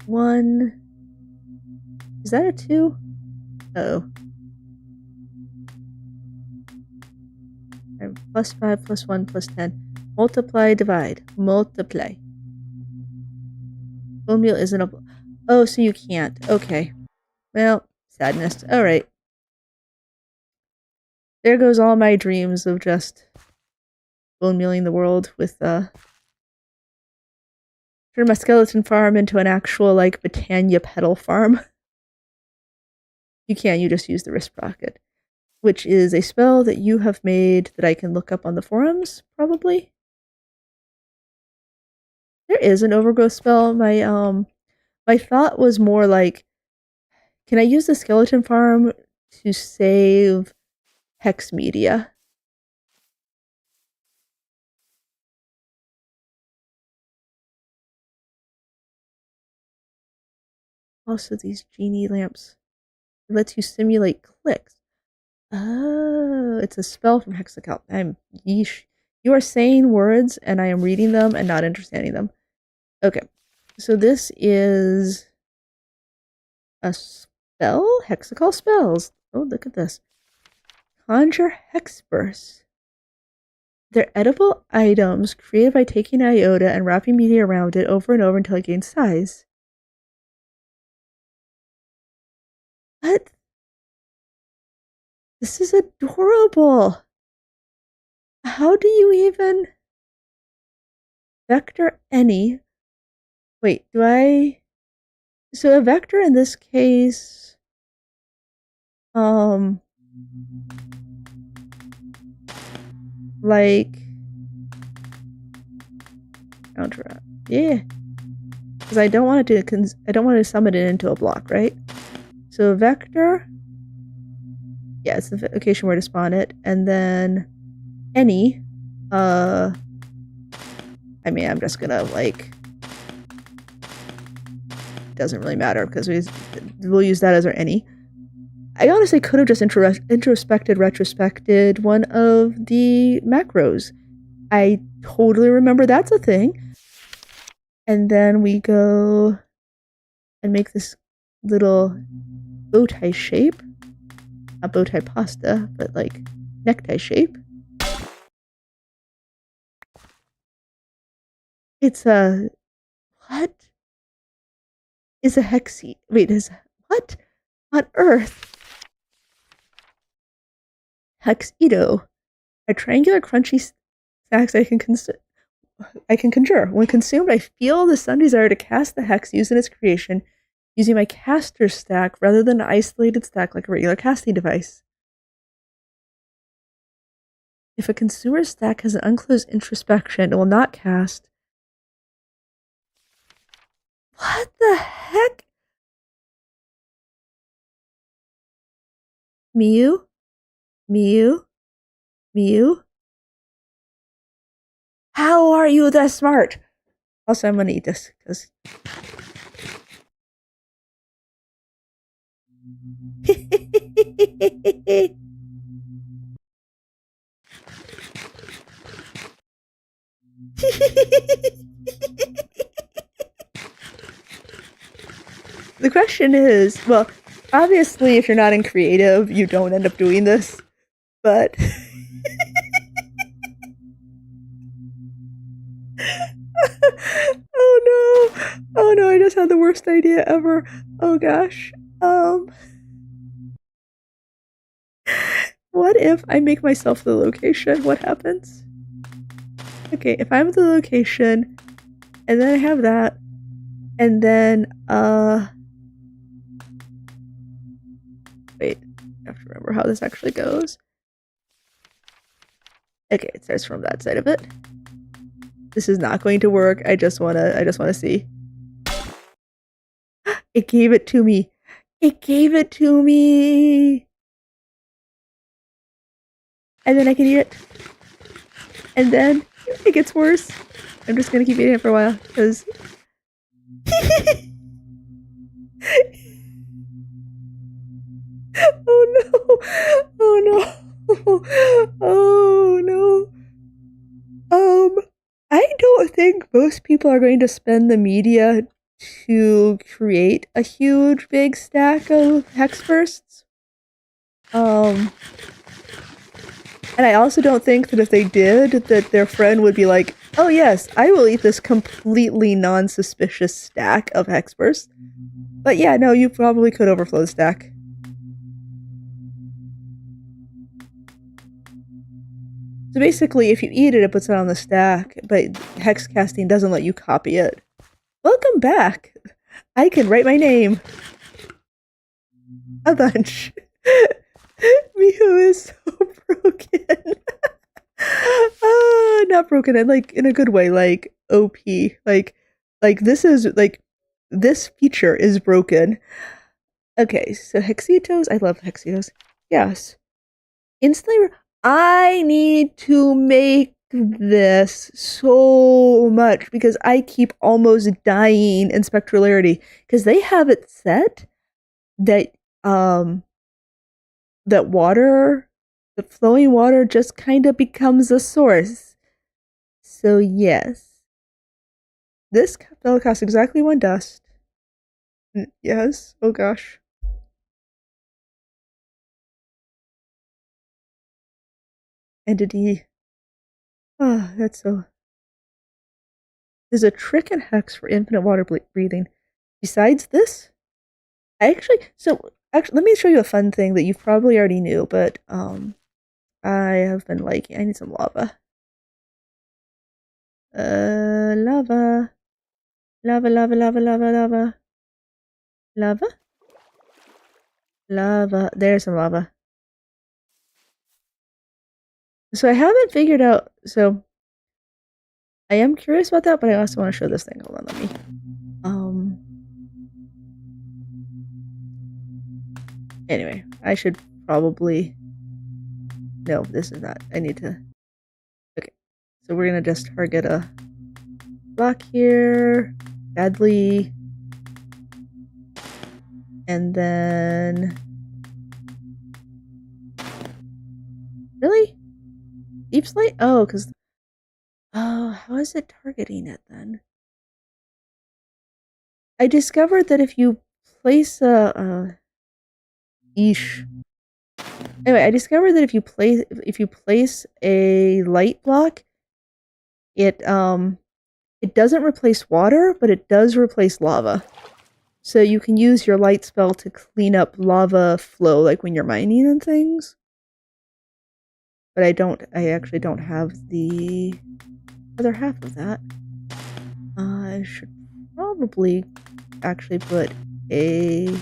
1. Is that a 2? Uh-oh. +5, +1, +10. Multiply, divide. Multiply. Bone meal isn't a... Oh, so you can't. Okay. Well, sadness. Alright. There goes all my dreams of just bone mealing the world with, turn my skeleton farm into an actual, like, Britannia petal farm. You can't, you just use the wrist rocket, which is a spell that you have made that I can look up on the forums, probably. There is an overgrowth spell. My thought was more like, can I use the skeleton farm to save hex media? Also, these genie lamps. It lets you simulate clicks. Oh, it's a spell from Hexagon. Yeesh. You are saying words and I am reading them and not understanding them. Okay. So this is a spell? Hexagon spells. Oh, look at this. Conjure Hex Burst. They're edible items created by taking iota and wrapping media around it over and over until it gains size. What? This is adorable. How do you even... Vector any? Wait, do I... So a vector in this case... Like... Counter... Yeah. Because I don't want it to... I don't want to summon it into a block, right? So vector... Yeah, it's the location where to spawn it. And then... Any... I mean, I'm just gonna, like... Doesn't really matter, because we'll use that as our any. I honestly could have just retrospected one of the macros. I totally remember that's a thing. And then we go and make this little bow tie shape. Not bow tie pasta, but like necktie shape. It's a... What? Is a hexi... Wait, is... What? On earth? Hexedo. A triangular crunchy snacks I can conjure. When consumed, I feel the sudden desire to cast the hex used in its creation, using my caster stack rather than an isolated stack like a regular casting device. If a consumer stack has an unclosed introspection, it will not cast. What the heck? Mew? Mew? Mew? How are you that smart? Also, I'm gonna eat this, because... The question is, well, obviously if you're not in creative, you don't end up doing this, but... Oh no! Oh no, I just had the worst idea ever. Oh gosh. What if I make myself the location? What happens? Okay, if I'm the location, and then I have that, and then, wait, I have to remember how this actually goes. Okay, it starts from that side of it. This is not going to work. I just wanna see. It gave it to me. It gave it to me. And then I can eat it. And then it gets worse. I'm just gonna keep eating it for a while, because... Oh no! Oh no! Oh no! I don't think most people are going to spend the media to create a huge big stack of hex bursts. And I also don't think that if they did, that their friend would be like, oh yes, I will eat this completely non-suspicious stack of hex bursts. But yeah, no, you probably could overflow the stack. So basically, if you eat it, it puts it on the stack, but hex casting doesn't let you copy it. Welcome back! I can write my name. A bunch. Miho is so broken. Not broken, like, in a good way, like, OP. Like, this is, like, this feature is broken. Okay, so Hexitos, I love Hexitos. Yes. Instantly, I need to make this so much, because I keep almost dying in Spectrularity, because they have it set that, that water, the flowing water just kind of becomes a source. So yes. This spell costs exactly 1 dust. Yes, oh gosh. Entity. Ah, that's so... There's a trick in Hex for infinite water breathing. Besides this, actually, let me show you a fun thing that you probably already knew, but, I have been liking. I need some lava. Lava. Lava, lava, lava, lava, lava. Lava? Lava. There's some lava. So I haven't figured out, so I am curious about that, but I also want to show this thing. Hold on, let me. Anyway, I should probably... No, this is not. I need to... Okay. So we're gonna just target a block here, badly, and then really deep slate. Oh, because how is it targeting it then? I discovered that if you place a Eesh. Anyway, I discovered that if you place a light block, it doesn't replace water, but it does replace lava. So you can use your light spell to clean up lava flow, like when you're mining and things. But I actually don't have the other half of that. I should probably actually put a... I'm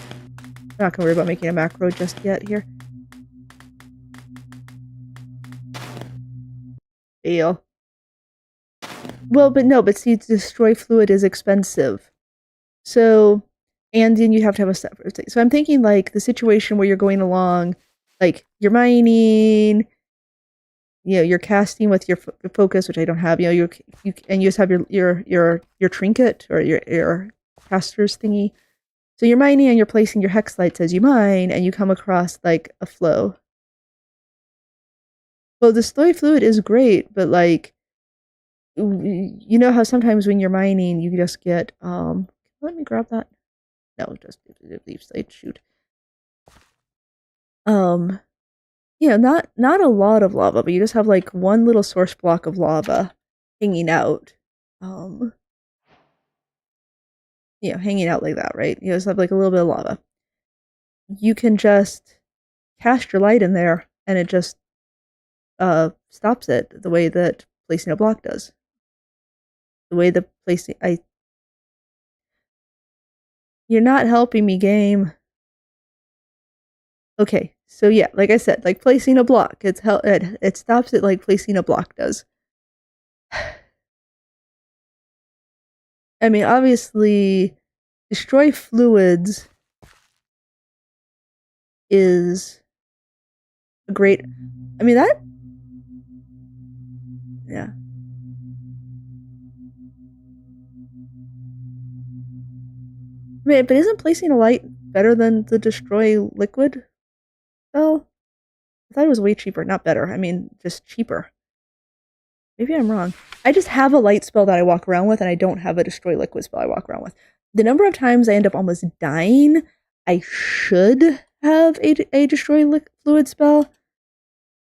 not gonna worry about making a macro just yet here. Fail. Well, but see, destroy fluid is expensive. So, and then you have to have a separate thing. So I'm thinking like the situation where you're going along, like you're mining, you're casting with your focus, which I don't have. You and you just have your trinket or your caster's thingy. So you're mining and you're placing your hex lights as you mine, and you come across like a flow. Well, the destroy fluid is great, but like you know how sometimes when you're mining, you just get let me grab that. No, just leave slate. Shoot. Not a lot of lava, but you just have like one little source block of lava hanging out. Um, hanging out like that, right? You just have like a little bit of lava. You can just cast your light in there, and it just stops it the way that placing a block does. The way the placing you're not helping me, game. Okay, so yeah, like I said, like placing a block, it stops it like placing a block does. I mean, obviously, destroy fluids is a great. I mean that. Yeah. I mean, but isn't placing a light better than the destroy liquid spell? I thought it was way cheaper. Not better. I mean, just cheaper. Maybe I'm wrong. I just have a light spell that I walk around with, and I don't have a destroy liquid spell I walk around with. The number of times I end up almost dying, I should have a destroy fluid spell,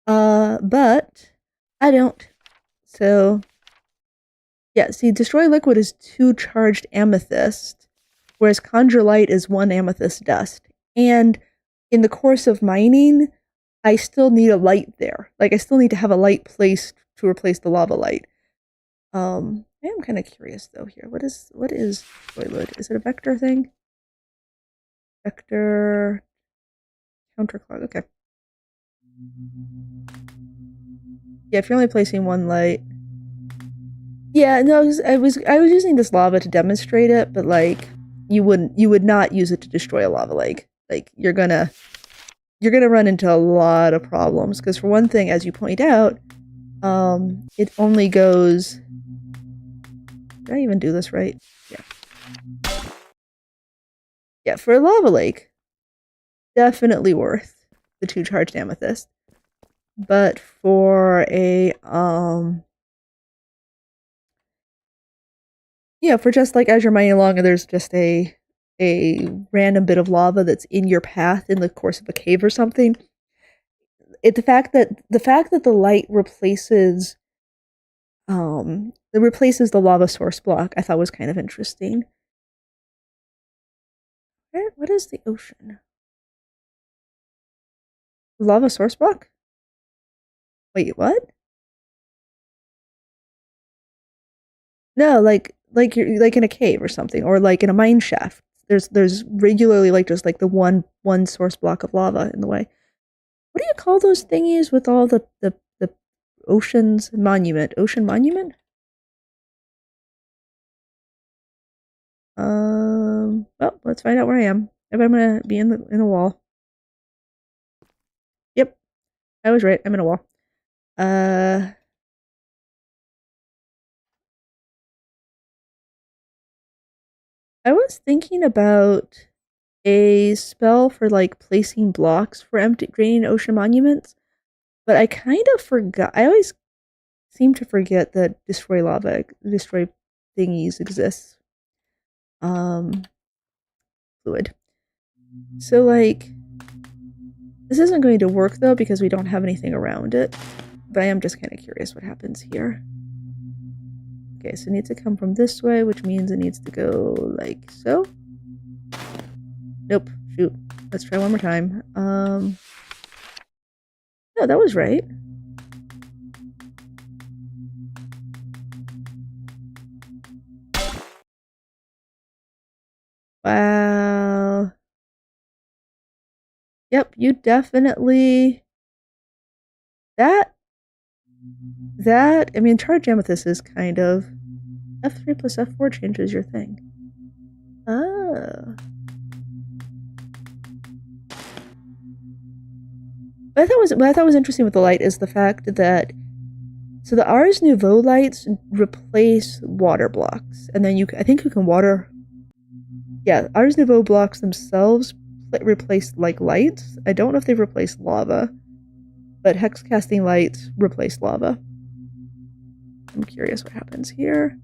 but I don't. So, yeah, see, destroy liquid is 2 charged amethyst, whereas conjure light is 1 amethyst dust. And in the course of mining, I still need a light there. Like, I still need to have a light placed to replace the lava light. I am kind of curious though here. What is Toilet? Is it a vector thing? Vector counterclock. Okay. Yeah, if you're only placing 1 light. Yeah, no, I was using this lava to demonstrate it, but like you would not use it to destroy a lava lake. Like you're gonna run into a lot of problems because for one thing, as you point out, it only goes. Did I even do this right? Yeah. Yeah, for a lava lake, definitely worth the 2 charged amethyst. But for a for just like as you're mining along and there's just a random bit of lava that's in your path in the course of a cave or something. The fact that the light replaces the lava source block, I thought was kind of interesting. What is the ocean? Lava source block? Wait, what? No, like you're like in a cave or something, or like in a mine shaft. There's regularly like just like the one source block of lava in the way. What do you call those thingies with all the ocean's monument? Ocean monument? Well, let's find out where I am. If I'm gonna be in a wall. Yep, I was right. I'm in a wall. Uh, I was thinking about a spell for like placing blocks for empty draining ocean monuments, but I kind of forgot. I always seem to forget that destroy thingies exists. Fluid. So like, this isn't going to work though because we don't have anything around it. But I am just kind of curious what happens here. Okay, so it needs to come from this way, which means it needs to go like so. Nope. Shoot. Let's try one more time. No, that was right. Wow. Yep, you definitely... I mean, charge amethyst is kind of... F3 plus F4 changes your thing. Oh. What I thought was interesting with the light is the fact that so the Ars Nouveau lights replace water blocks, and then I think you can water. Yeah, Ars Nouveau blocks themselves replace like lights. I don't know if they've replaced lava, but hex casting lights replace lava. I'm curious what happens here.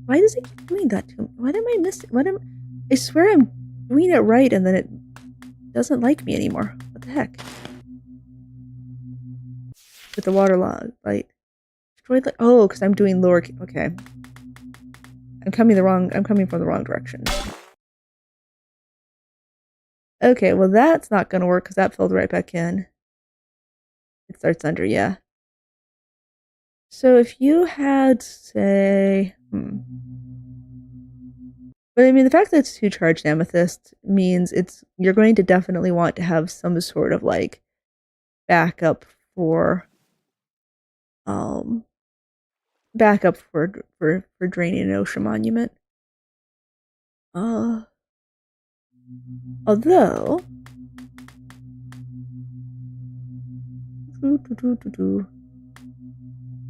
Why does it keep doing that to me? What am I missing? I swear I'm doing it right, and then it doesn't like me anymore. What the heck? With the water log, like destroyed. Oh, because I'm doing lower. Okay, I'm coming from the wrong direction. Okay, well that's not gonna work because that filled right back in. It starts under, yeah. So if you had, say, but I mean, the fact that it's 2 charged amethyst means you're going to definitely want to have some sort of like backup for draining an ocean monument. Although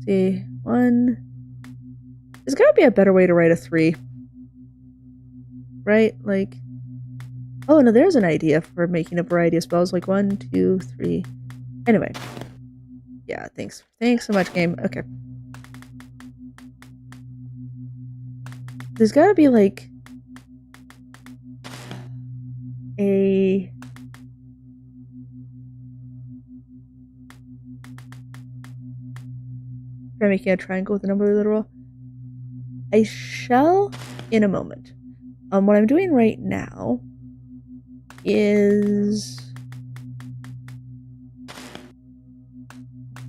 see, there's gotta be a better way to write a 3. Right? Like, oh no, there's an idea for making a variety of spells, like 1, 2, 3. Anyway. Yeah, thanks. Thanks so much, game. Okay. There's gotta be like a try making a triangle with a number literal. I shall in a moment. What I'm doing right now is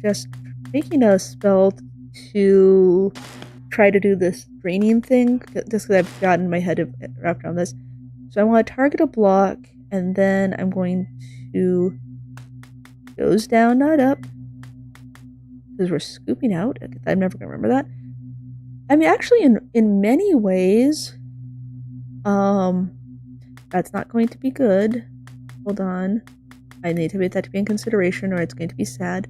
just making a spell to try to do this draining thing, just because I've gotten my head wrapped around this. So I want to target a block, and then I'm going to goes down, not up, because we're scooping out. I'm never gonna remember that. I mean, actually, in many ways, that's not going to be good. Hold on, I need to make that to be in consideration, or it's going to be sad.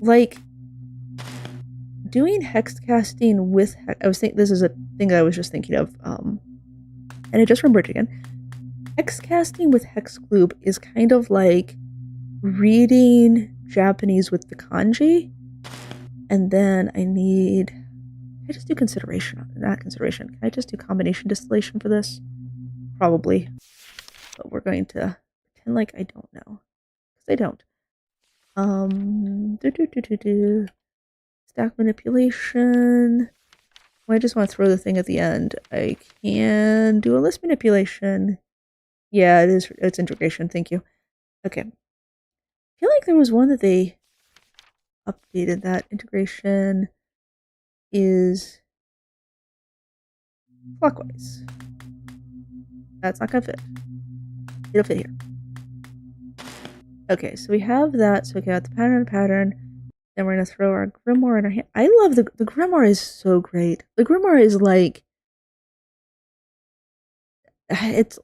Like, doing hex casting with this is a thing I was just thinking of, and I just remembered again. Hex casting with hex glue is kind of like reading Japanese with the kanji, and then can I just do consideration? Not consideration. Can I just do combination distillation for this? Probably. But we're going to pretend like I don't know. Because I don't. Stack manipulation. Well, I just want to throw the thing at the end. I can do a list manipulation. Yeah, it's integration. Thank you. Okay. I feel like there was one that they updated. That integration is clockwise. That's not gonna fit. It'll fit here. Okay, so we have that. So we got the pattern. Then we're gonna throw our grimoire in our hand. I love the grimoire is so great. The grimoire is like it's.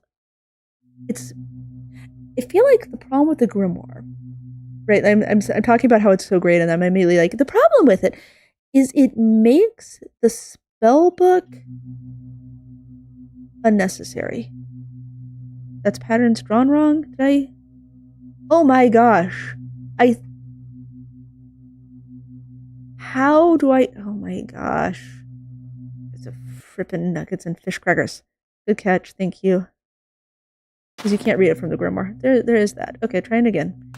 I feel like the problem with the grimoire, right? I'm talking about how it's so great, and I'm immediately like the problem with it is it makes the spell book unnecessary. That's patterns drawn wrong? Did I? Oh my gosh. How do I? Oh my gosh. It's a frippin' nuggets and fish crackers. Good catch, thank you. Because you can't read it from the grimoire. There is that. Okay, trying again.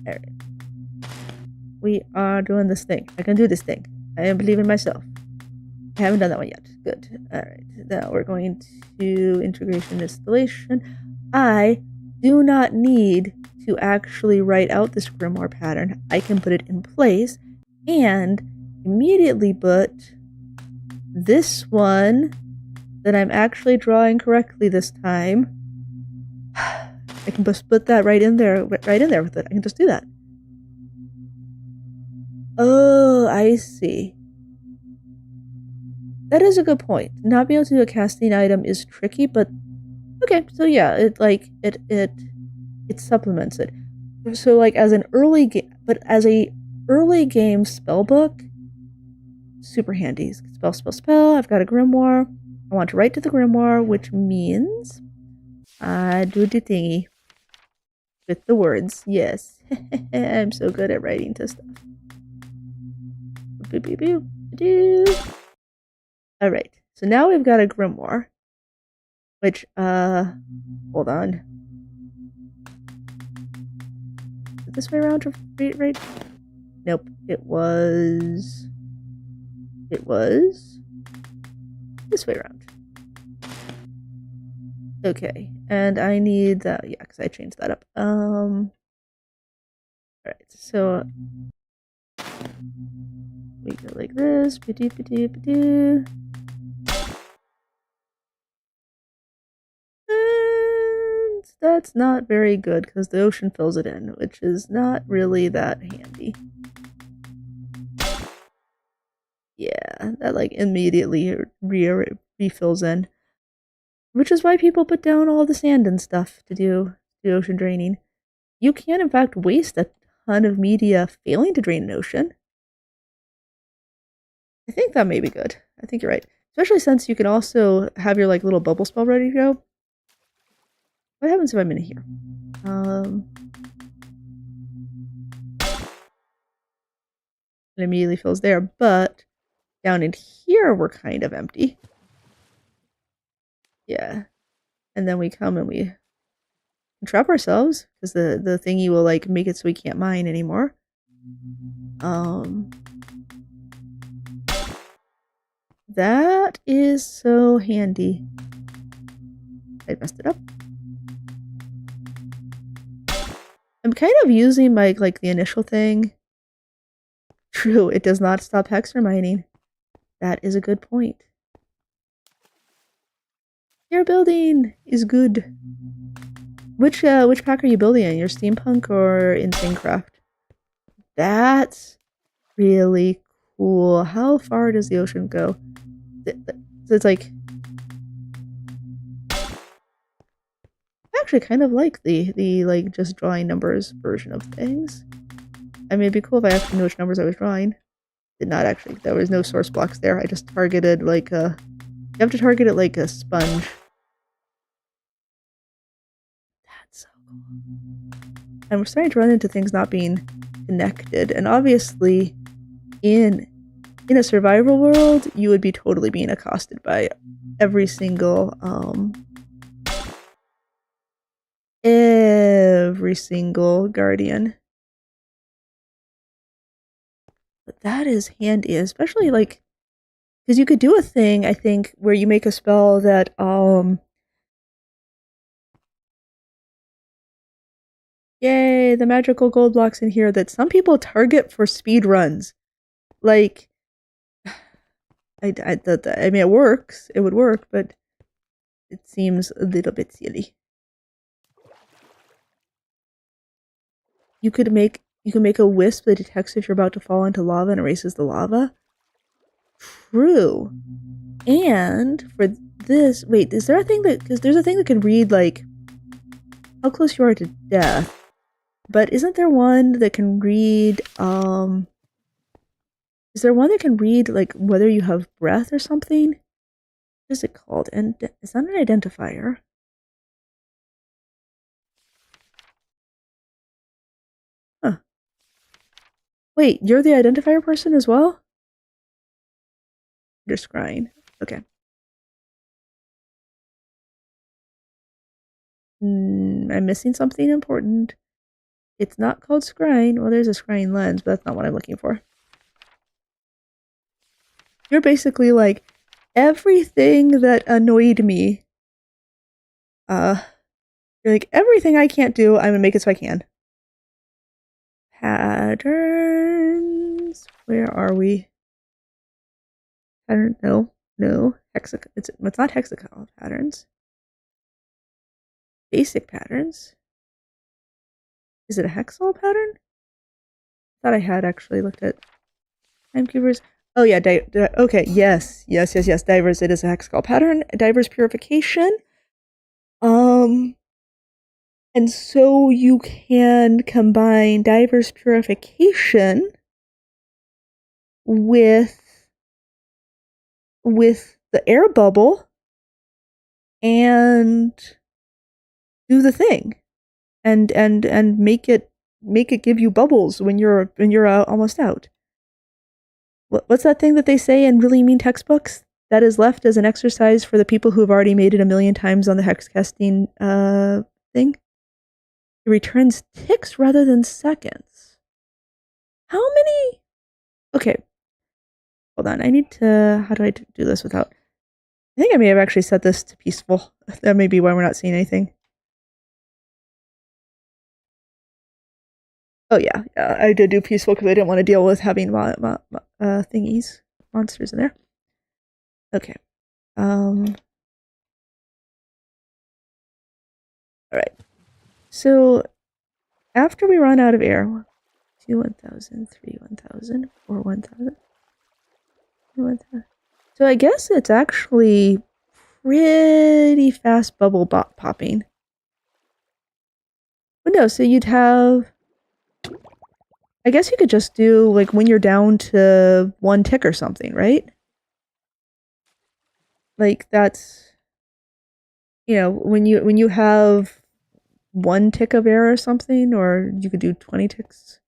Alright. We are doing this thing. I can do this thing. I believe in myself. I haven't done that one yet. Good. Alright. Now we're going to integration installation. I do not need to actually write out this grimoire pattern. I can put it in place and immediately put this one that I'm actually drawing correctly this time. I can just put that right in there with it. I can just do that. Oh, I see. That is a good point. Not being able to do a casting item is tricky, but okay. So yeah, it supplements it. So like as an early game, but as a early game spellbook, super handy. Spell. I've got a grimoire. I want to write to the grimoire, which means I do the thingy with the words. Yes, I'm so good at writing to stuff. Boop, boop, boop, boop. All right, so now we've got a grimoire, which hold on. Is it this way around to read right? Nope, it was this way around. Okay, and I need that, yeah, because I changed that up. All right, so we go like this. And that's not very good because the ocean fills it in, which is not really that handy. Yeah, that like immediately refills in. Which is why people put down all the sand and stuff to do the ocean draining. You can, in fact, waste a ton of media failing to drain an ocean. I think that may be good. I think you're right. Especially since you can also have your like little bubble spell ready to go. What happens if I'm in here? It immediately fills there, but down in here we're kind of empty. Yeah. And then we come and we trap ourselves because the thingy will like make it so we can't mine anymore. That is so handy. I messed it up. I'm kind of using my like the initial thing. True, it does not stop hexer mining. That is a good point. Your building is good. Which pack are you building in? Your steampunk or insanecraft? That's really cool. How far does the ocean go? It's like I actually kind of like the like just drawing numbers version of things. I mean, it'd be cool if I actually knew which numbers I was drawing. Did not actually. There was no source blocks there. I just targeted like a. You have to target it like a sponge. That's so cool. And we're starting to run into things not being connected, and obviously, in a survival world, you would be totally being accosted by every single guardian. But that is handy, especially like because you could do a thing, I think, where you make a spell that yay, the magical gold blocks in here that some people target for speed runs. Like I mean it works. It would work, but it seems a little bit silly. You can make a wisp that detects if you're about to fall into lava and erases the lava. True. And for this, wait, is there a thing that, because there's a thing that can read like how close you are to death, but isn't there one that can read, is Is there one that can read, like, whether you have breath or something? What is it called? And it's not an identifier. Huh. Wait, you're the identifier person as well? You're scrying. Okay. I'm missing something important. It's not called scrying. Well, there's a scrying lens, but that's not what I'm looking for. You're basically like, everything that annoyed me. You're like, everything I can't do, I'm gonna make it so I can. Patterns. Where are we? Pattern. No. It's not hexagonal patterns. Basic patterns. Is it a hexal pattern? I thought I had actually looked at timekeepers. Oh yeah, okay, yes. Divers, it is a hexagonal pattern. Divers purification. And so you can combine divers purification with the air bubble and do the thing, and make it give you bubbles when you're almost out. What's that thing that they say in really mean textbooks that is left as an exercise for the people who have already made it a million times on the hex casting thing? It returns ticks rather than seconds. How many? Okay, hold on. I need to. How do I do this without? I think I may have actually set this to peaceful. That may be why we're not seeing anything. Oh yeah, I did do peaceful because I didn't want to deal with having thingies, monsters in there. Okay. All right. So after we run out of air, 2 1,000, 3 1,000, 4 1,000, 1,000. So I guess it's actually pretty fast bubble popping. But no, so you'd have. I guess you could just do like when you're down to 1 tick or something, right? Like that's, when you have 1 tick of air or something, or you could do 20 ticks.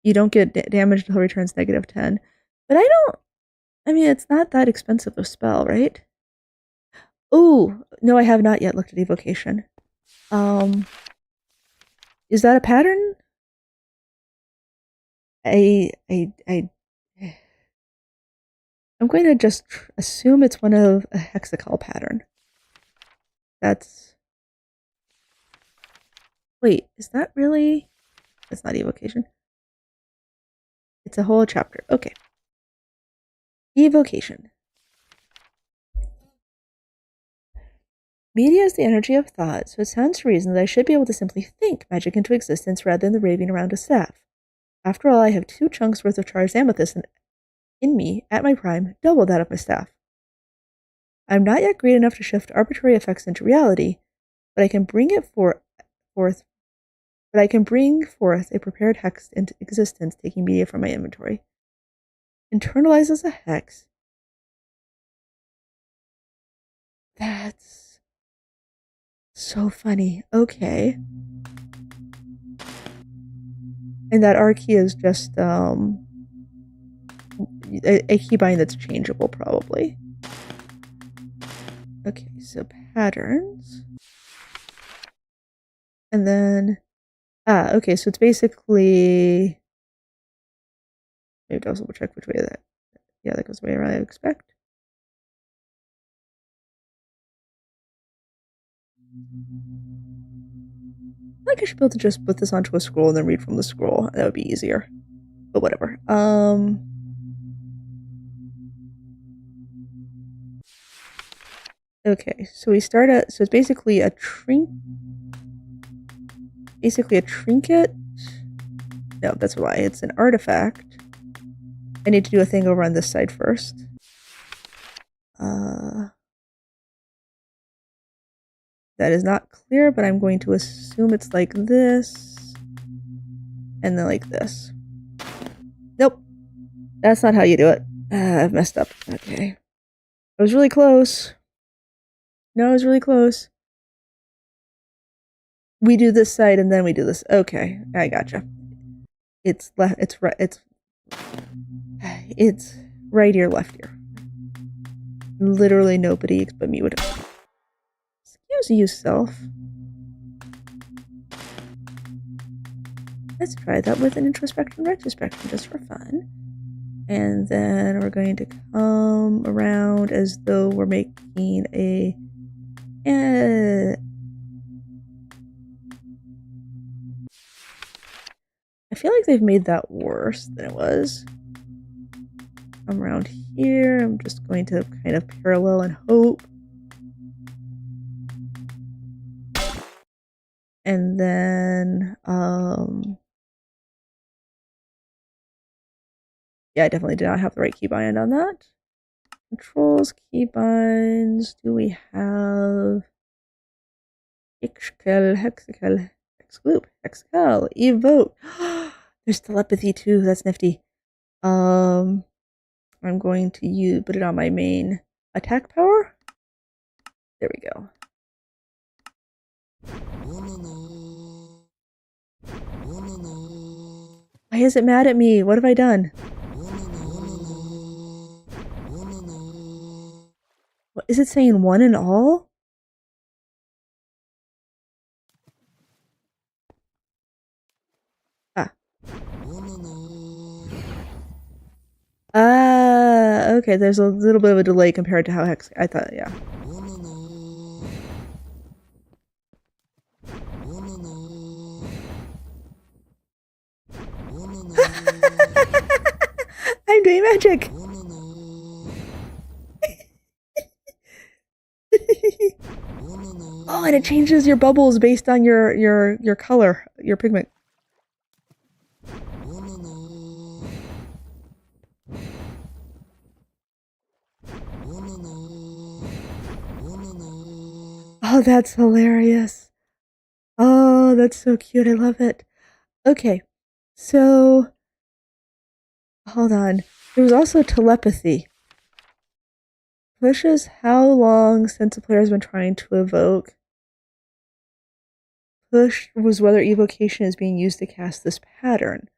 You don't get damage until it returns -10. But I mean, it's not that expensive a spell, right? Oh, no, I have not yet looked at evocation. Is that a pattern? I'm going to just assume it's one of a hexacal pattern. Wait, is that really? That's not evocation. It's a whole chapter. Okay. Evocation. Media is the energy of thought, so it stands to reason that I should be able to simply think magic into existence rather than the raving around a staff. After all, I have 2 chunks worth of charged amethyst in me, at my prime, double that of my staff. I am not yet great enough to shift arbitrary effects into reality, but I can bring forth a prepared hex into existence, taking media from my inventory. Internalize as a hex. That's so funny. Okay. And that R key is just a keybind that's changeable, probably. Okay, so patterns. And then okay, so it's basically, maybe I'll double check which way that, yeah, that goes the way around I expect. I think I should be able to just put this onto a scroll and then read from the scroll. That would be easier. But whatever. Okay, so we start at, so it's basically a trinket. No, that's a lie. It's an artifact. I need to do a thing over on this side first. That is not clear, but I'm going to assume it's like this. And then like this. Nope. That's not how you do it. I've messed up. Okay. I was really close. No, I was really close. We do this side and then we do this. Okay, I gotcha. It's left. It's right. It's right ear, left ear. Literally nobody but me would. Excuse you, self. Let's try that with an introspection, retrospection, just for fun. And then we're going to come around as though we're making a. I feel like they've made that worse than it was. Come around here. I'm just going to kind of parallel and hope. And then, yeah, I definitely did not have the right keybind on that. Controls, keybinds. Do we have Hexcal, Hexcal, Hexloop, Hexcal, Evoke? There's telepathy too. That's nifty. I'm going to put it on my main attack power. There we go. Why is it mad at me? What have I done? What, is it saying one and all? Ah. Okay, there's a little bit of a delay compared to how Hex... I thought, yeah. I'm doing magic! Oh, and it changes your bubbles based on your color, your pigment. Oh, that's hilarious. Oh, that's so cute. I love it. Okay, so hold on. There was also telepathy. Pushes how long since the player has been trying to evoke. Push was whether evocation is being used to cast this pattern.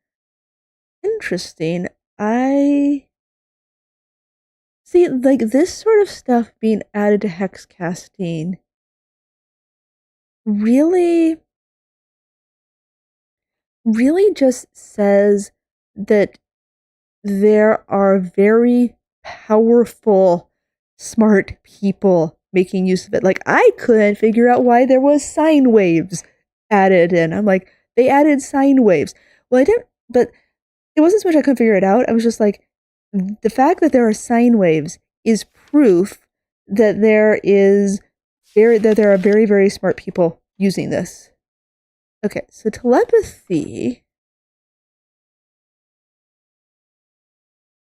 Interesting. I see, like, this sort of stuff being added to hex casting really just says that there are very powerful, smart people making use of it. Like, I couldn't figure out why there was sine waves added in. I'm like, they added sine waves. Well, I didn't, but it wasn't so much I couldn't figure it out. I was just like, the fact that there are sine waves is proof that there are very, very smart people using this. Okay, so telepathy.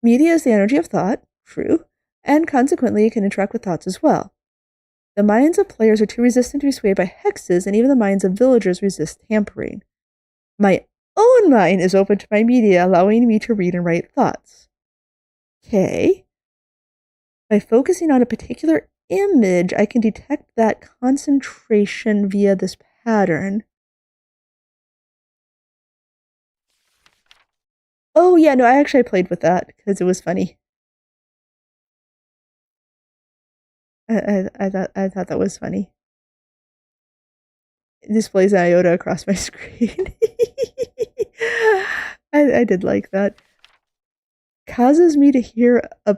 Media is the energy of thought, true, and consequently it can interact with thoughts as well. The minds of players are too resistant to be swayed by hexes, and even the minds of villagers resist tampering. My own mind is open to my media, allowing me to read and write thoughts. Okay. By focusing on a particular image, I can detect that concentration via this pattern. Oh yeah, no, I actually played with that because it was funny. I thought that was funny. It displays an iota across my screen. I did like that. Causes me to hear a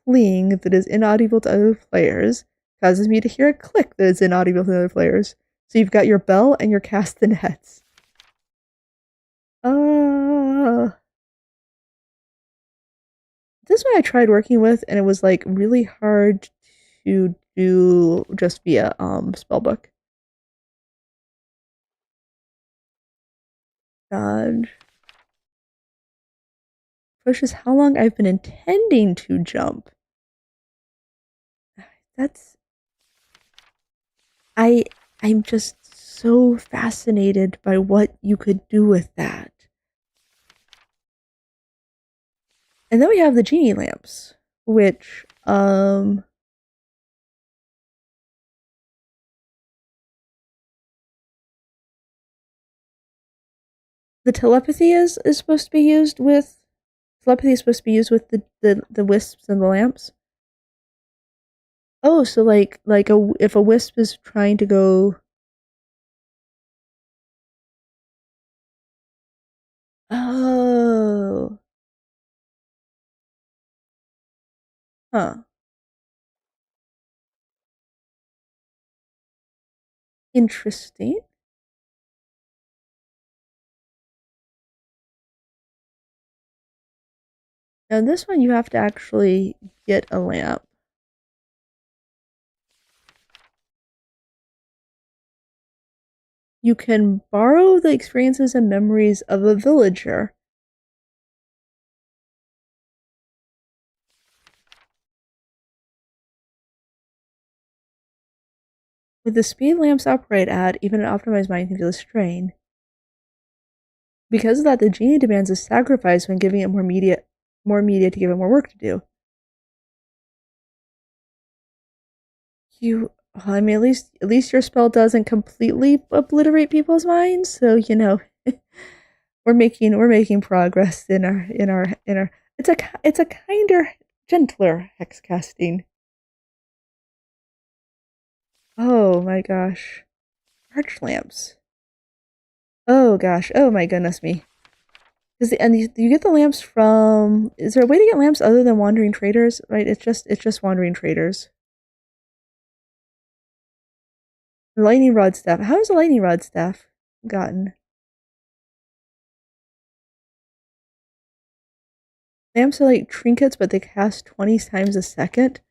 pling that is inaudible to other players. Causes me to hear a click that is inaudible to other players. So you've got your bell and your castanets. This one I tried working with, and it was like really hard to do just via spellbook. God. Pushes how long I've been intending to jump. That's... I'm just so fascinated by what you could do with that. And then we have the genie lamps, which the supposed to be used with telepathy is supposed to be used with the wisps and the lamps. Oh, so like if a wisp is trying to go. Oh, huh. Interesting. Now this one you have to actually get a lamp. You can borrow the experiences and memories of a villager. With the speed lamps operate at, even an optimized mind can feel a strain. Because of that, the genie demands a sacrifice when giving it more media to give it more work to do. I mean, at least your spell doesn't completely obliterate people's minds. So we're making progress in our. It's a kinder, gentler hex casting. Oh my gosh, arch lamps. Oh gosh. Oh my goodness me. And you get the lamps from. Is there a way to get lamps other than wandering traders? Right? It's just wandering traders. The lightning rod staff. How is a lightning rod staff gotten? Lamps are like trinkets, but they cast 20 times a second.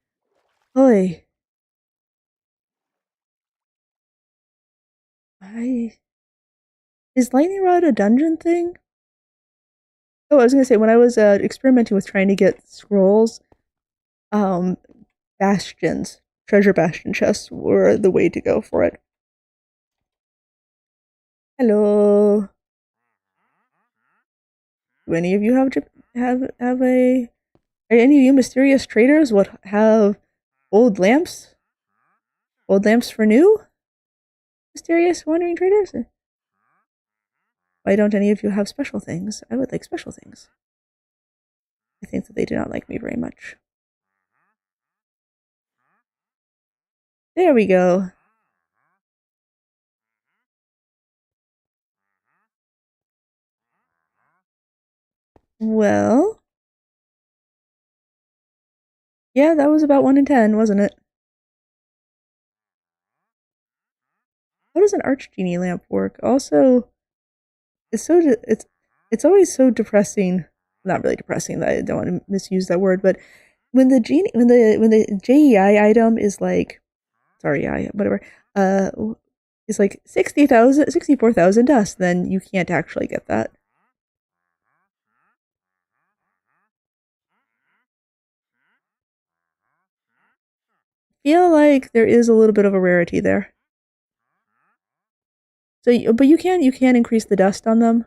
Oi. I Is lightning rod a dungeon thing? Oh, I was gonna say when I was experimenting with trying to get scrolls, um, bastions, treasure bastion chests were the way to go for it. Hello. Do any of you have a? Are any of you mysterious traders? What have old lamps? Old lamps for new? Mysterious wandering traders? Why don't any of you have special things? I would like special things. I think that they do not like me very much. There we go. Well, yeah, that was about 1 in 10, wasn't it? How does an archgenie lamp work? Also, it's so it's always so depressing. Not really depressing. I don't want to misuse that word, but when the JEI item is like, sorry, I whatever, uh, is like 64,000 dust, then you can't actually get that. Feel like there is a little bit of a rarity there. So, but you can increase the dust on them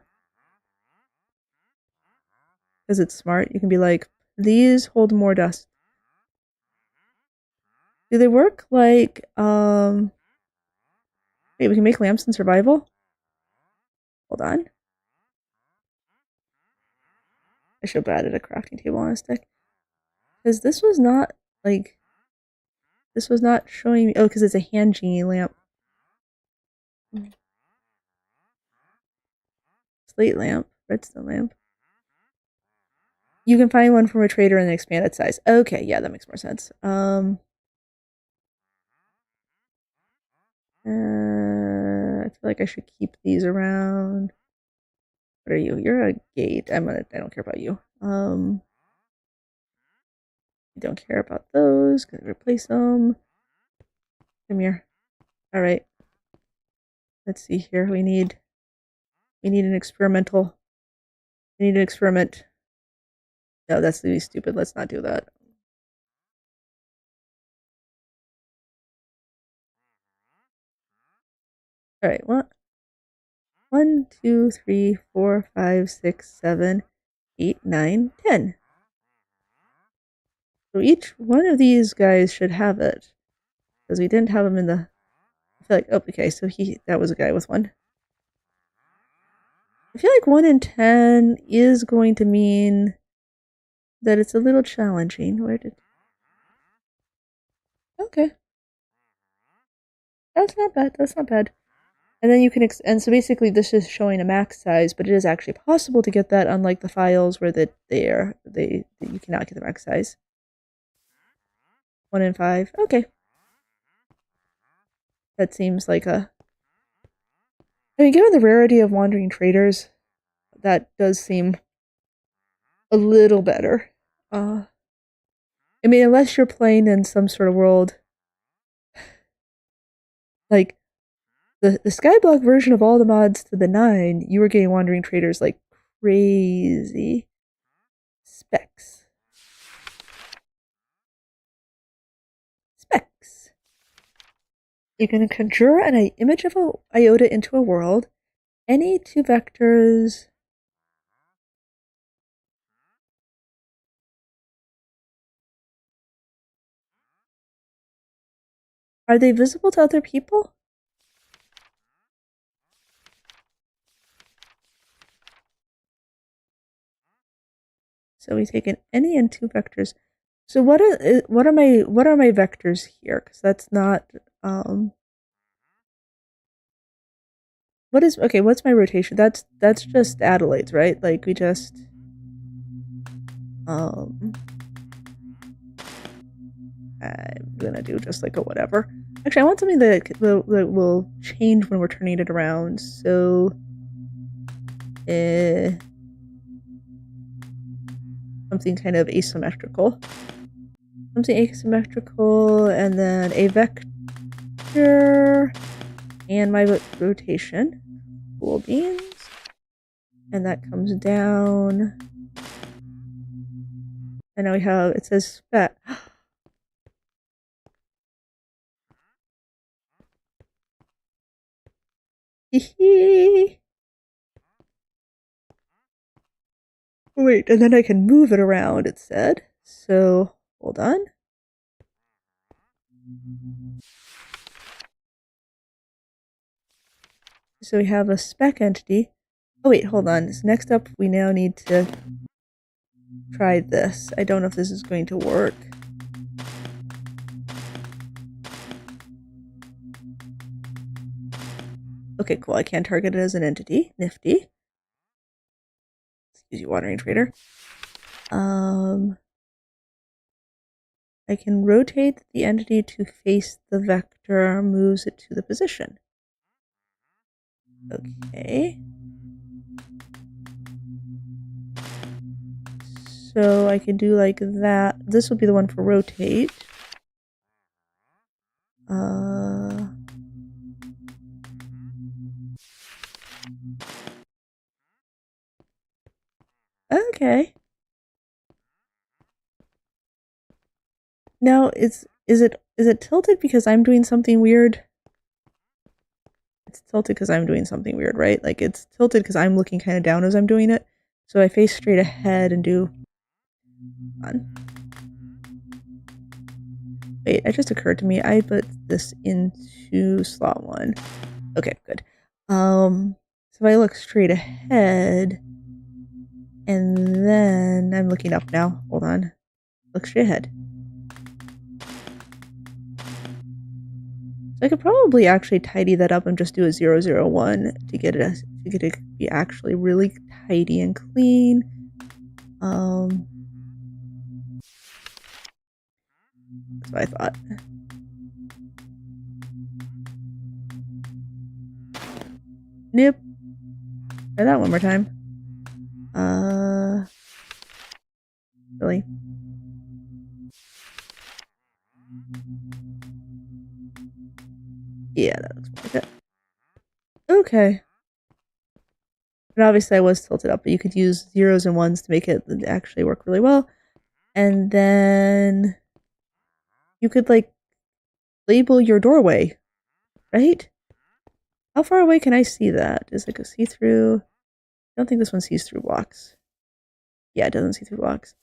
because it's smart. You can be like, these hold more dust. Do they work like Wait, we can make lamps in survival? Hold on. I should have added a crafting table on a stick. Because this was not like this was not showing me. Oh, because it's a hand genie lamp. Slate lamp, redstone lamp. You can find one from a trader in the expanded size. Okay, yeah, that makes more sense. I feel like I should keep these around. What are you? You're a gate. I don't care about you. I don't care about those. Gonna replace them. Come here. All right. Let's see here. We need an experimental. We need an experiment. No, that's really stupid. Let's not do that. All right. What? 1, 2, 3, 4, 5, 6, 7, 8, 9, 10. So each one of these guys should have it. Because we didn't have him in the... I feel like... Oh, okay, so that was a guy with one. I feel like 1 in 10 is going to mean that it's a little challenging. Where did... Okay. That's not bad. That's not bad. And then you can... And so basically this is showing a max size, but it is actually possible to get that, unlike the files where you cannot get the max size. 1 in 5. Okay. That seems like a... I mean, given the rarity of wandering traders, that does seem a little better. I mean, unless you're playing in some sort of world like the Skyblock version of all the mods to the 9, you were getting wandering traders like crazy. Specs. Specs. You can conjure an image of an iota into a world. Any 2 vectors. Are they visible to other people? So we take an any and 2 vectors. So what are my vectors here? Because that's not what's my rotation? That's just Adelaide's, right? Like we just I'm gonna do just like a whatever. Actually, I want something that will change when we're turning it around. So something kind of asymmetrical. Something asymmetrical, and then a vector, and my rotation. Cool beans. And that comes down. And now we have, it says spec. Wait, and then I can move it around, it said. So, hold on. So we have a spec entity. Oh wait, hold on. So next up, we now need to try this. I don't know if this is going to work. Okay, cool. I can target it as an entity. Nifty. Excuse you, wandering trader. I can rotate the entity to face the vector, moves it to the position. Okay. So I can do like that. This will be the one for rotate. Okay. Now, is it tilted because I'm doing something weird? It's tilted because I'm doing something weird, right? Like it's tilted because I'm looking kind of down as I'm doing it. So I face straight ahead and do... Wait, it just occurred to me. I put this into slot 1. Okay, good. So if I look straight ahead, and then I'm looking up now. Hold on. Look straight ahead. So I could probably actually tidy that up and just do a 001 to get it to be actually really tidy and clean. That's what I thought. Nope. Try that one more time. Really? Yeah, that looks more like it. Okay. And obviously I was tilted up, but you could use 0s and 1s to make it actually work really well. And then you could like label your doorway, right? How far away can I see that? Is it a see-through? I don't think this one sees through blocks. Yeah, it doesn't see through blocks.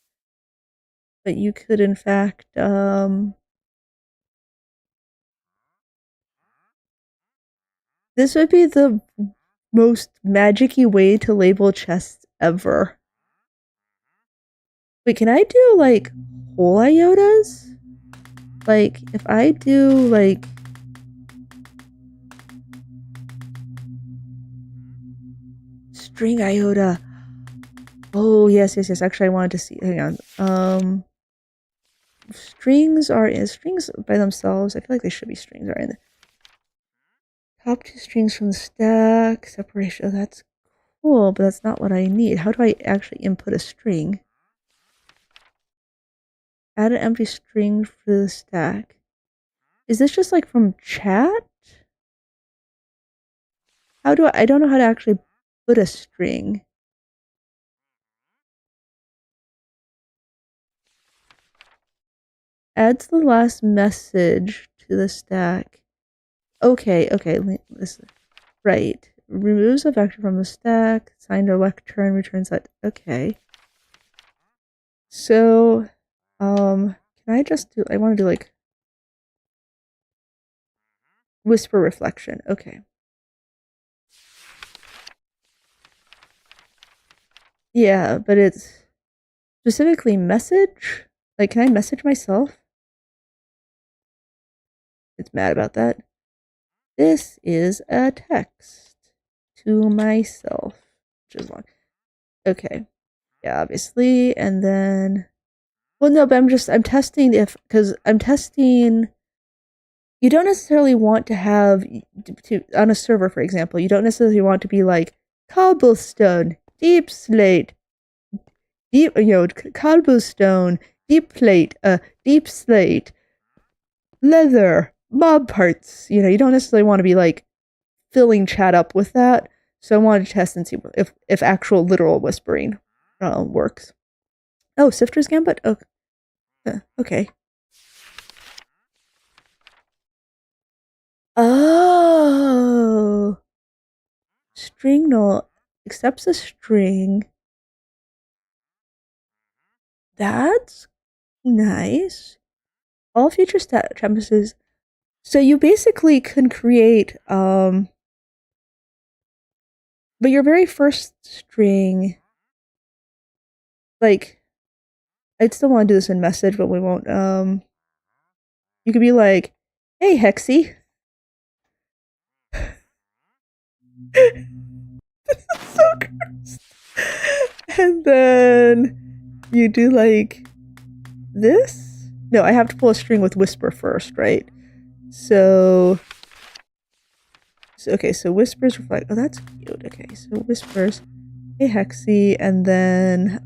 but you could in fact, this would be the most magic-y way to label chests ever. Wait, can I do, like, whole iotas? Like, if I do, like... string iota. Oh, yes. Actually, I wanted to see... hang on. Strings by themselves. I feel like they should be strings, right? Top 2 strings from the stack. Separation. Oh, that's cool, but that's not what I need. How do I actually input a string? Add an empty string for the stack. Is this just like from chat? How do I don't know how to actually put a string. Adds the last message to the stack. Okay. This right. Removes a vector from the stack, signed a lectern, returns that. Okay. So, can I just do, I want to do like whisper reflection. Okay. Yeah, but it's specifically message. Like, can I message myself? It's mad about that. This is a text to myself, which is long. Okay. Yeah, obviously. And then, well, no, but I'm testing because I'm testing. You don't necessarily want to have, on a server, for example, you don't necessarily want to be like cobblestone, deep slate, cobblestone, deep plate, deep slate, leather, mob parts. You don't necessarily want to be like filling chat up with that. So I wanted to test and see if actual literal whispering works. Oh, Sifter's Gambit? Oh, okay. Oh. String null accepts a string. That's nice. All future chat messages. So you basically can create, but your very first string, like, I'd still want to do this in message, but we won't, you could be like, hey, Hexy. This is so gross. And then you do like this? No, I have to pull a string with whisper first, right? So okay, so whispers reflect. Oh, that's cute. Okay, so whispers. Hey, Hexy, and then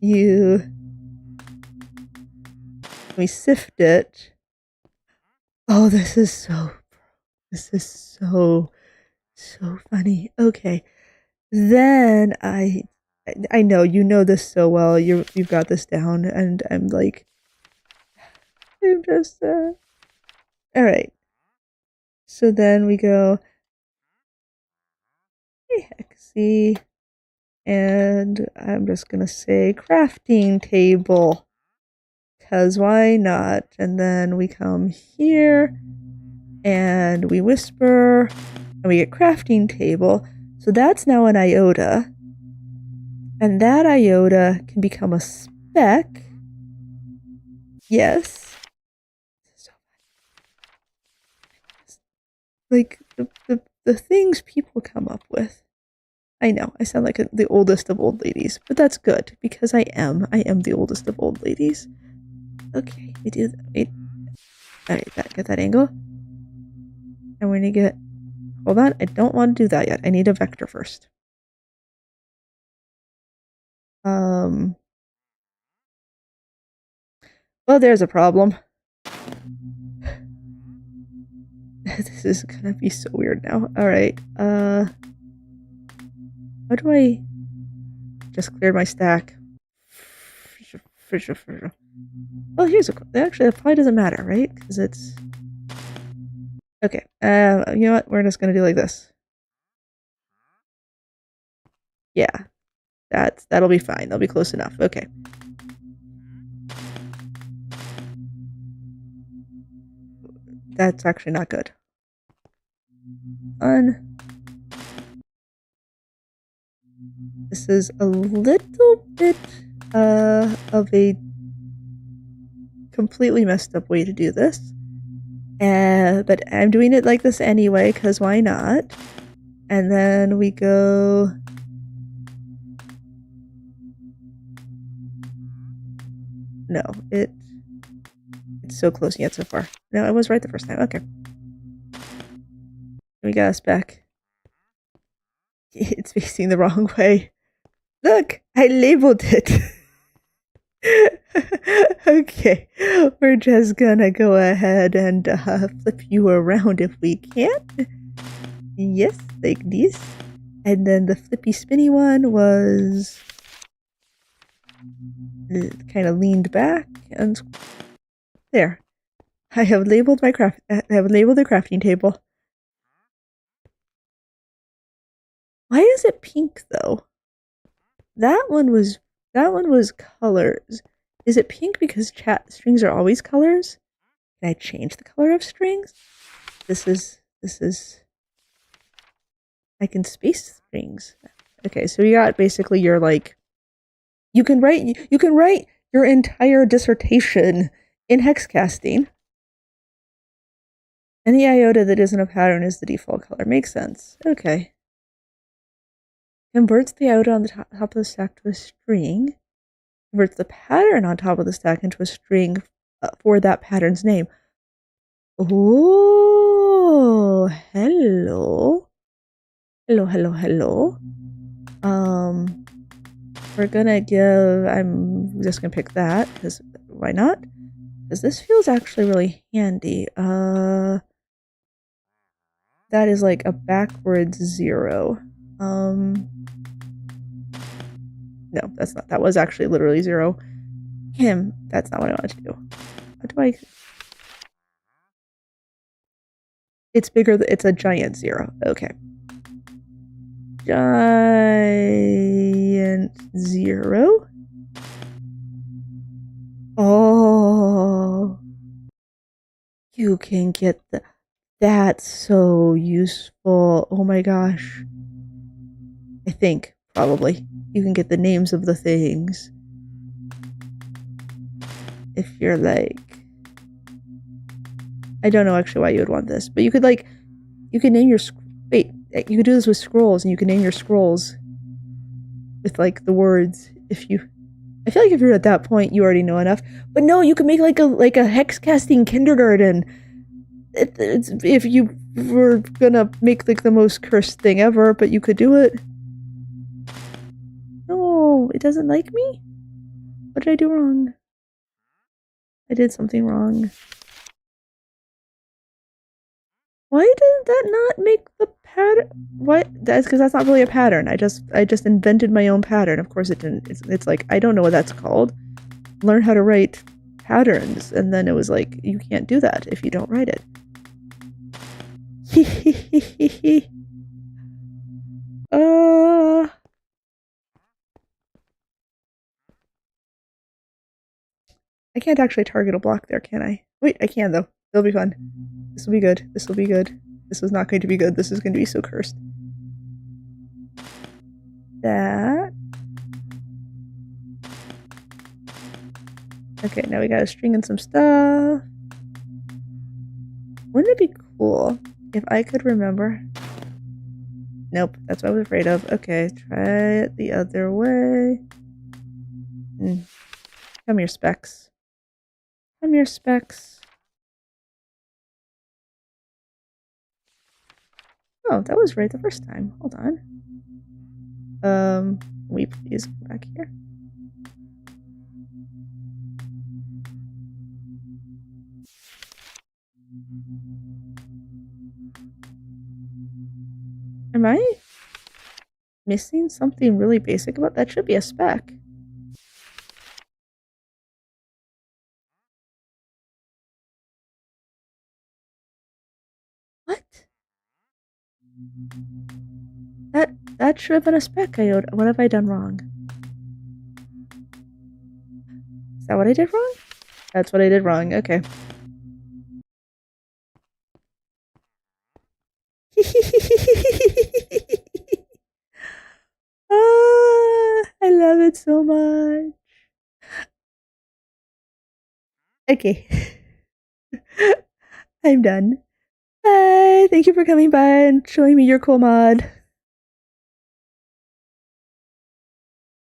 we sift it. Oh, this is so funny. Okay, then I know you know this so well. You've got this down, and I'm like, I'm just all right. So then we go, hey, Hexy, and I'm just gonna say crafting table. Because why not? And then we come here and we whisper and we get crafting table. So that's now an iota. And that iota can become a spec. Yes. Like the things people come up with. I know, I sound like the oldest of old ladies, but that's good because I am the oldest of old ladies. Okay, we do that. Wait. Alright, get that angle. And we're gonna get, hold on, I don't want to do that yet. I need a vector first. Well, there's a problem. This is gonna be so weird now. Alright, how do I just clear my stack? Oh, here's actually, that probably doesn't matter, right? Because it's... Okay, you know what? We're just gonna do like this. Yeah, That'll be fine. That'll be close enough. Okay. That's actually not good. This is a little bit of a completely messed up way to do this. But I'm doing it like this anyway, because why not? And then we go... No, it's so close yet so far. No, I was right the first time. Okay. We got us back. It's facing the wrong way. Look, I labeled it. Okay, we're just gonna go ahead and flip you around if we can. Yes, like this. And then the flippy spinny one was kind of leaned back and there. I have labeled the crafting table. Why is it pink though? That one was colors. Is it pink because strings are always colors? Can I change the color of strings? This is I can space strings. Okay, so you got basically your like you can write your entire dissertation in hex casting. Any iota that isn't a pattern is the default color. Makes sense. Okay. Converts the iota on the top of the stack to a string. Converts the pattern on top of the stack into a string for that pattern's name. Oh, hello. Hello. We're gonna give... I'm just gonna pick that, because why not? Because this feels actually really handy. That is like a backwards 0. No, that's not. That was actually literally 0. That's not what I wanted to do. What do I... It's bigger. It's a giant 0. Okay. Giant 0. Oh. You can get the... That's so useful. Oh my gosh. I think, probably. You can get the names of the things. If you're like... I don't know actually why you would want this, but you could like... You can name your... Wait, you could do this with scrolls, and you can name your scrolls with like the words if you... I feel like if you're at that point, you already know enough. But no, you can make like a hex casting kindergarten. If you were gonna make like the most cursed thing ever, but you could do it. No, it doesn't like me? What did I do wrong? I did something wrong. Why did that not make the pattern? What? That's because that's not really a pattern. I just invented my own pattern. Of course it didn't. It's like, I don't know what that's called. Learn how to write patterns. And then it was like, you can't do that if you don't write it. I can't actually target a block there, can I? Wait, I can though. It'll be fun. This will be good. This will be good. This was not going to be good. This is going to be so cursed. That. Okay, now we gotta string in some stuff. Wouldn't it be cool if I could remember? Nope, that's what I was afraid of. Okay, try it the other way. Come here, specs. Come here, specs. Oh, that was right the first time. Hold on. Can we please come back here? Am I missing something really basic about that? Should be a spec. What? That should have been a spec. What have I done wrong? Is that what I did wrong? That's what I did wrong. Okay. I love it so much. Okay. I'm done. Bye. Thank you for coming by and showing me your cool mod.